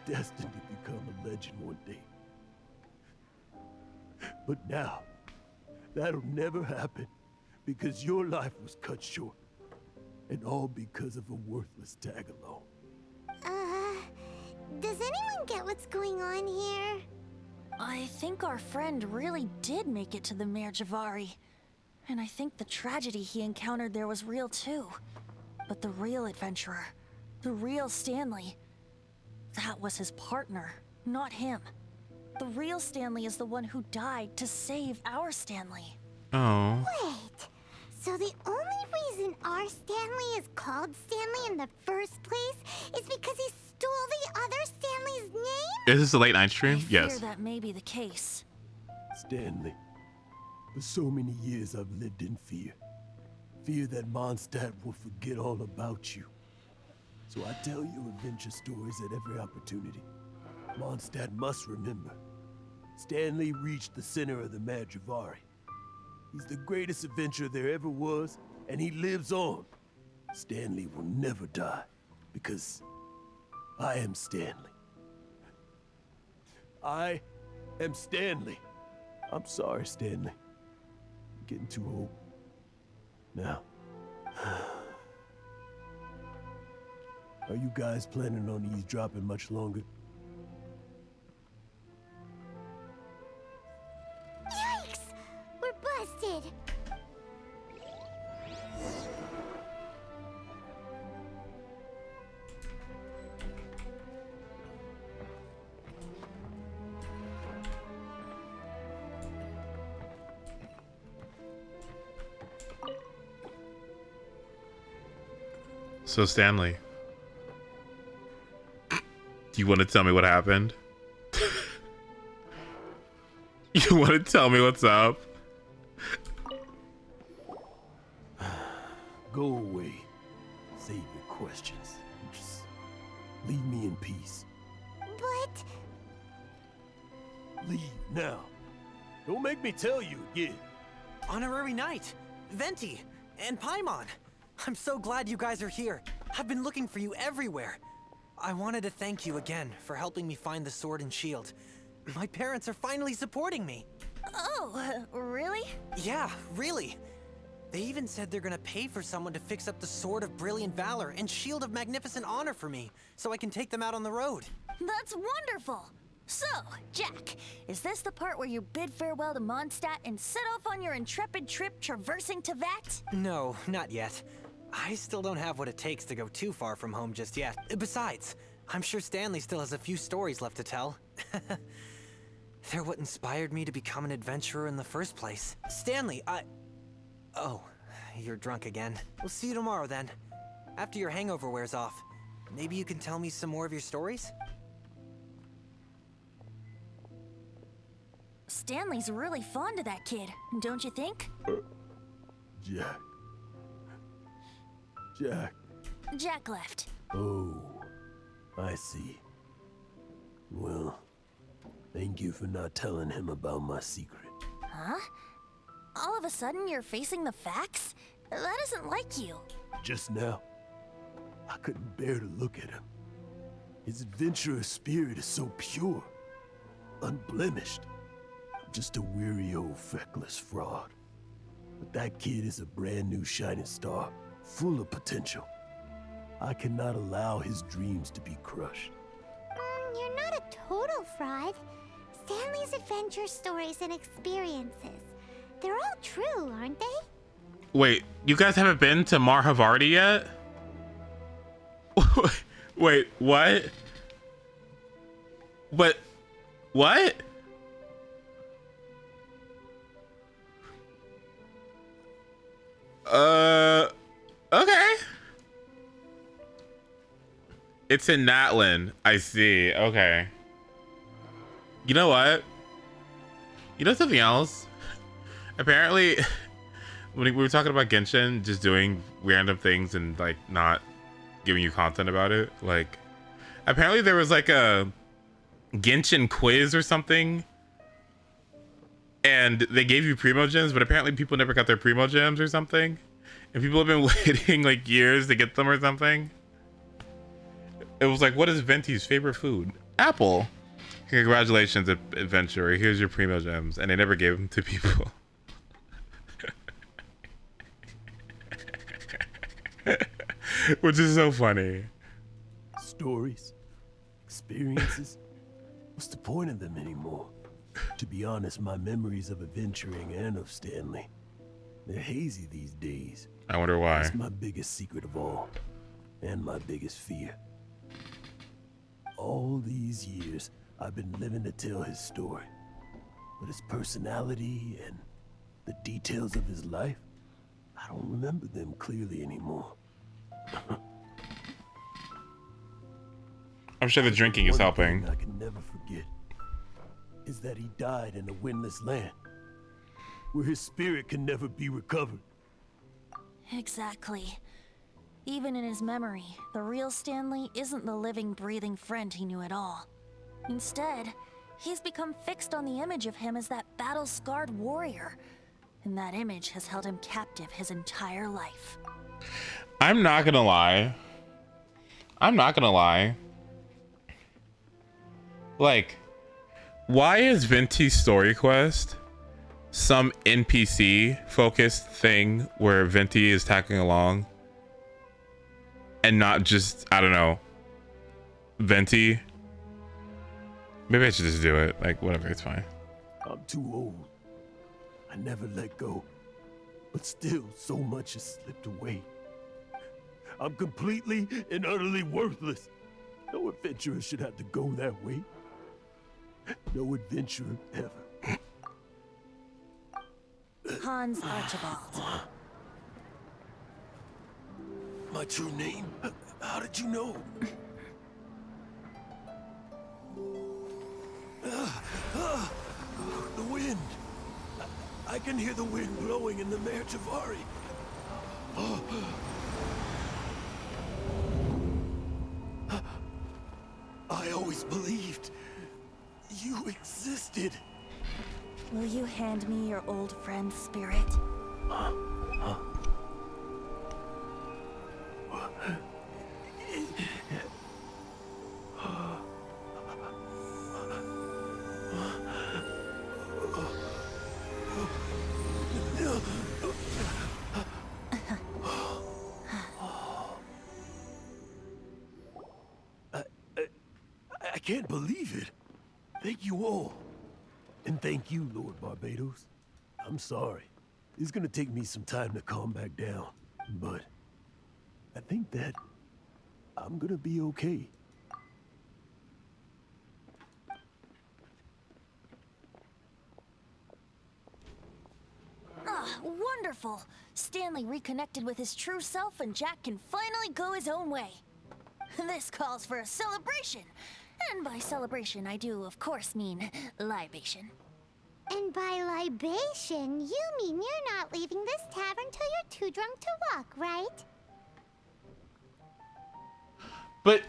destined to become a legend one day. But now, that'll never happen, because your life was cut short, and all because of a worthless tag-along. Does anyone get what's going on here? I think our friend really did make it to the Meljabari. And I think the tragedy he encountered there was real too. But the real adventurer, the real Stanley, that was his partner, not him. The real Stanley is the one who died to save our Stanley. Oh. Wait, so the only reason our Stanley is called Stanley in the first place is because he stole the other Stanley's name? Is this a late night stream? I Yes. fear that may be the case. Stanley, for so many years I've lived in fear. Fear that Mondstadt will forget all about you. So I tell you adventure stories at every opportunity. Mondstadt must remember. Stanley reached the center of the Meljabari. He's the greatest adventurer there ever was, and he lives on. Stanley will never die, because I am Stanley. I am Stanley. I'm sorry, Stanley. I'm getting too old. Now, are you guys planning on eavesdropping much longer? Yikes! We're busted! So Stanley, do you want to tell me what happened? You want to tell me what's up? Go away. Save your questions. Just leave me in peace. But... Leave now. Don't make me tell you again. Honorary Knight, Venti, and Paimon. I'm so glad you guys are here. I've been looking for you everywhere. I wanted to thank you again for helping me find the sword and shield. My parents are finally supporting me. Oh, really? Yeah, really. They even said they're gonna pay for someone to fix up the Sword of Brilliant Valor and Shield of Magnificent Honor for me, so I can take them out on the road. That's wonderful! So, Jack, is this the part where you bid farewell to Mondstadt and set off on your intrepid trip traversing Tevat? No, not yet. I still don't have what it takes to go too far from home just yet. Besides, I'm sure Stanley still has a few stories left to tell. They're what inspired me to become an adventurer in the first place. Stanley, Oh, you're drunk again. We'll see you tomorrow then. After your hangover wears off. Maybe you can tell me some more of your stories? Stanley's really fond of that kid, don't you think? Jack. Jack. Jack left. Oh, I see. Well, thank you for not telling him about my secret. Huh? All of a sudden you're facing the facts? That isn't like you. Just now, I couldn't bear to look at him. His adventurous spirit is so pure, unblemished. I'm just a weary old feckless fraud. But that kid is a brand new shining star, full of potential. I cannot allow his dreams to be crushed. You're not a total fraud. Stanley's adventure stories and experiences, they're all true, aren't they? Wait, you guys haven't been to Marhavarti yet? Wait, what? But what? Okay. It's in Natlin. I see. Okay. You know what? You know something else? Apparently, when we were talking about Genshin, just doing random things and like not giving you content about it, like apparently there was like a Genshin quiz or something, and they gave you primo gems, but apparently people never got their primo gems or something, and people have been waiting like years to get them or something. It was like, what is Venti's favorite food? Apple. Congratulations, adventurer. Here's your primo gems, and they never gave them to people. Which is so funny. Stories, experiences. What's the point of them anymore? To be honest, my memories of adventuring and of Stanley, they're hazy these days. I wonder why. It's my biggest secret of all, and my biggest fear. All these years, I've been living to tell his story. But his personality and the details of his life, I don't remember them clearly anymore. I'm sure the drinking is helping. I can never forget is that he died in a windless land, where his spirit can never be recovered. Exactly. Even in his memory, the real Stanley isn't the living, breathing friend he knew at all. Instead, he's become fixed on the image of him as that battle-scarred warrior, and that image has held him captive his entire life. I'm not gonna lie. Like, why is Venti's story quest some NPC focused thing where Venti is tagging along and not just, I don't know, Venti? Maybe I should just do it. Like, whatever, it's fine. I'm too old. I never let go. But still, so much has slipped away. I'm completely and utterly worthless. No adventurer should have to go that way. No adventurer ever. Hans Archibald. My true name? How did you know? The wind. I can hear the wind blowing in the Mare Javari. I always believed you existed. Will you hand me your old friend's spirit? I can't believe it. Thank you all. And thank you, Lord Barbados. I'm sorry. It's gonna take me some time to calm back down. But I think that I'm gonna be okay. Ah, wonderful! Stanley reconnected with his true self and Jack can finally go his own way. This calls for a celebration. And by celebration, I do, of course, mean libation. And by libation, you mean you're not leaving this tavern till you're too drunk to walk, right? But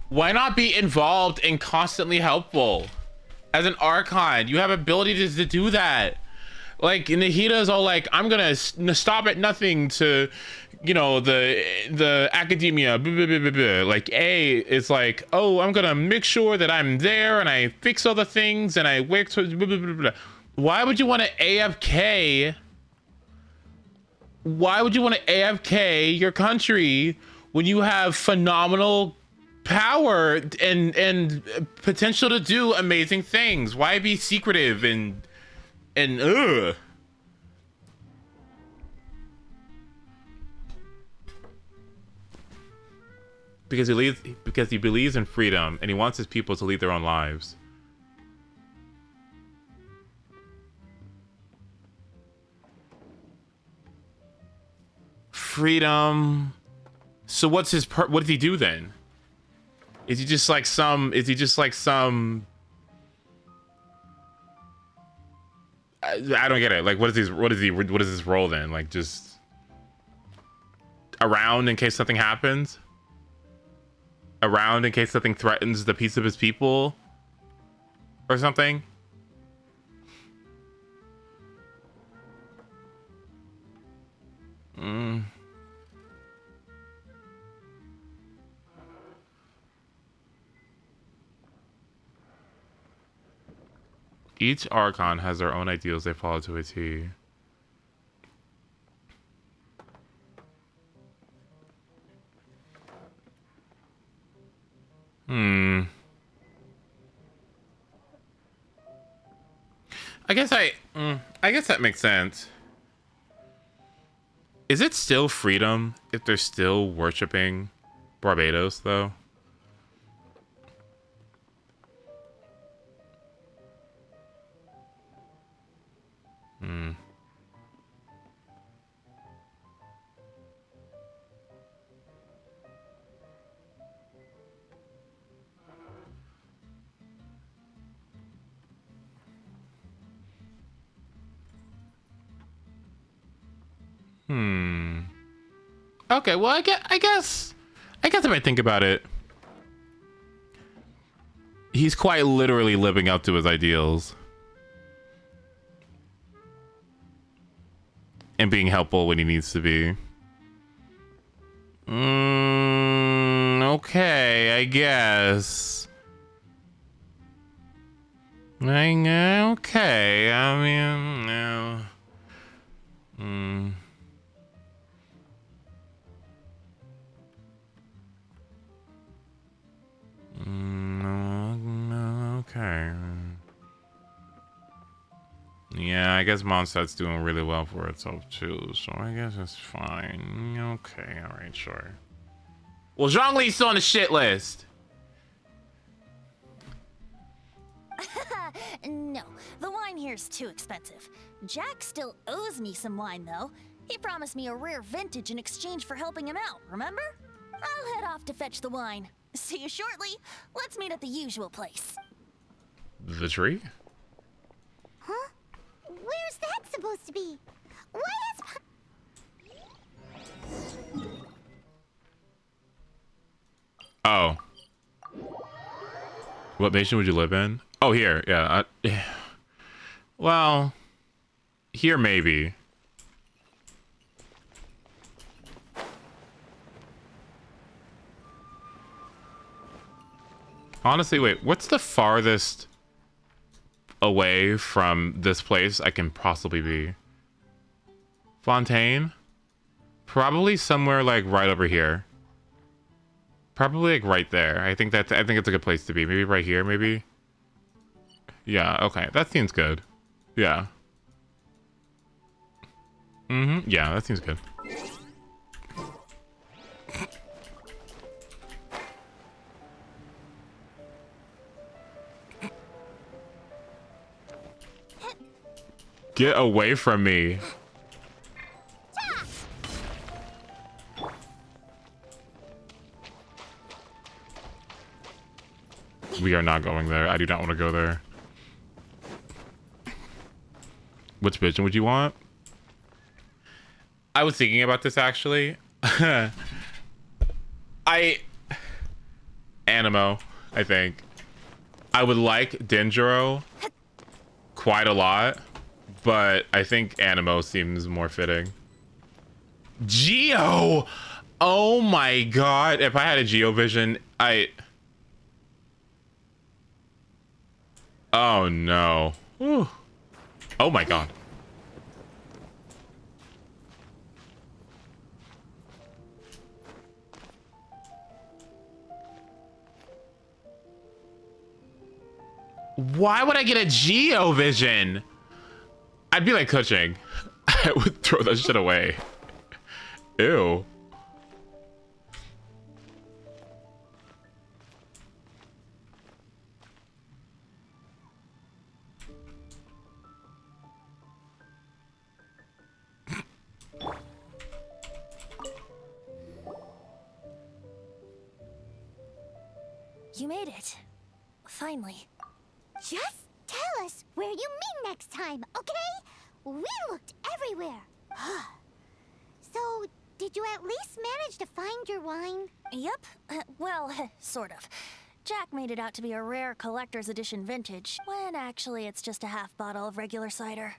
why not be involved and constantly helpful? As an Archon, you have ability to do that. Like, Nahita's all like, I'm gonna stop at nothing to, you know, the academia, blah, blah, blah, blah, blah. Like, A is like, oh, I'm gonna make sure that I'm there and I fix all the things and I work towards blah, blah, blah, blah. Why would you want to AFK? Why would you want to AFK your country when you have phenomenal power and potential to do amazing things? Why be secretive and because he believes in freedom and he wants his people to lead their own lives. Freedom. So what's his what did he do then? Is he just like some I don't get it. Like what is his role then? Like just around in case something happens? Around in case something threatens the peace of his people? Or something? Each Archon has their own ideals they follow to a T. I guess that makes sense. Is it still freedom if they're still worshiping Barbados though? Okay, well, I guess if I think about it, he's quite literally living up to his ideals and being helpful when he needs to be. Okay, I guess. Okay, I mean, no. Okay. Yeah, I guess Mondstadt's doing really well for itself too, so I guess it's fine. Okay, alright, sure. Well, Zhongli's still on the shit list. No, the wine here's too expensive. Jack still owes me some wine, though. He promised me a rare vintage in exchange for helping him out, remember? I'll head off to fetch the wine. See you shortly. Let's meet at the usual place. The tree? Huh? Where's that supposed to be? What is... Oh. What nation would you live in? Oh, here. Yeah. Well, here maybe. Honestly, wait. What's the farthest away from this place I can possibly be? Fontaine? Probably somewhere like right over here. Probably like right there. I think it's a good place to be. Maybe right here, maybe. Yeah, okay. That seems good. Yeah. Yeah, that seems good. Get away from me. We are not going there. I do not want to go there. Which vision would you want? I was thinking about this actually. Animo, I think. I would like Dendro quite a lot, but I think Animo seems more fitting. Geo! Oh my god. If I had a Geo vision, oh no. Whew. Oh my god. Why would I get a Geo vision? I'd be like Kuching. I would throw that shit away. Ew. You made it. Finally. Just tell us where you meet next time, okay? We looked everywhere. So, did you at least manage to find your wine? Yep. Well, sort of. Jack made it out to be a rare collector's edition vintage, when actually it's just a half bottle of regular cider.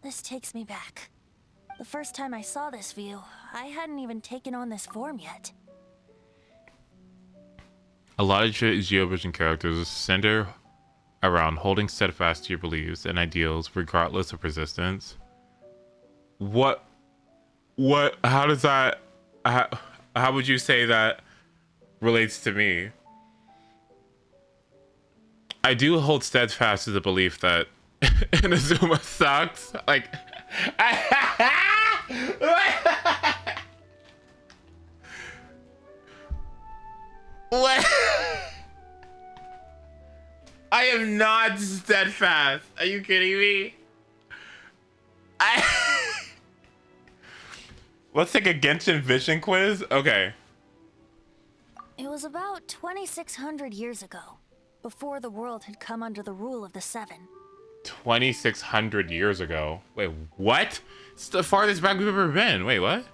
This takes me back. The first time I saw this view, I hadn't even taken on this form yet. A lot of GeoVision characters center around holding steadfast to your beliefs and ideals regardless of resistance. What, how does that, how would you say that relates to me? I do hold steadfast to the belief that Inazuma sucks. Like, what? I am not steadfast. Are you kidding me? Let's take a Genshin Vision quiz. Okay. It was about 2,600 years ago, before the world had come under the rule of the Seven. 2,600 years ago. Wait, what? It's the farthest back we've ever been. Wait, what?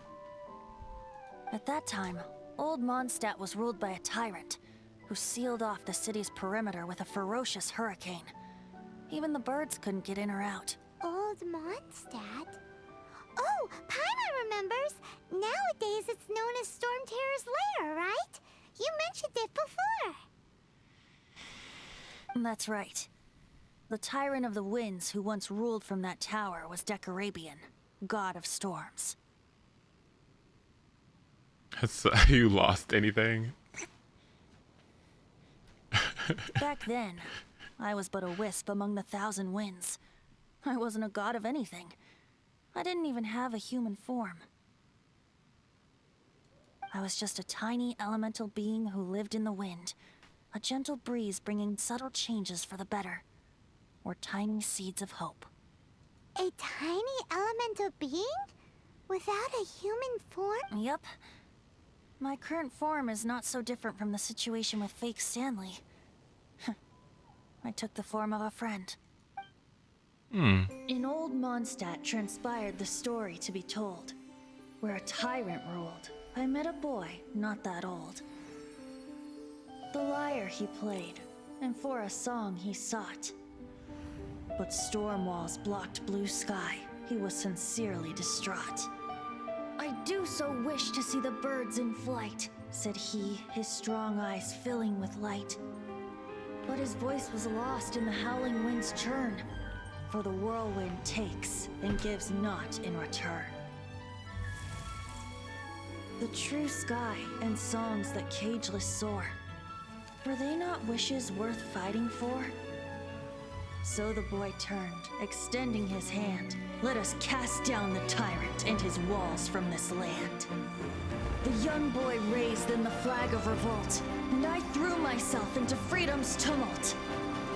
At that time, Old Mondstadt was ruled by a tyrant who sealed off the city's perimeter with a ferocious hurricane. Even the birds couldn't get in or out. Old Mondstadt? Oh, Paimon remembers. Nowadays it's known as Storm Terror's lair, right? You mentioned it before. That's right. The Tyrant of the Winds who once ruled from that tower was Decarabian, god of storms. You lost anything? Back then, I was but a wisp among the thousand winds. I wasn't a god of anything. I didn't even have a human form. I was just a tiny elemental being who lived in the wind, a gentle breeze bringing subtle changes for the better, or tiny seeds of hope. A tiny elemental being? Without a human form? Yep. My current form is not so different from the situation with fake Stanley. I took the form of a friend. In Old Mondstadt transpired the story to be told, where a tyrant ruled. I met a boy not that old. The lyre he played, and for a song he sought. But storm walls blocked blue sky. He was sincerely distraught. I do so wish to see the birds in flight, said he, his strong eyes filling with light. But his voice was lost in the howling wind's churn, for the whirlwind takes and gives not in return. The true sky and songs that cageless soar, were they not wishes worth fighting for? So the boy turned, extending his hand. Let us cast down the tyrant and his walls from this land. The young boy raised then the flag of revolt, and I threw myself into freedom's tumult.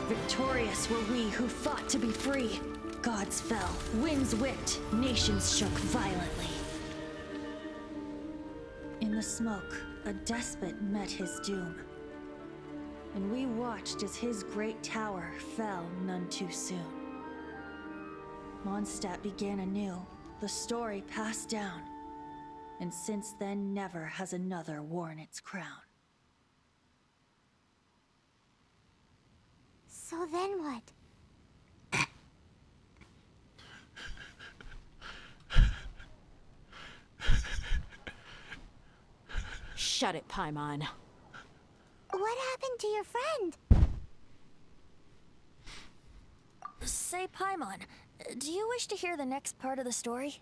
Victorious were we who fought to be free. Gods fell, winds whipped, nations shook violently. In the smoke, a despot met his doom. And we watched as his great tower fell none too soon. Mondstadt began anew, the story passed down, and since then never has another worn its crown. So then what? Shut it, Paimon. What happened to your friend? Say, Paimon, do you wish to hear the next part of the story?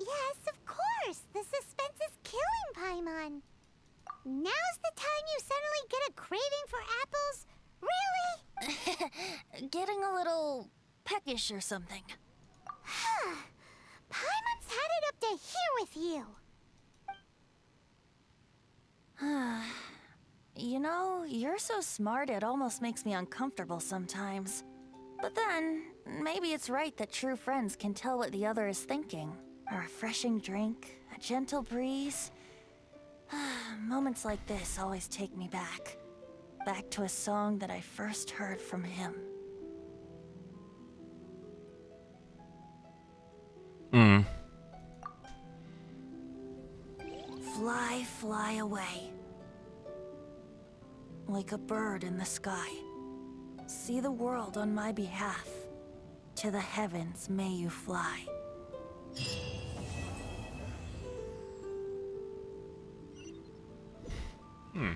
Yes, of course. The suspense is killing, Paimon. Now's the time you suddenly get a craving for apples? Really? Getting a little peckish or something. Paimon's had it up to here with you. You know, you're so smart it almost makes me uncomfortable sometimes. But then, maybe it's right that true friends can tell what the other is thinking. A refreshing drink, a gentle breeze. Moments Moments like this always take me back. Back to a song that I first heard from him. Hmm. Fly, fly away. Like a bird in the sky. See the world on my behalf. To the heavens may you fly. Hmm.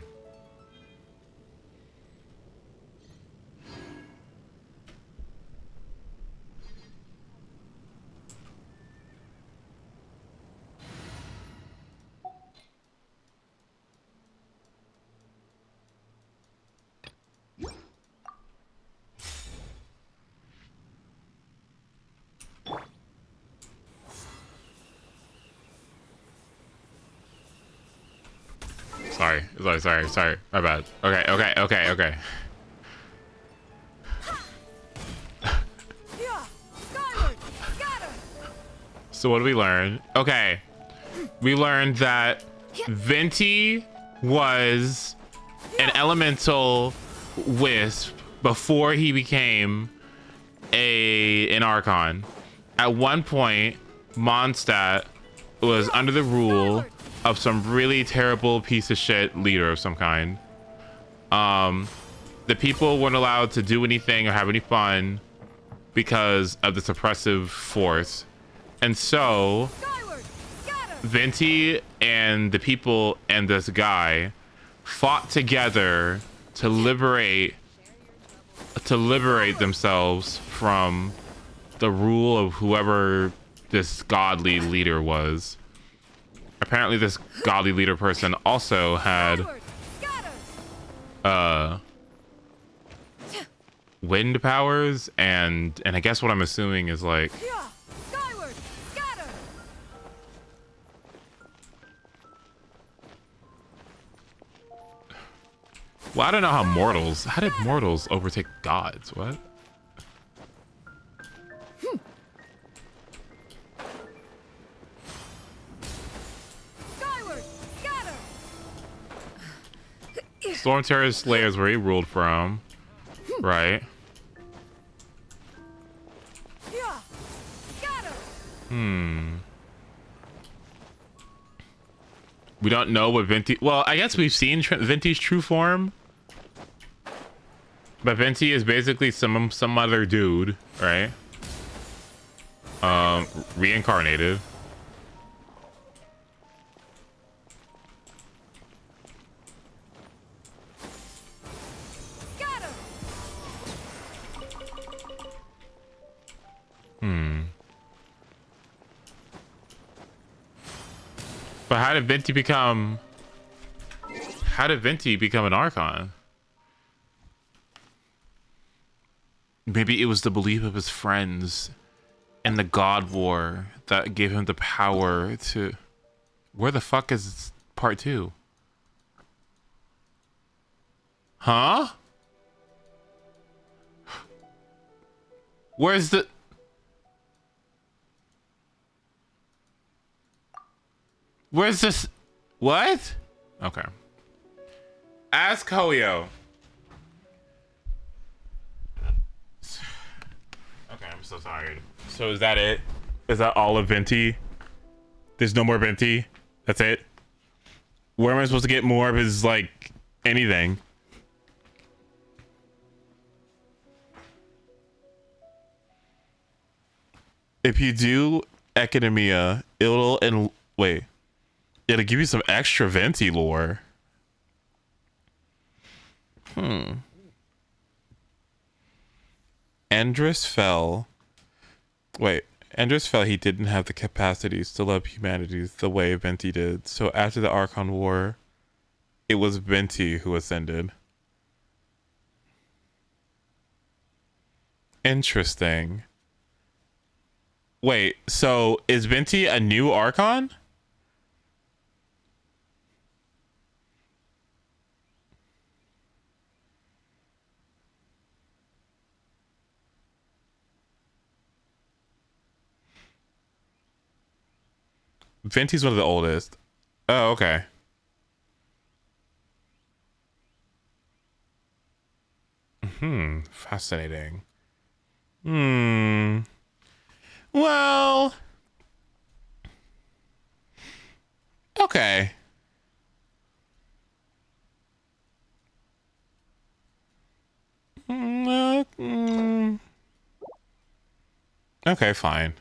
Sorry. My bad. Okay. So what do we learn? Okay. We learned that Venti was an elemental wisp before he became an Archon. At one point, Mondstadt was under the rule of some really terrible piece of shit leader of some kind. The people weren't allowed to do anything or have any fun because of this oppressive force. And so Venti and the people and this guy fought together to liberate themselves from the rule of whoever this godly leader was. Apparently this godly leader person also had wind powers and I guess what I'm assuming is like well, I don't know how did mortals overtake gods? What? Storm Terror Slayers where he ruled from, right? We don't know what Venti. Well, I guess we've seen Venti's true form, but Venti is basically some other dude, right? Reincarnated. But how did Venti become an Archon? Maybe it was the belief of his friends and the God War that gave him the power to... Where the fuck is part 2? Huh? Where's the... Where's this? What? Okay. Ask Koyo. Okay, I'm so tired. So is that it? Is that all of Venti? There's no more Venti? That's it? Where am I supposed to get more of his, like, anything? If you do Academia, it'll give you some extra Venti lore. Andrus fell. Andrus fell. He didn't have the capacities to love humanity the way Venti did. So after the Archon War, it was Venti who ascended. Interesting. Wait, so is Venti a new Archon? Venti's one of the oldest. Oh, okay. Fascinating. Well, okay. Okay, fine.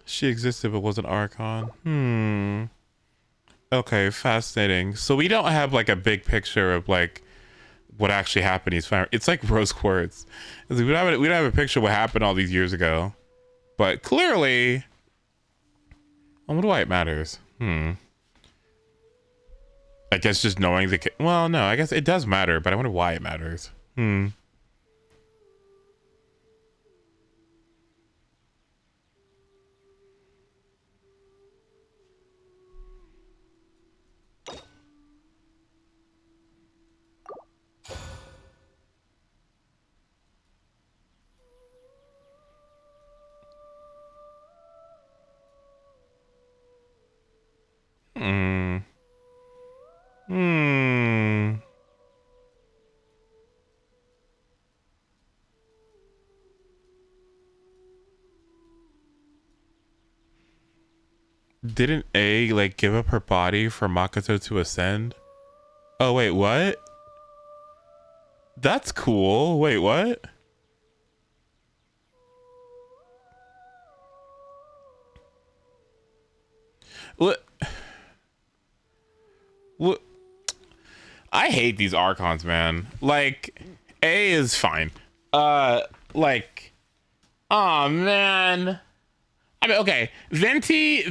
She existed but wasn't Archon. Okay, fascinating. So we don't have like a big picture of like what actually happened. He's fine. It's like rose quartz. It's like, we don't have a picture of what happened all these years ago. But clearly, I wonder why it matters. I guess just knowing the... Well, no, I guess it does matter, but I wonder why it matters. Didn't A like give up her body for Makoto to ascend? Oh wait, what? That's cool. Wait, what? What? What? I hate these Archons, man. Like, A is fine. Like, oh man. I mean, okay, Venti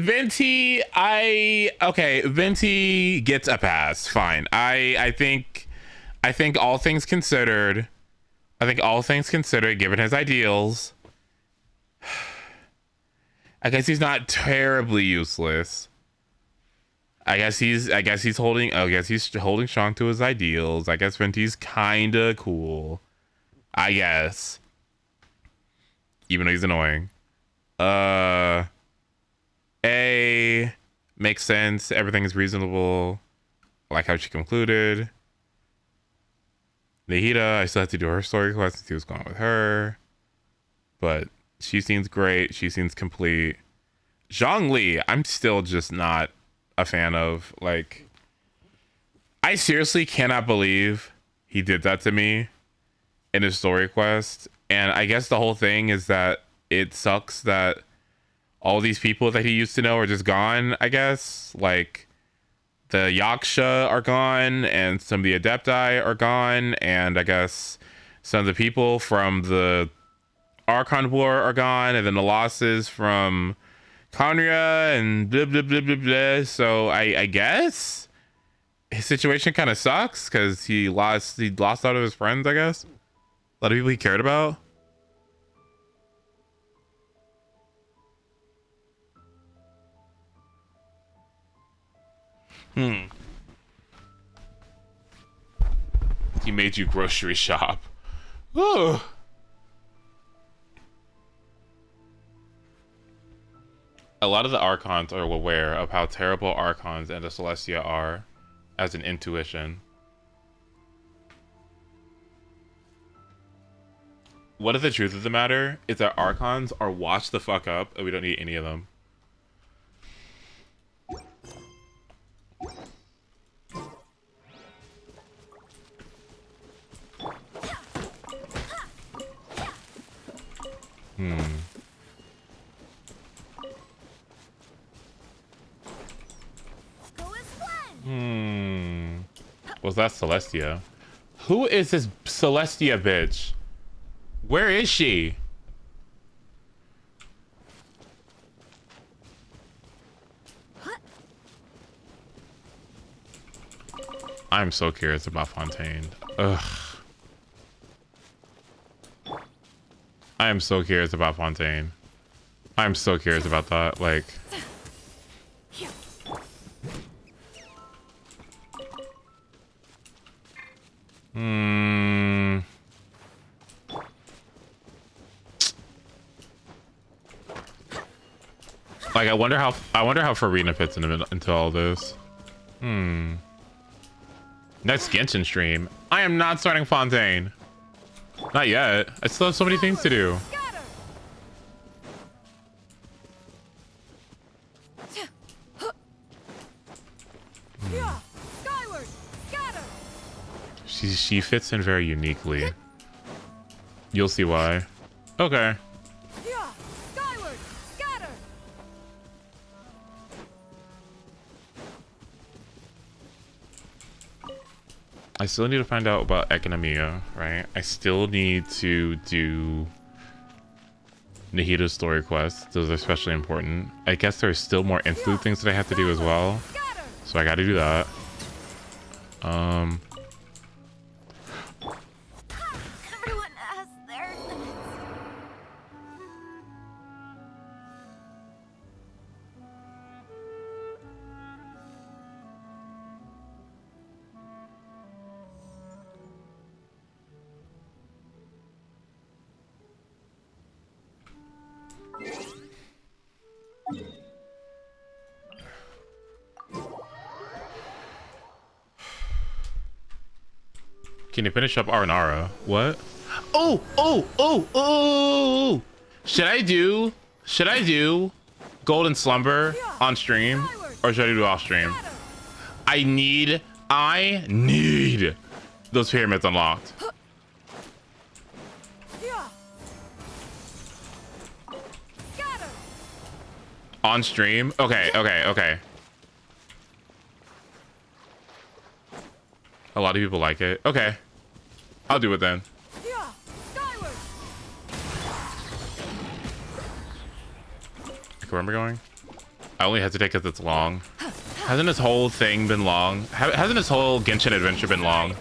gets a pass. Fine. I think all things considered, given his ideals, I guess he's not terribly useless. I guess he's holding strong to his ideals. I guess Venti's kinda cool. I guess. Even though he's annoying. A makes sense. Everything is reasonable. I like how she concluded. Nahida, I still have to do her story quest and see what's going on with her. But she seems great. She seems complete. Zhongli, I'm still just not a fan of. Like, I seriously cannot believe he did that to me in his story quest. And I guess the whole thing is that it sucks that all these people that he used to know are just gone, I guess. Like, the Yaksha are gone, and some of the Adepti are gone, and I guess some of the people from the Archon War are gone, and then the losses from Conria and blah, blah, blah, blah, blah. So I guess his situation kind of sucks, because he lost out of his friends, I guess. A lot of people he cared about. He made you grocery shop. Ooh. A lot of the Archons are aware of how terrible Archons and the Celestia are as an intuition. What is the truth of the matter is that Archons are washed the fuck up and we don't need any of them. Was that Celestia? Who is this Celestia bitch? Where is she? I'm so curious about Fontaine. Ugh. I am so curious about Fontaine. I'm so curious about that. Like, Like, I wonder how Farina fits into all this. Next Genshin stream. I am not starting Fontaine. Not yet. I still have so many things to do. She fits in very uniquely. You'll see why. Okay. I still need to find out about Economia, right? I still need to do Nahita's story quests. Those are especially important. I guess there's still more interlude things that I have to do as well. So I gotta do that. Everyone has their limits. Can you finish up Aranara? What? Oh! Should I do Golden Slumber on stream, or should I do off stream? I need those pyramids unlocked. On stream? Okay. A lot of people like it. Okay. I'll do it then. Where am I going? I only hesitate because it's long. Hasn't this whole thing been long? Hasn't this whole Genshin adventure been long?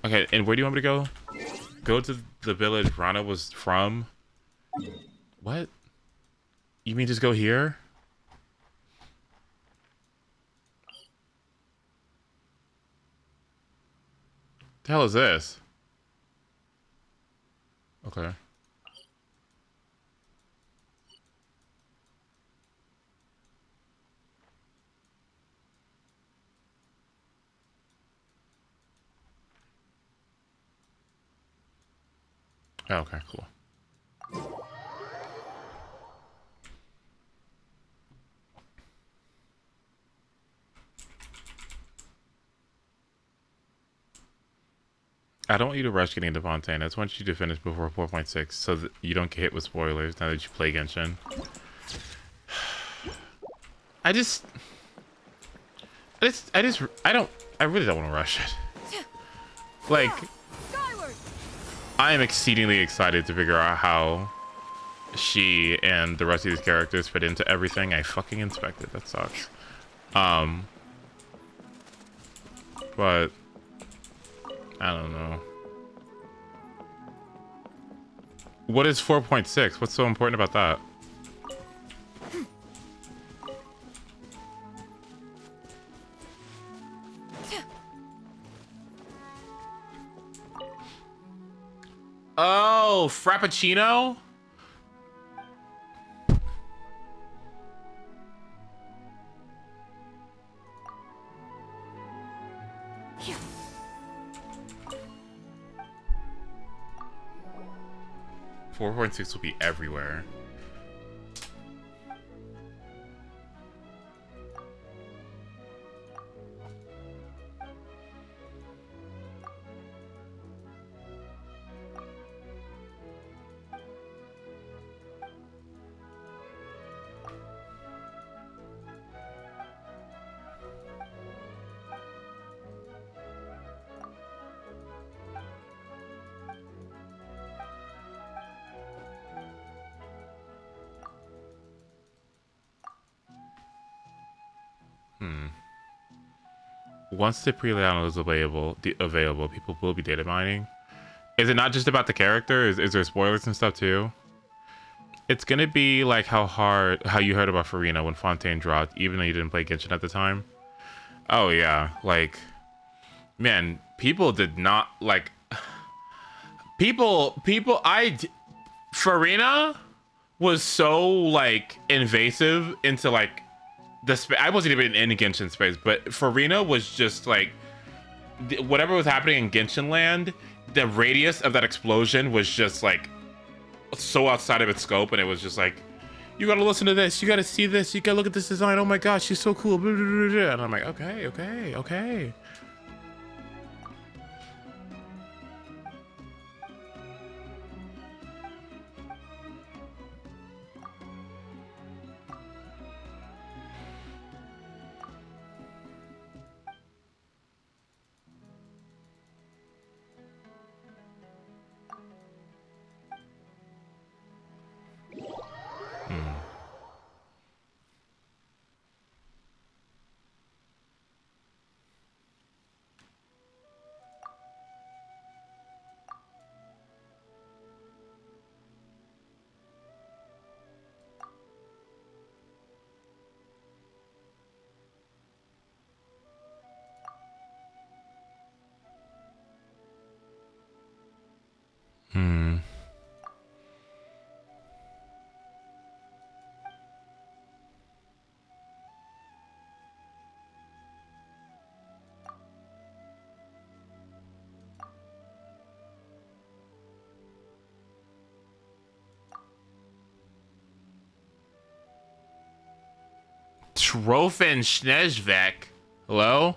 Okay, and where do you want me to go? Go to the village Rana was from? What? You mean just go here? The hell is this? Okay. Oh, okay, cool. I don't want you to rush getting into Fontaine. I just want you to finish before 4.6 so that you don't get hit with spoilers now that you play Genshin. I really don't want to rush it. Like, I am exceedingly excited to figure out how she and the rest of these characters fit into everything I fucking inspected. That sucks. But I don't know. What is 4.6? What's so important about that? Oh, Frappuccino? Yeah. 4.6 will be everywhere. Once the pre-download is available, people will be data mining. Is it not just about the character? Is there spoilers and stuff too? It's gonna be like how you heard about Farina when Fontaine dropped, even though you didn't play Genshin at the time. Oh yeah, like Man, people did not like. Farina was so like invasive into like the space. I wasn't even in Genshin space, but Farina was just like whatever was happening in Genshin land. The radius of that explosion was just like so outside of its scope, and it was just like, you gotta listen to this, you gotta see this, you gotta look at this design. Oh my gosh, she's so cool. And I'm like, okay. Trofen Schnezvek. Hello?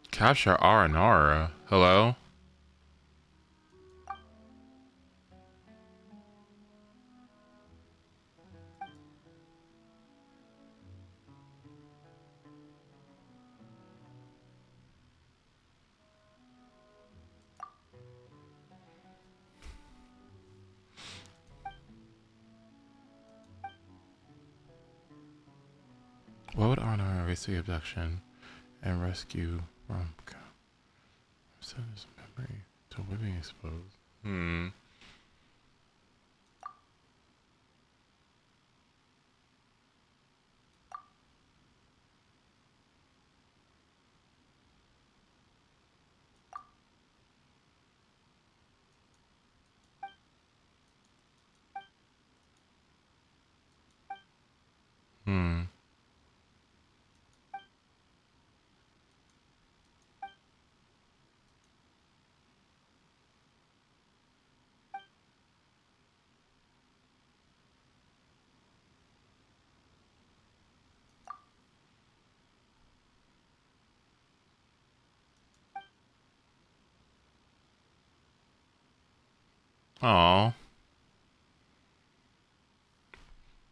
Capture Aranara. Hello? What would Aranara erase the abduction and rescue from set his memory to living exposed? Oh,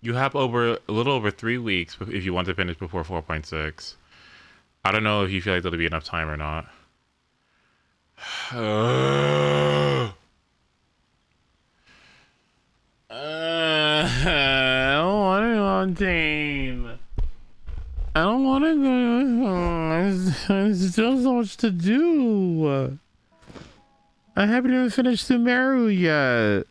you have a little over 3 weeks if you want to finish before 4.6. I don't know if you feel like there'll be enough time or not. I don't want to go on team. I don't want to go. There's still so much to do. I haven't even finished Sumeru yet.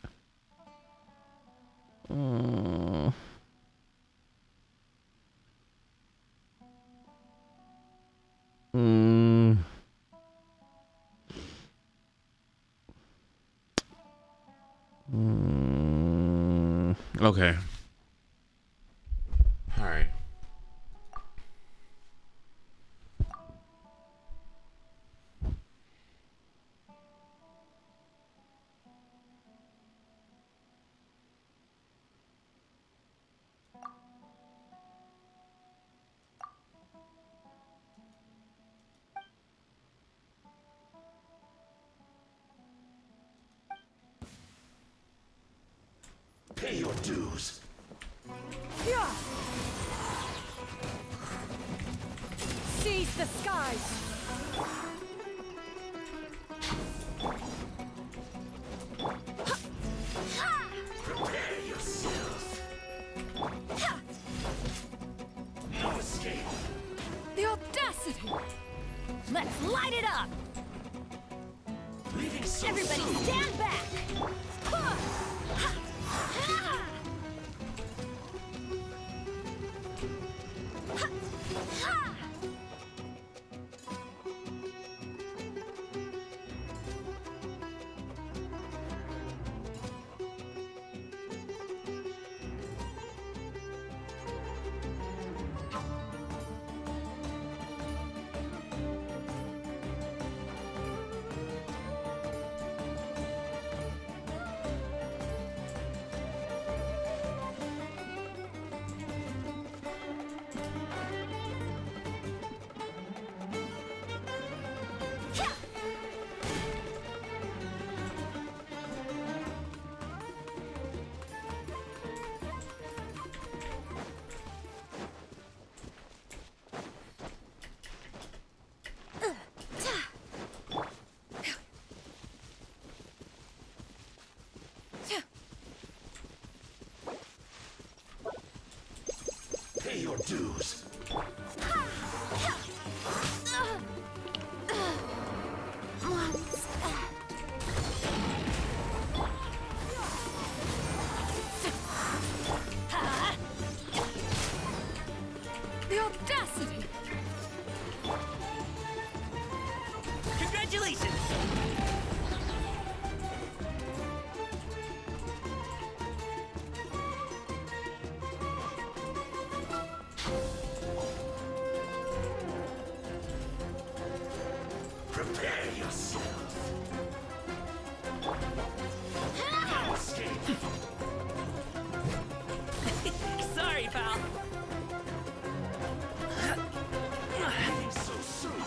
Okay. All right. Pay your dues. Yeah. Seize the skies. audacity! Let's light it up! Everybody stand back! Pay your dues. The audacity! Congratulations! Prepare yourself. No escape. Sorry, pal. Leaving so soon.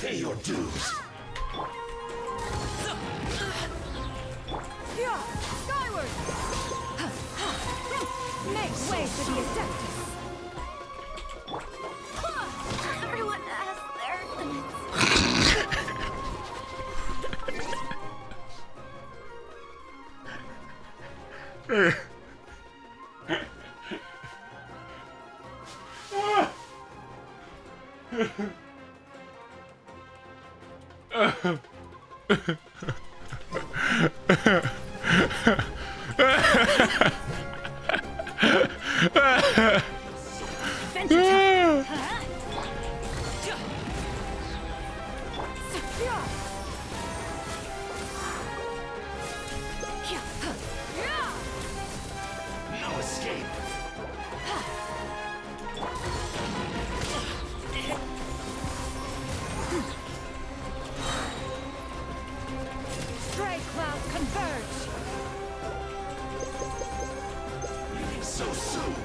Pay your dues. Skyward! Make way for the Adeptus! Everyone has their limits. Adventure time! No escape. Stray clouds converge! Leaving so soon.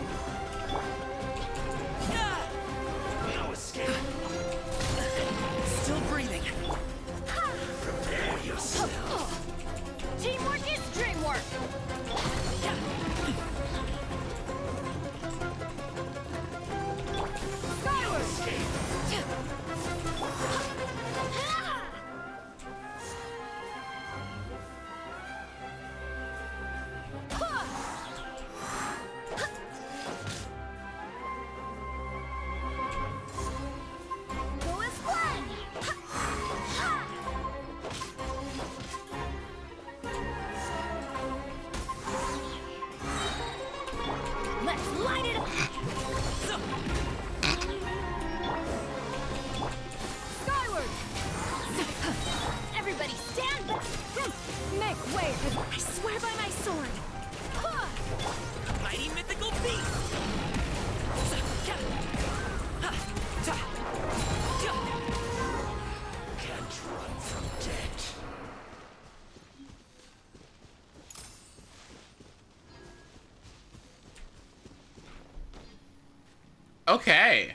Okay.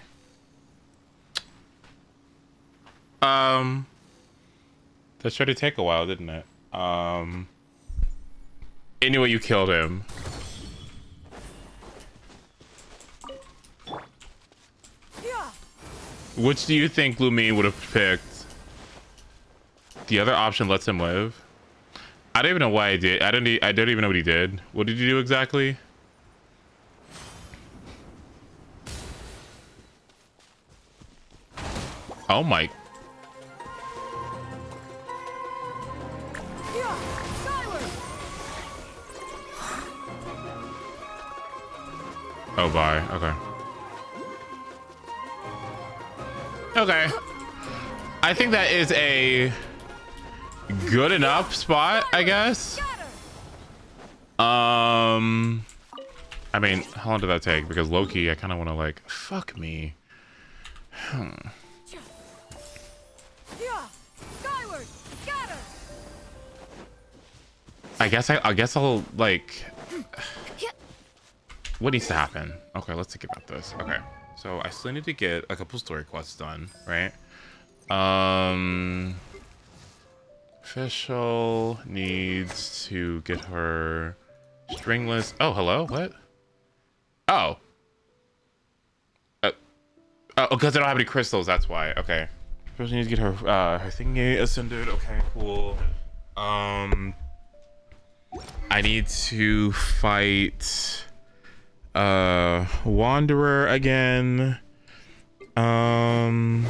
That tried to take a while, didn't it? Anyway, you killed him. Which do you think Lumine would have picked? The other option lets him live. I don't even know why I did. I don't even know what he did. What did you do exactly? Oh my. Oh, bye. Okay. Okay. I think that is a good enough spot, I guess. I mean, how long did that take? Because low-key, I kind of want to like, fuck me. I guess I'll like. What needs to happen? Okay, let's think about this. Okay, so I still need to get a couple story quests done, right? Official needs to get her stringless. Oh, hello. What? Oh. Oh, because I don't have any crystals. That's why. Okay. Official needs to get her her thingy ascended. Okay, cool. I need to fight Wanderer again. I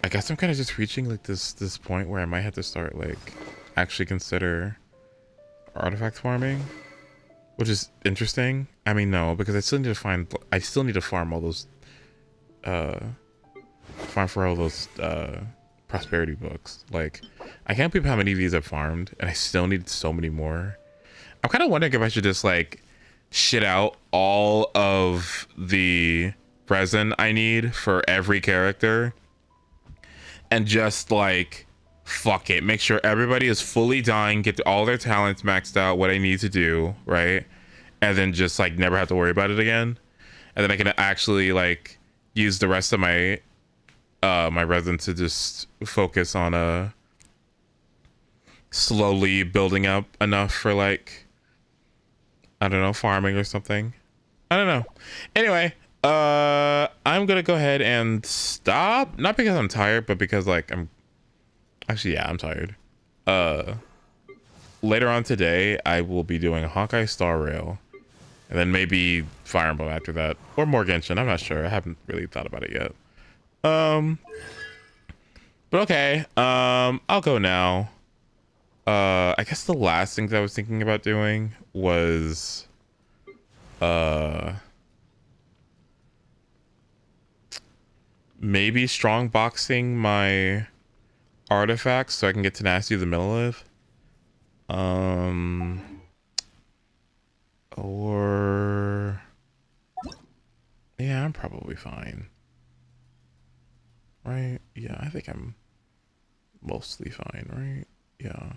guess I'm kind of just reaching like this point where I might have to start like actually consider artifact farming, which is interesting. I mean, no, because I still need to farm all those for all those prosperity books. Like, I can't believe how many of these I've farmed, and I still need so many more. I'm kind of wondering if I should just like shit out all of the resin I need for every character and just like fuck it, make sure everybody is fully dying, get all their talents maxed out, what I need to do, right? And then just like never have to worry about it again, and then I can actually like use the rest of my my resin to just focus on slowly building up enough for like, I don't know, farming or something. I don't know. Anyway, I'm gonna go ahead and stop, not because I'm tired, but because like I'm tired. Later on today I will be doing Honkai Star Rail, and then maybe Fire Emblem after that, or more Genshin. I'm not sure, I haven't really thought about it yet. But okay, I'll go now. I guess the last things I was thinking about doing was maybe strong boxing my artifacts so I can get Tenacity of the Millilith. Or yeah, I'm probably fine. Right? Yeah, I think I'm mostly fine, right? Yeah.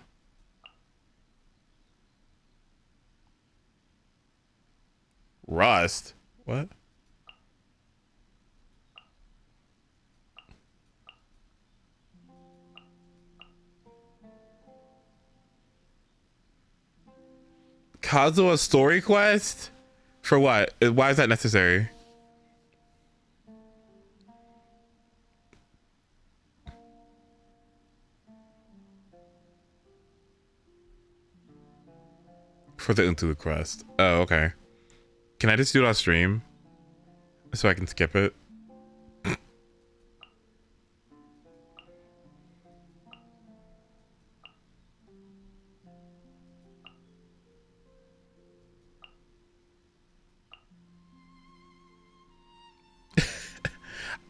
Rust? What? Kazuha story quest? For what? Why is that necessary? For the Into the quest. Oh, okay. Can I just do it on stream? So I can skip it?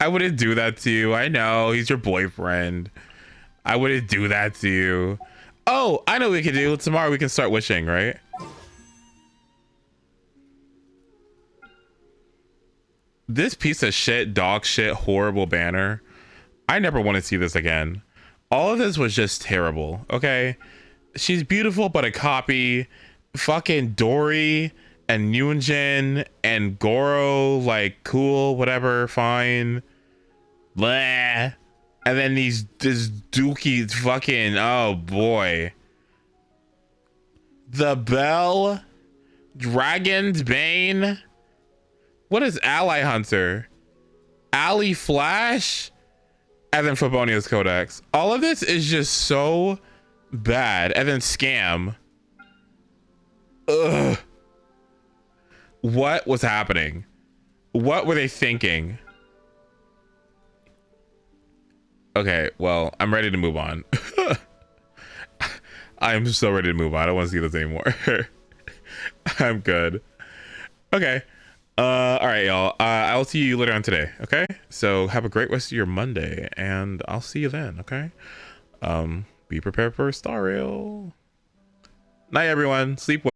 I wouldn't do that to you. I know, he's your boyfriend. I wouldn't do that to you. Oh, I know what we can do. Tomorrow we can start wishing, right? This piece of shit, dog shit, horrible banner. I never want to see this again. All of this was just terrible, okay? She's beautiful, but a copy. Fucking Dory and Yunjin and Goro, like, cool, whatever, fine. Blah. And then this Dookie fucking, oh boy. The Bell, Dragon's Bane. What is Ally Hunter? Ally Flash? And then Fabonio's Codex. All of this is just so bad. And then Scam. Ugh. What was happening? What were they thinking? Okay, well, I'm ready to move on. I'm so ready to move on. I don't want to see this anymore. I'm good. Okay. All right, y'all. I'll see you later on today. Okay. So have a great rest of your Monday, and I'll see you then. Okay. Be prepared for a star rail. Night, everyone. Sleep well.